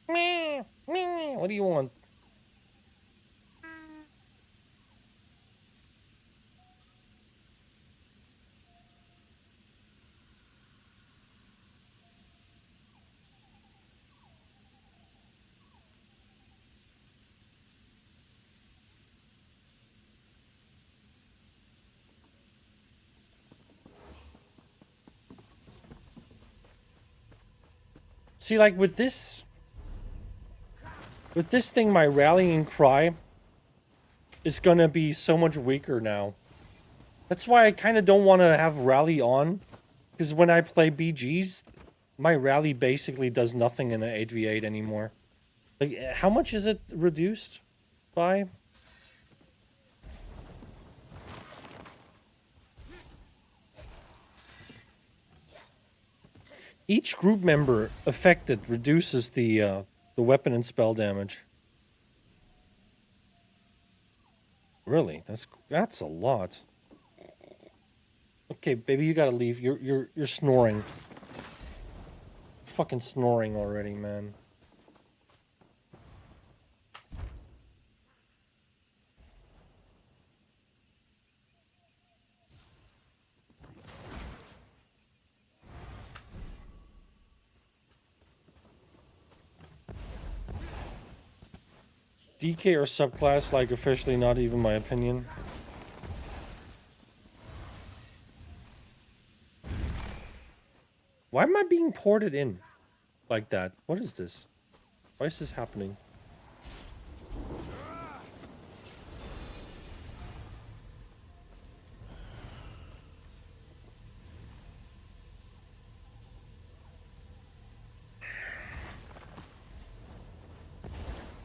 What do you want? See, like with this thing, my rallying cry is gonna be so much weaker now. That's why I kind of don't want to have rally on, because when I play BGs, my rally basically does nothing in an 8v8 anymore. Like, how much is it reduced by? Each group member affected reduces the weapon and spell damage. Really? That's a lot. Okay, baby, you gotta leave. You're snoring. Fucking snoring already, man. DK or subclass, like, officially not even my opinion. Why am I being ported in like that? What is this? Why is this happening?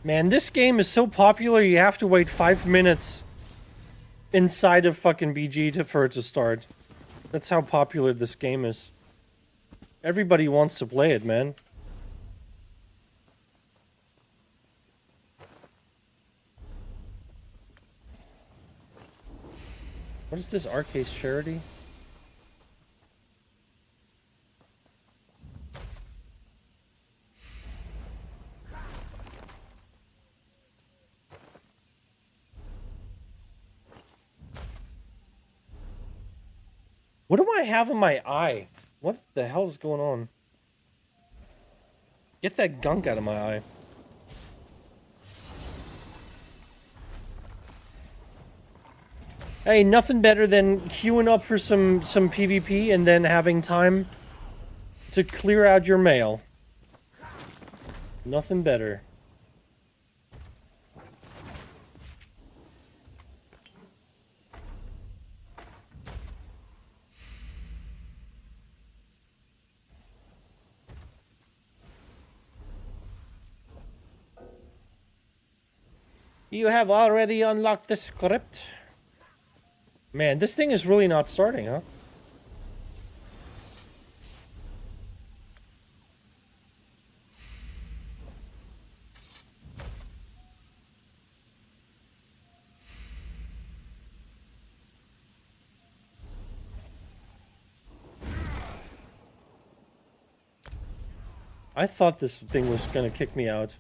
Man, this game is so popular you have to wait 5 minutes inside of fucking BG for it to start. That's how popular this game is. Everybody wants to play it, man. What is this Arcase charity? What do I have in my eye? What the hell is going on? Get that gunk out of my eye. Hey, nothing better than queuing up for some PvP and then having time to clear out your mail. Nothing better. You have already unlocked the script. Man, this thing is really not starting, huh? I thought this thing was gonna kick me out.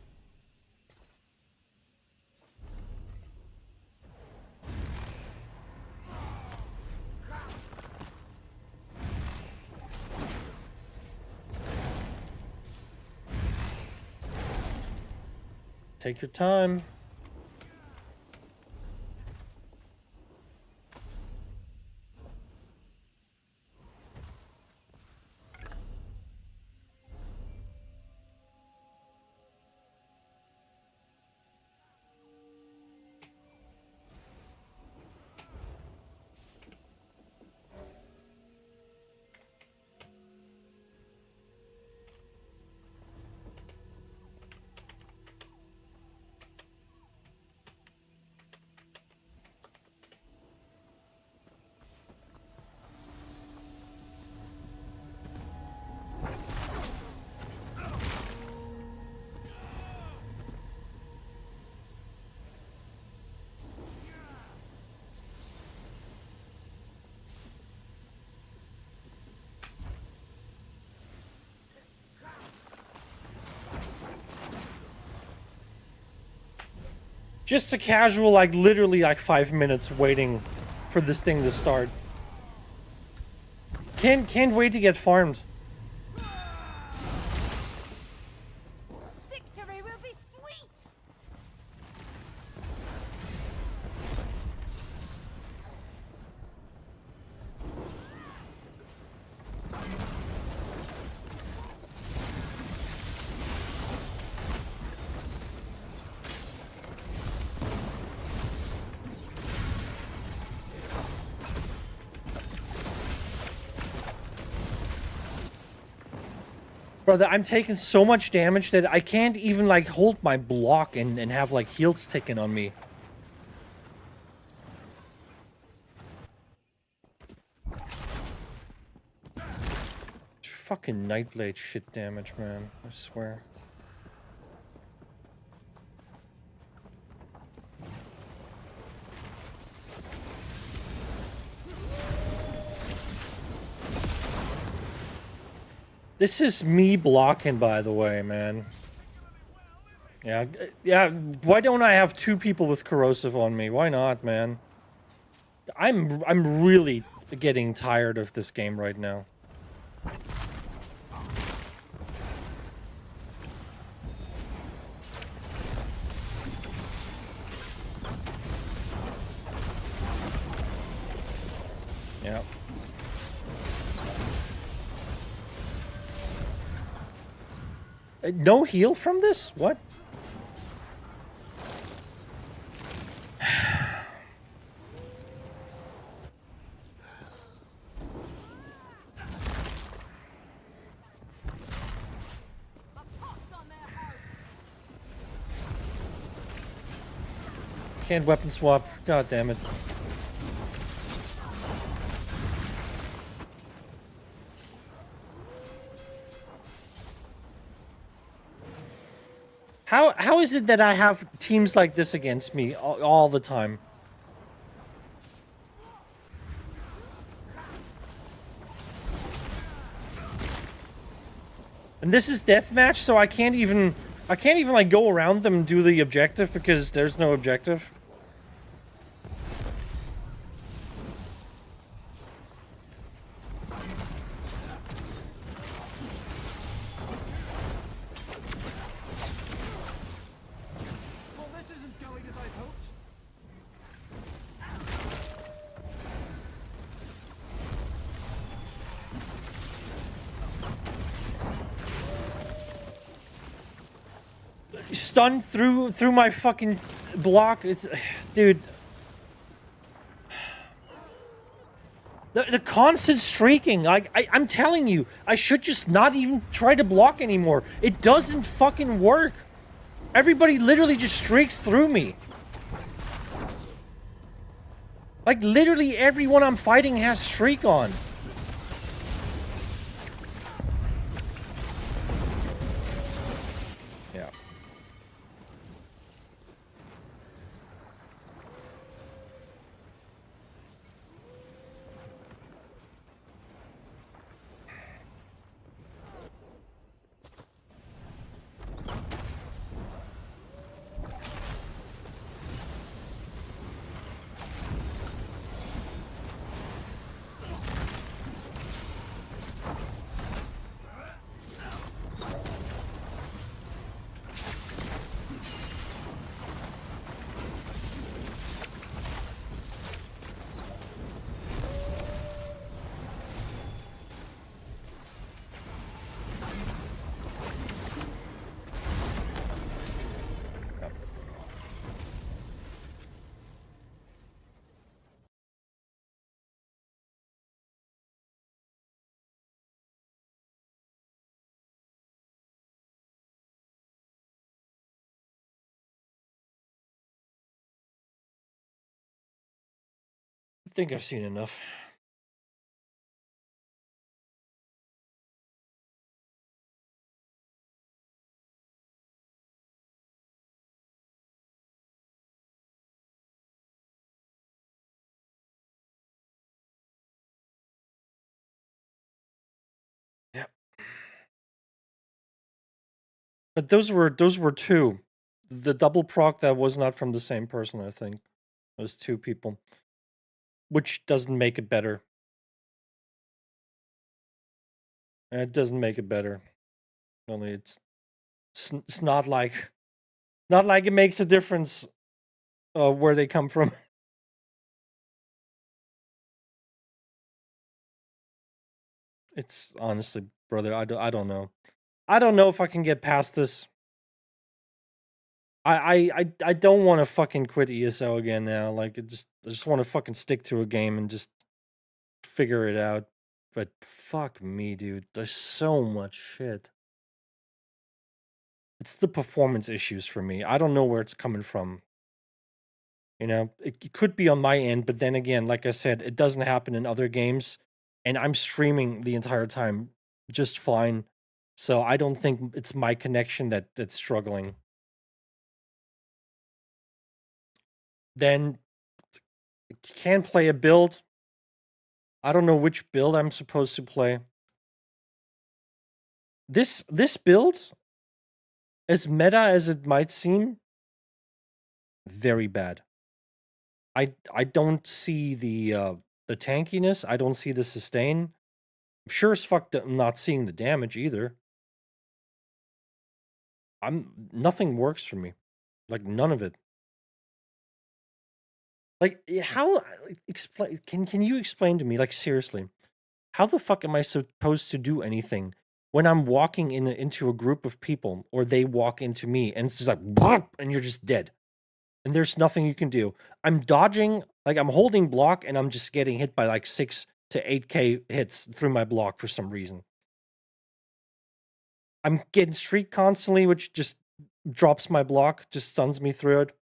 Take your time. Just a casual, like, literally, like, 5 minutes waiting for this thing to start. Can't wait to get farmed. Victory will be sweet! Brother, I'm taking so much damage that I can't even, like, hold my block and have, like, heals ticking on me. Fucking Nightblade shit damage, man. I swear. This is me blocking, by the way, man. Yeah, yeah. Why don't I have 2 people with corrosive on me? Why not, man? I'm really getting tired of this game right now. Yeah. No heal from this? What? Can't weapon swap. God damn it. How is it that I have teams like this against me all the time? And this is deathmatch, so I can't even like go around them and do the objective because there's no objective. Well, this isn't going as I'd hoped. Stunned through my fucking block. It's, dude. The constant streaking. Like I'm telling you, I should just not even try to block anymore. It doesn't fucking work. Everybody literally just streaks through me. Like literally everyone I'm fighting has streak on. Yeah. think I've seen enough. Yeah. But those were two. The double proc that was not from the same person, I think. It was two people. Which doesn't make it better. It doesn't make it better. Only it's not like it makes a difference where they come from. It's honestly, brother, I don't know. I don't know if I can get past this. I don't want to fucking quit ESO again now. Like I just want to fucking stick to a game and just figure it out. But fuck me, dude. There's so much shit. It's the performance issues for me. I don't know where it's coming from. You know, it could be on my end, but then again, like I said, it doesn't happen in other games, and I'm streaming the entire time just fine. So I don't think it's my connection that's struggling. Then can't play a build. I don't know which build I'm supposed to play. This build, as meta as it might seem, very bad. I don't see the tankiness. I don't see the sustain. I'm sure as fuck I'm not seeing the damage either. Nothing works for me. Like none of it. Like how explain can you explain to me, like seriously, how the fuck am I supposed to do anything when I'm walking into a group of people or they walk into me and it's just like "Bop," and you're just dead. And there's nothing you can do. I'm dodging, like I'm holding block and I'm just getting hit by like 6 to 8k hits through my block for some reason. I'm getting streak constantly, which just drops my block, just stuns me through it.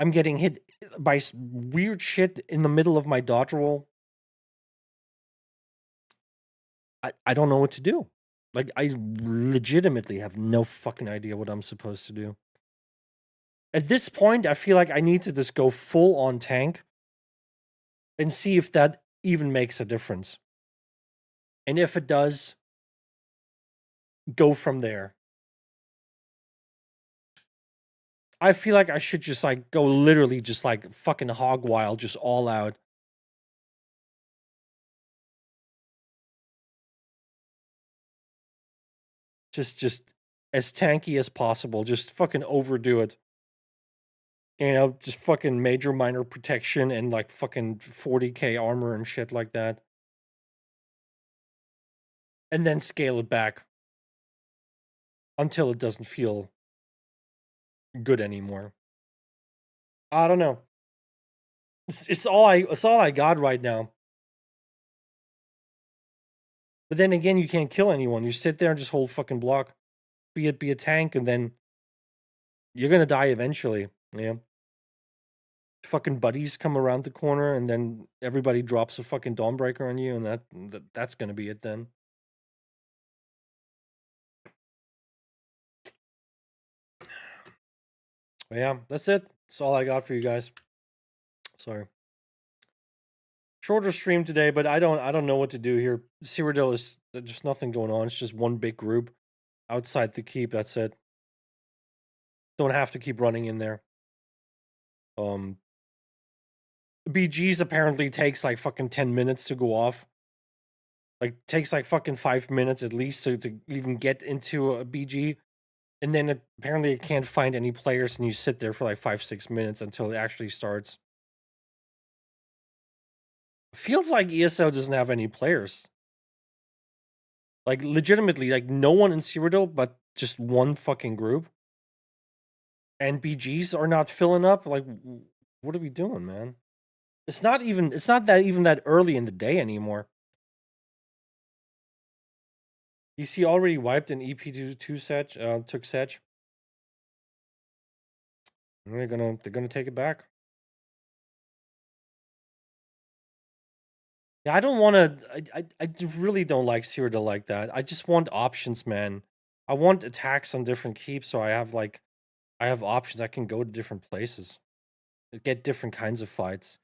I'm getting hit by weird shit in the middle of my dodge roll. I don't know what to do. Like, I legitimately have no fucking idea what I'm supposed to do. At this point, I feel like I need to just go full on tank and see if that even makes a difference. And if it does, go from there. I feel like I should just like go literally just like fucking hog wild, just all out. Just as tanky as possible. Just fucking overdo it. You know, just fucking major minor protection and like fucking 40k armor and shit like that. And then scale it back until it doesn't feel good anymore. I don't know. It's all I got right now. But then again, you can't kill anyone. You sit there and just hold fucking block. Be a tank, and then you're gonna die eventually. Yeah. Fucking buddies come around the corner, and then everybody drops a fucking Dawnbreaker on you, and that's gonna be it then. But yeah, that's it. That's all I got for you guys. Sorry. Shorter stream today, but I don't know what to do here. Cyrodiil is there's just nothing going on. It's just one big group outside the keep. That's it. Don't have to keep running in there. BGs apparently takes like fucking 10 minutes to go off. Like takes like fucking 5 minutes at least to even get into a BG. And then apparently it can't find any players and you sit there for like 5-6 minutes until it actually starts. Feels like ESO doesn't have any players. Like legitimately, like no one in Cyrodiil but just one fucking group. And BGs are not filling up. Like, what are we doing, man? It's not that early in the day anymore. EC already wiped an EP2 set, took Setch. They're gonna take it back. Yeah, I don't want to. Really don't like Cyrodiil like that. I just want options, man. I want attacks on different keeps, so I have options. I can go to different places, get different kinds of fights.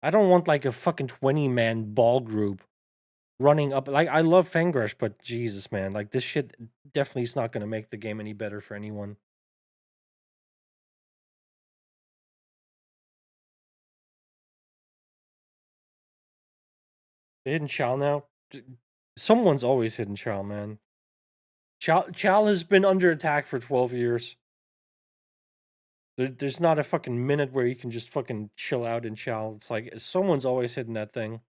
I don't want like a fucking 20-man ball group running up. Like I love Fangrush, but Jesus, man, like this shit definitely is not going to make the game any better for anyone. The hidden Chal now. Someone's always hidden Chal, man. Chal has been under attack for 12 years. There's not a fucking minute where you can just fucking chill out in Chal. It's like someone's always hitting that thing.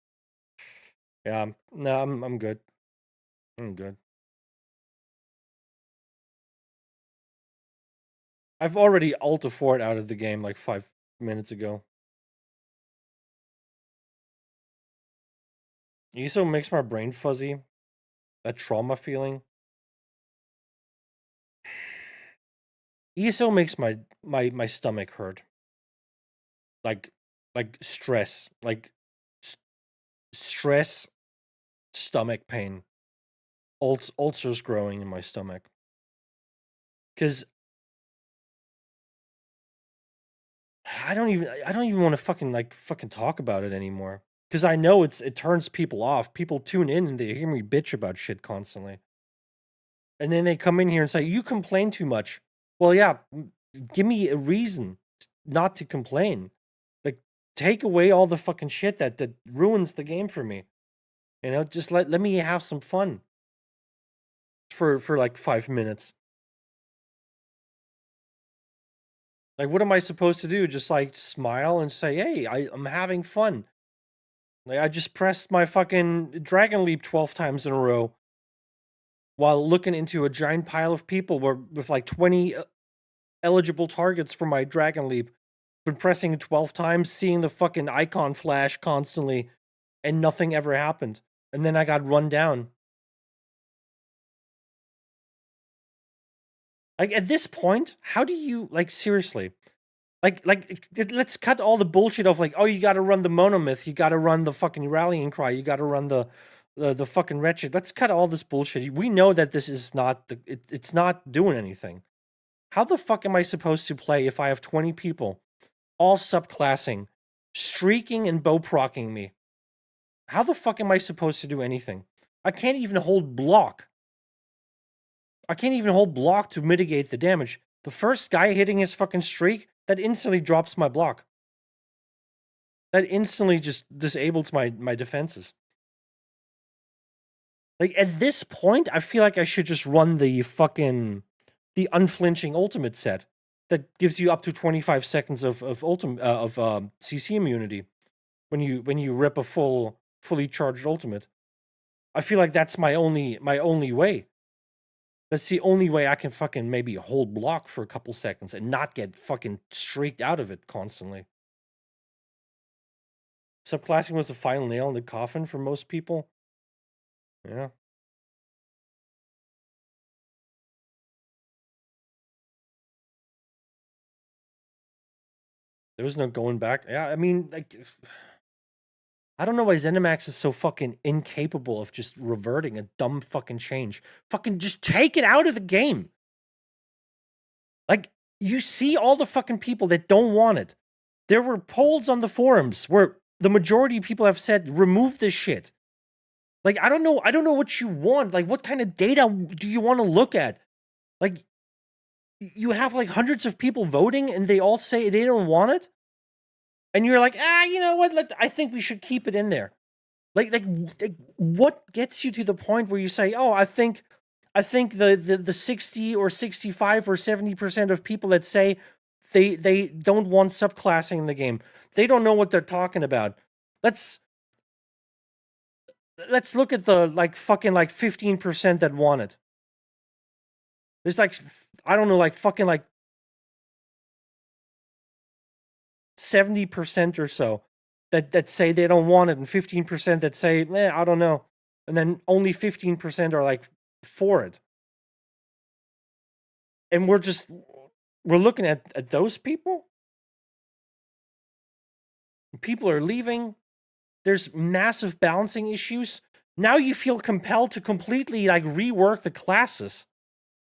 Yeah, no, I'm good. I'm good. I've already Alta Fort out of the game like 5 minutes ago. ESO makes my brain fuzzy. That trauma feeling. ESO makes my stomach hurt. Like stress. Like stress, stomach pain. Ulcers growing in my stomach. Cause I don't even want to fucking talk about it anymore. Cause I know it turns people off. People tune in and they hear me bitch about shit constantly. And then they come in here and say, "You complain too much." Well, yeah, give me a reason not to complain. Like, take away all the fucking shit that ruins the game for me. You know, just let me have some fun for like 5 minutes. Like, what am I supposed to do? Just like smile and say, "Hey, I'm having fun." Like, I just pressed my fucking Dragon Leap 12 times in a row while looking into a giant pile of people with like 20 eligible targets for my Dragon Leap. Been pressing it 12 times, seeing the fucking icon flash constantly, and nothing ever happened. And then I got run down. Like, at this point, how do you, like, seriously? Let's cut all the bullshit of, like, oh, you gotta run the monomyth, you gotta run the fucking rallying cry, you gotta run the fucking wretched. Let's cut all this bullshit. We know that this is not, it's not doing anything. How the fuck am I supposed to play if I have 20 people, all subclassing, streaking and bow procking me? How the fuck am I supposed to do anything? I can't even hold block. I can't even hold block to mitigate the damage. The first guy hitting his fucking streak, that instantly drops my block. That instantly just disables my defenses. Like, at this point, I feel like I should just run the unflinching ultimate set that gives you up to 25 seconds of CC immunity when you rip a fully charged ultimate. I feel like that's my only way. That's the only way I can fucking maybe hold block for a couple seconds and not get fucking streaked out of it constantly. Subclassing was the final nail in the coffin for most people. Yeah. There was no going back. Yeah, I mean, like, I don't know why ZeniMax is so fucking incapable of just reverting a dumb fucking change. Fucking just take it out of the game. Like, you see all the fucking people that don't want it. There were polls on the forums where the majority of people have said, remove this shit. Like, I don't know what you want. Like, what kind of data do you want to look at? Like, you have like hundreds of people voting and they all say they don't want it? And you're like, you know what? I think we should keep it in there. Like, what gets you to the point where you say, oh, I think the 60 or 65 or 70% of people that say they don't want subclassing in the game, they don't know what they're talking about. Let's look at the fucking 15% that want it. There's I don't know, fucking 70% or so that say they don't want it, and 15% that say, I don't know. And then only 15% are for it. And we're looking at those people. People are leaving. there's massive balancing issues. Now you feel compelled to completely like rework the classes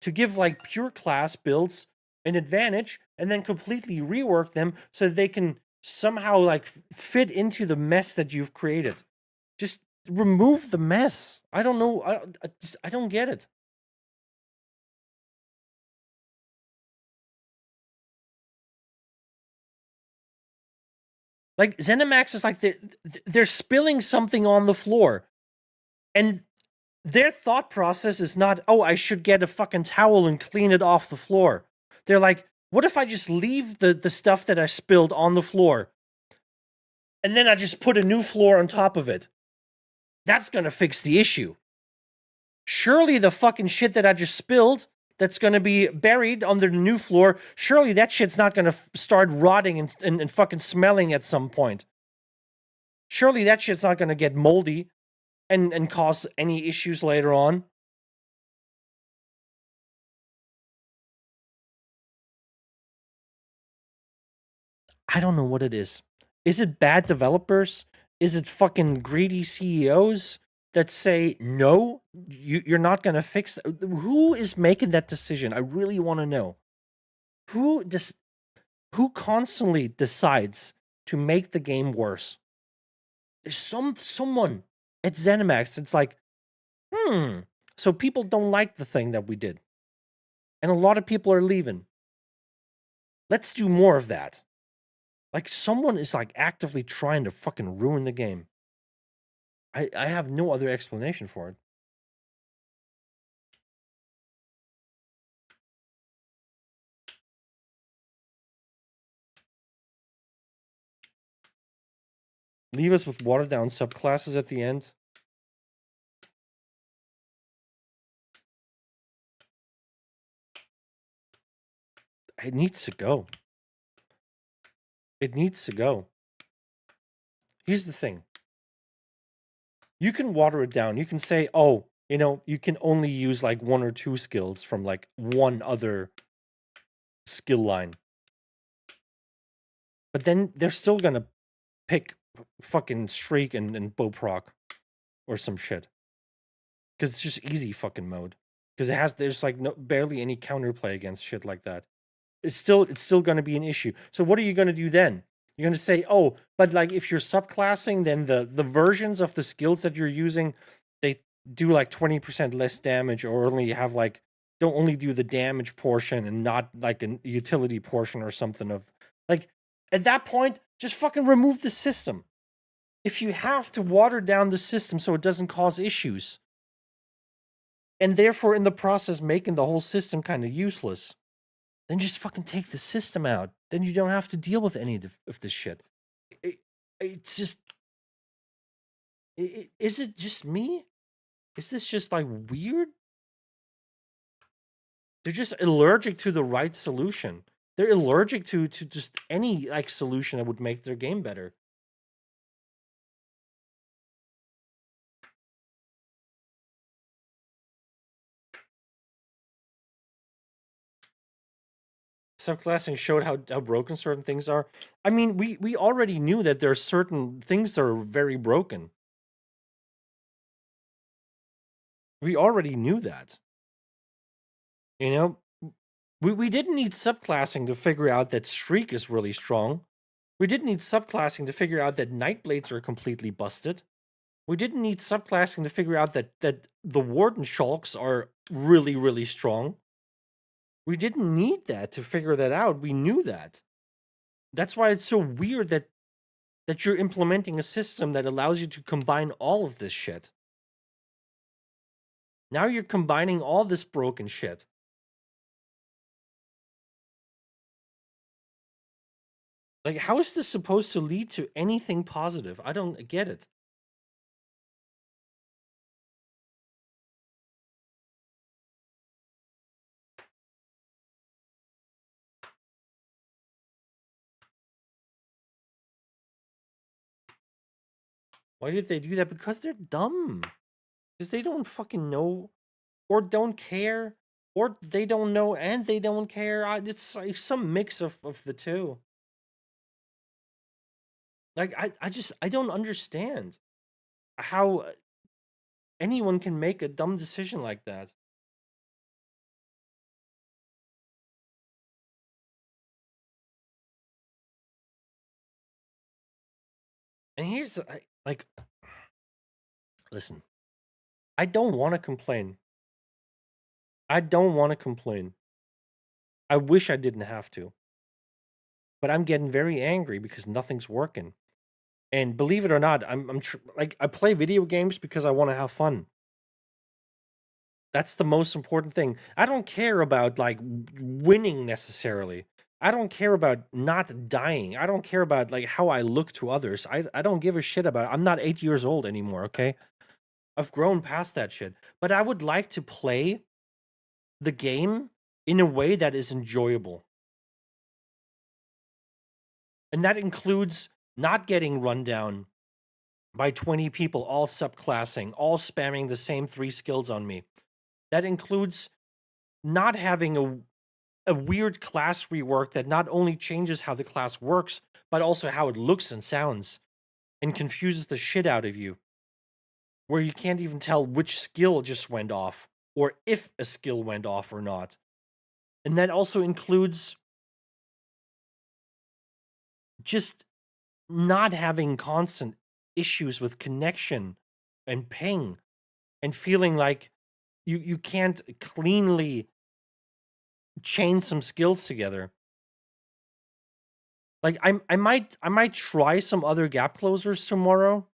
to give like pure class builds an advantage and then completely rework them so they can somehow like fit into the mess that you've created. Just remove the mess. I don't know. I don't get it. Like ZeniMax is like they're spilling something on the floor, and their thought process is not, oh, I should get a fucking towel and clean it off the floor. They're like, what if I just leave the stuff that I spilled on the floor, and then I just put a new floor on top of it? That's gonna fix the issue. Surely the fucking shit that I just spilled that's going to be buried under the new floor, surely that shit's not going to start rotting and fucking smelling at some point. Surely that shit's not going to get moldy and cause any issues later on. I don't know what it is. Is it bad developers? Is it fucking greedy CEOs that say, no, you're not going to fix it? Who is making that decision? I really want to know. Who constantly decides to make the game worse? There's someone at ZeniMax that's like, so people don't like the thing that we did. And a lot of people are leaving. Let's do more of that. Like, someone is like actively trying to fucking ruin the game. I have no other explanation for it. Leave us with watered down subclasses at the end. It needs to go. It needs to go. Here's the thing. You can water it down. You can say, oh, you know, you can only use like 1 or 2 skills from like one other skill line. But then they're still gonna pick fucking Streak and Bow Proc or some shit. Because it's just easy fucking mode. Because there's like barely any counterplay against shit like that. It's still gonna be an issue. So what are you gonna do then? You're gonna say, oh, but like if you're subclassing, then the versions of the skills that you're using, they do like 20% less damage, or only have like don't only do the damage portion and not like a utility portion or something of like at that point, just fucking remove the system. If you have to water down the system so it doesn't cause issues, and therefore in the process making the whole system kind of useless, then just fucking take the system out. Then you don't have to deal with any of this shit. It's just... Is it just me? Is this just, like, weird? They're just allergic to the right solution. They're allergic to just any, like, solution that would make their game better. Subclassing showed how broken certain things are. I mean, we already knew that there are certain things that are very broken. We already knew that. You know, we didn't need subclassing to figure out that Streak is really strong. We didn't need subclassing to figure out that Nightblades are completely busted. We didn't need subclassing to figure out that the Warden Shulks are really, really strong. We didn't need that to figure that out. We knew that. That's why it's so weird that you're implementing a system that allows you to combine all of this shit. Now you're combining all this broken shit. Like, how is this supposed to lead to anything positive? I don't get it. Why did they do that? Because they're dumb. Because they don't fucking know, or don't care, or they don't know and they don't care. It's like some mix of the two. Like I don't understand how anyone can make a dumb decision like that. And here's like, listen, I don't want to complain. I don't want to complain. I wish I didn't have to. But I'm getting very angry because nothing's working. And believe it or not, like I play video games because I want to have fun. That's the most important thing. I don't care about like winning necessarily. I don't care about not dying. I don't care about like how I look to others. I don't give a shit about it. I'm not 8 years old anymore, okay? I've grown past that shit. But I would like to play the game in a way that is enjoyable. And that includes not getting run down by 20 people all subclassing, all spamming the same 3 skills on me. That includes not having a weird class rework that not only changes how the class works, but also how it looks and sounds, and confuses the shit out of you. Where you can't even tell which skill just went off, or if a skill went off or not. And that also includes just not having constant issues with connection and ping, and feeling like you can't cleanly chain some skills together. Like I might try some other gap closers tomorrow,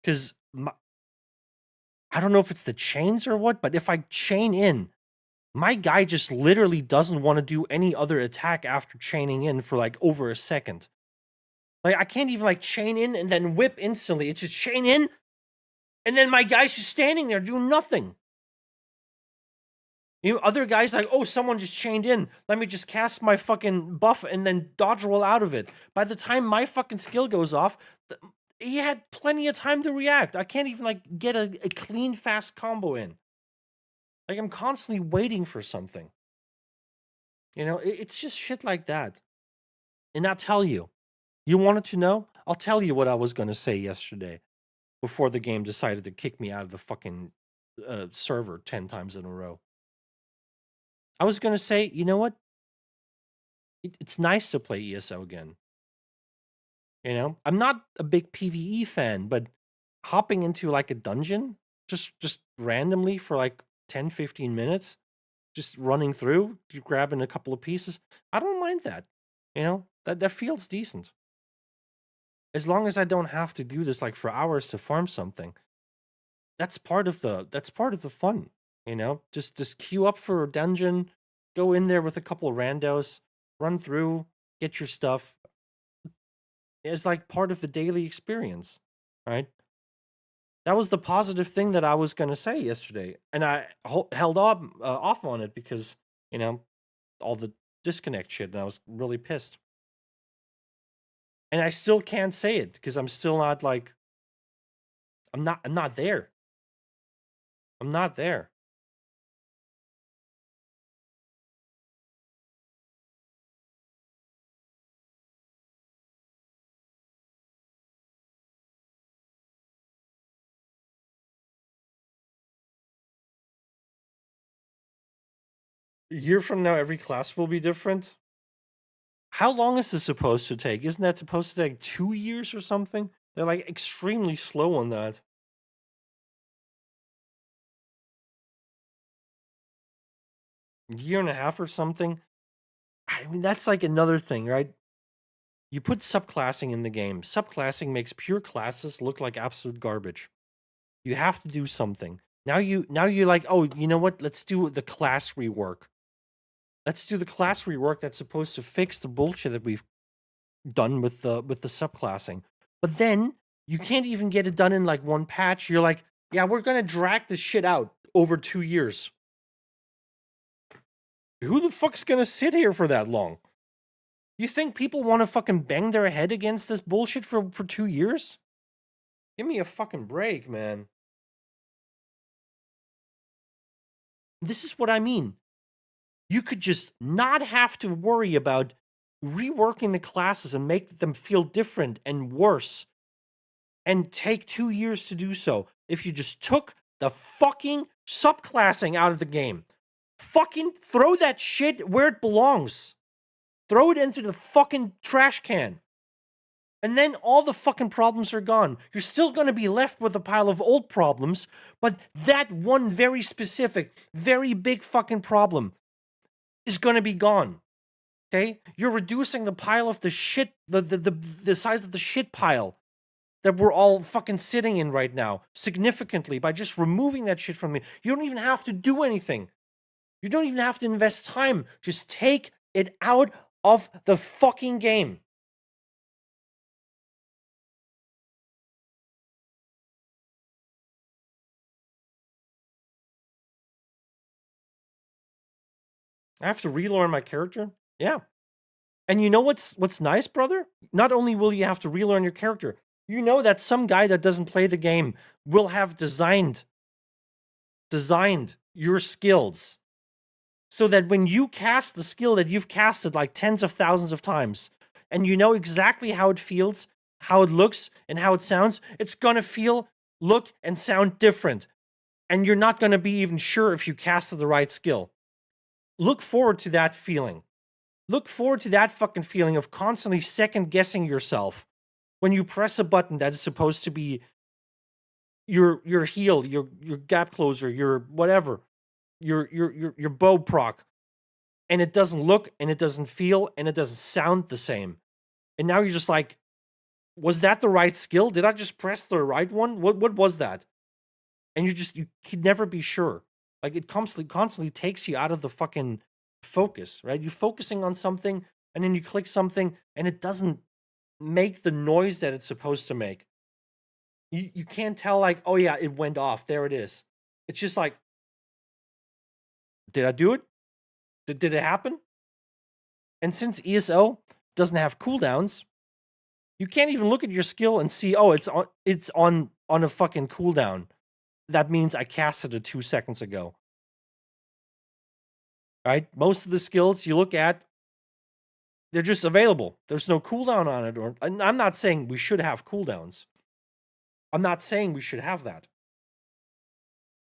because I don't know if it's the chains or what, but if I chain in, my guy just literally doesn't want to do any other attack after chaining in for like over a second. Like I can't even like chain in and then whip instantly. It's just chain in, and then my guy's just standing there doing nothing. You know, other guys like, oh, someone just chained in. Let me just cast my fucking buff and then dodge roll out of it. By the time my fucking skill goes off, he had plenty of time to react. I can't even like get a clean, fast combo in. Like I'm constantly waiting for something. You know, it's just shit like that. And I'll tell you, you wanted to know? I'll tell you what I was going to say yesterday before the game decided to kick me out of the fucking server 10 times in a row. I was going to say, you know what? It's nice to play ESO again. You know, I'm not a big PvE fan, but hopping into like a dungeon just randomly for like 10, 15 minutes, just running through, grabbing a couple of pieces, I don't mind that. You know, that feels decent. As long as I don't have to do this like for hours to farm something. That's part of the fun, you know? Just queue up for a dungeon, go in there with a couple of randos, run through, get your stuff. It's like part of the daily experience, right? That was the positive thing that I was going to say yesterday. And I held off on it because, you know, all the disconnect shit, and I was really pissed. And I still can't say it because I'm still not like, I'm not there. I'm not there. A year from now, every class will be different. How long is this supposed to take? Isn't that supposed to take 2 years or something? They're like extremely slow on that. A year and a half or something? I mean, that's like another thing, right? You put subclassing in the game. Subclassing makes pure classes look like absolute garbage. You have to do something. Now you're like, oh, you know what? Let's do the class rework. Let's do the class rework that's supposed to fix the bullshit that we've done with the subclassing. But then you can't even get it done in like one patch. You're like, yeah, we're gonna drag this shit out over 2 years. Who the fuck's gonna sit here for that long? You think people want to fucking bang their head against this bullshit for 2 years? Give me a fucking break, man. This is what I mean. You could just not have to worry about reworking the classes and make them feel different and worse and take 2 years to do so if you just took the fucking subclassing out of the game. Fucking throw that shit where it belongs. Throw it into the fucking trash can. And then all the fucking problems are gone. You're still going to be left with a pile of old problems, but that one very specific, very big fucking problem is going to be gone. Okay? You're reducing the pile of the shit, the size of the shit pile that we're all fucking sitting in right now significantly by just removing that shit from me. You don't even have to do anything. You don't even have to invest time. Just take it out of the fucking game. I have to relearn my character? Yeah. And you know what's nice, brother? Not only will you have to relearn your character, you know that some guy that doesn't play the game will have designed your skills so that when you cast the skill that you've casted like tens of thousands of times, and you know exactly how it feels, how it looks, and how it sounds, it's gonna feel, look, and sound different. And you're not gonna be even sure if you casted the right skill. Look forward to that feeling. Look forward to that fucking feeling of constantly second guessing yourself when you press a button that is supposed to be your heal, your gap closer, your whatever, your bow proc, and it doesn't look and it doesn't feel and it doesn't sound the same. And now you're just like, was that the right skill? Did I just press the right one? What was that? And you can never be sure. Like it constantly takes you out of the fucking focus, right? You're focusing on something and then you click something and it doesn't make the noise that it's supposed to make. You can't tell like, oh yeah, it went off. There it is. It's just like, did I do it? Did it happen? And since ESO doesn't have cooldowns, you can't even look at your skill and see, oh, it's on a fucking cooldown. That means I casted it 2 seconds ago. Right? Most of the skills you look at, they're just available. There's no cooldown on it. I'm not saying we should have cooldowns. I'm not saying we should have that.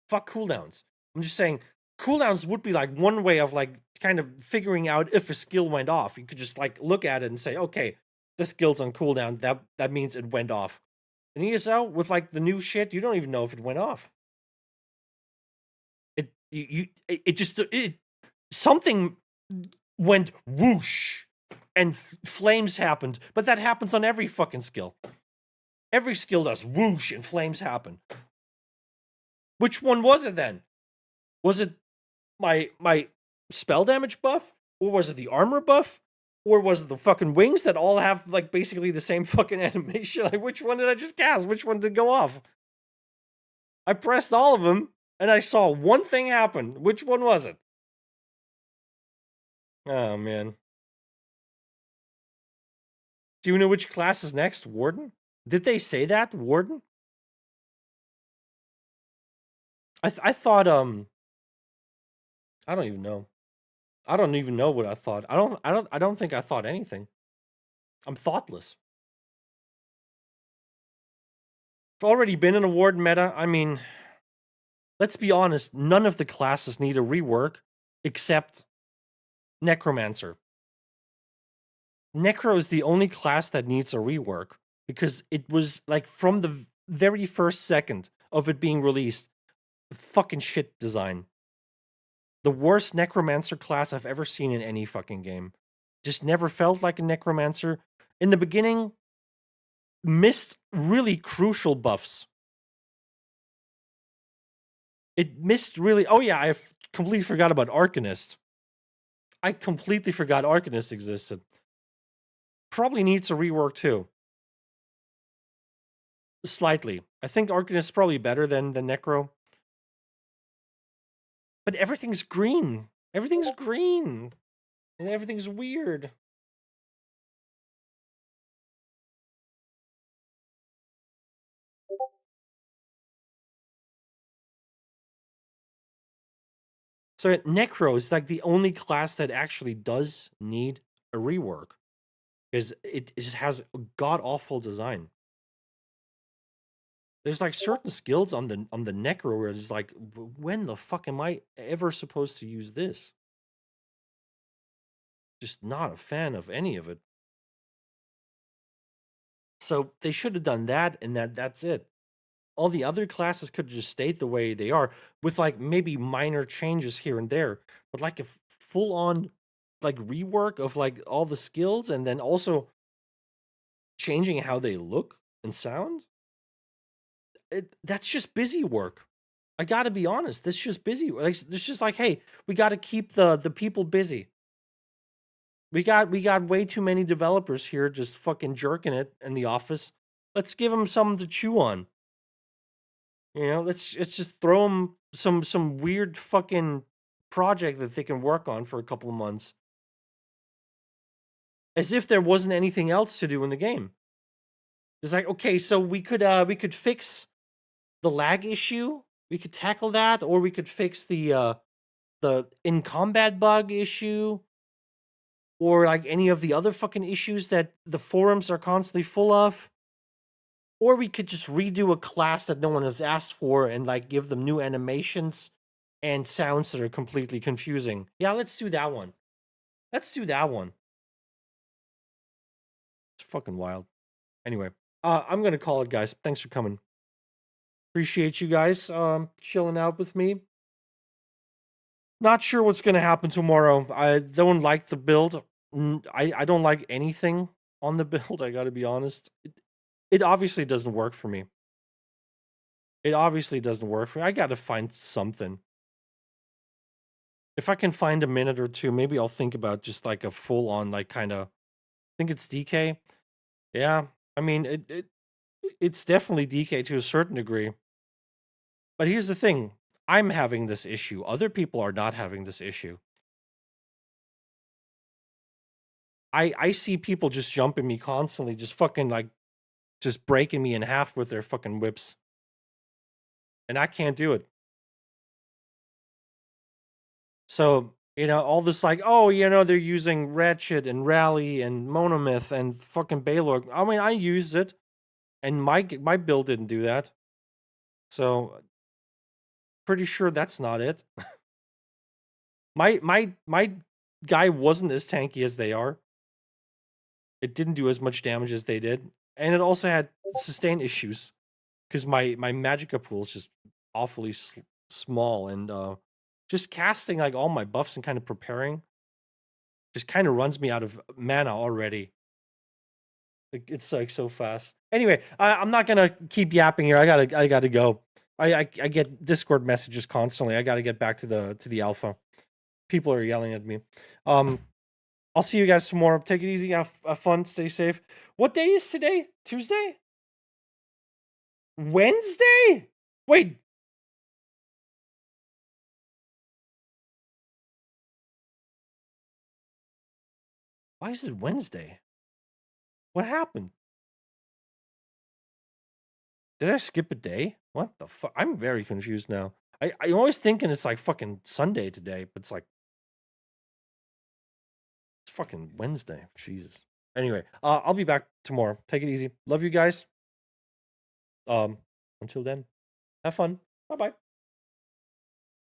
Fuck cooldowns. I'm just saying cooldowns would be like one way of like kind of figuring out if a skill went off. You could just like look at it and say, okay, this skill's on cooldown. That means it went off. In ESL, with like the new shit, you don't even know if it went off. Something went whoosh and flames happened, but that happens on every fucking skill. Every skill does whoosh and flames happen. Which one was it then? Was it my spell damage buff? Or was it the armor buff? Or was it the fucking wings that all have like basically the same fucking animation? Like which one did I just cast? Which one did go off? I pressed all of them and I saw one thing happen. Which one was it? Oh man. Do you know which class is next? Warden? Did they say that? Warden? I thought I don't even know. I don't even know what I thought. I don't think I thought anything. I'm thoughtless. I've already been in a Warden meta. I mean, let's be honest, none of the classes need a rework except Necromancer. Necro is the only class that needs a rework because it was like from the very first second of it being released, fucking shit design. The worst Necromancer class I've ever seen in any fucking game. Just never felt like a Necromancer. In the beginning, missed really crucial buffs. It missed really... Oh yeah, I completely forgot about Arcanist. I completely forgot Arcanist existed. Probably needs a rework too. Slightly. I think Arcanist is probably better than the Necro. But everything's green. Everything's green. And everything's weird. So Necro is like the only class that actually does need a rework. because it just has a god awful design. There's like certain skills on the Necro where it's like, when the fuck am I ever supposed to use this? Just not a fan of any of it. So they should have done that, and that's it. All the other classes could have just stayed the way they are, with like maybe minor changes here and there, but like a full on like rework of like all the skills, and then also changing how they look and sound. That's just busy work. I gotta be honest. That's just busy. Like, it's just like, hey, we gotta keep the people busy. We got way too many developers here just fucking jerking it in the office. Let's give them something to chew on. You know, let's just throw them some weird fucking project that they can work on for a couple of months. As if there wasn't anything else to do in the game. It's like, okay, so we could fix the lag issue. We could tackle that, or we could fix the in combat bug issue, or like any of the other fucking issues that the forums are constantly full of. Or we could just redo a class that no one has asked for and like give them new animations and sounds that are completely confusing. Yeah, let's do that one. Let's do that one. It's fucking wild. Anyway, I'm gonna call it, guys. Thanks for coming. Appreciate you guys chilling out with me. Not sure what's gonna happen tomorrow. I don't like the build. I don't like anything on the build, I gotta be honest. It obviously doesn't work for me. It obviously doesn't work for me. I gotta find something. If I can find a minute or two, maybe I'll think about just like a full on like kind of. I think it's DK. Yeah, I mean it's definitely DK to a certain degree. But here's the thing: I'm having this issue. Other people are not having this issue. I see people just jumping me constantly, just fucking like, just breaking me in half with their fucking whips. And I can't do it. So, you know, all this like, oh, you know, they're using Ratchet and Rally and Monomyth and fucking Baylor. I mean, I used it, and my build didn't do that. So, pretty sure that's not it. my guy wasn't as tanky as they are. It didn't do as much damage as they did, and it also had sustain issues because my Magicka pool is just awfully small, and just casting like all my buffs and kind of preparing just kind of runs me out of mana already. It's like so fast. Anyway, I'm not gonna keep yapping here. I gotta go. I get Discord messages constantly. I gotta get back to the alpha. People are yelling at me. I'll see you guys tomorrow. Take it easy. Have fun. Stay safe. What day is today? Tuesday? Wednesday? Wait. Why is it Wednesday? What happened? Did I skip a day? What the fuck? I'm very confused now. I'm always thinking it's like fucking Sunday today, but it's like, it's fucking Wednesday. Jesus. Anyway, I'll be back tomorrow. Take it easy. Love you guys. Until then, have fun. Bye-bye.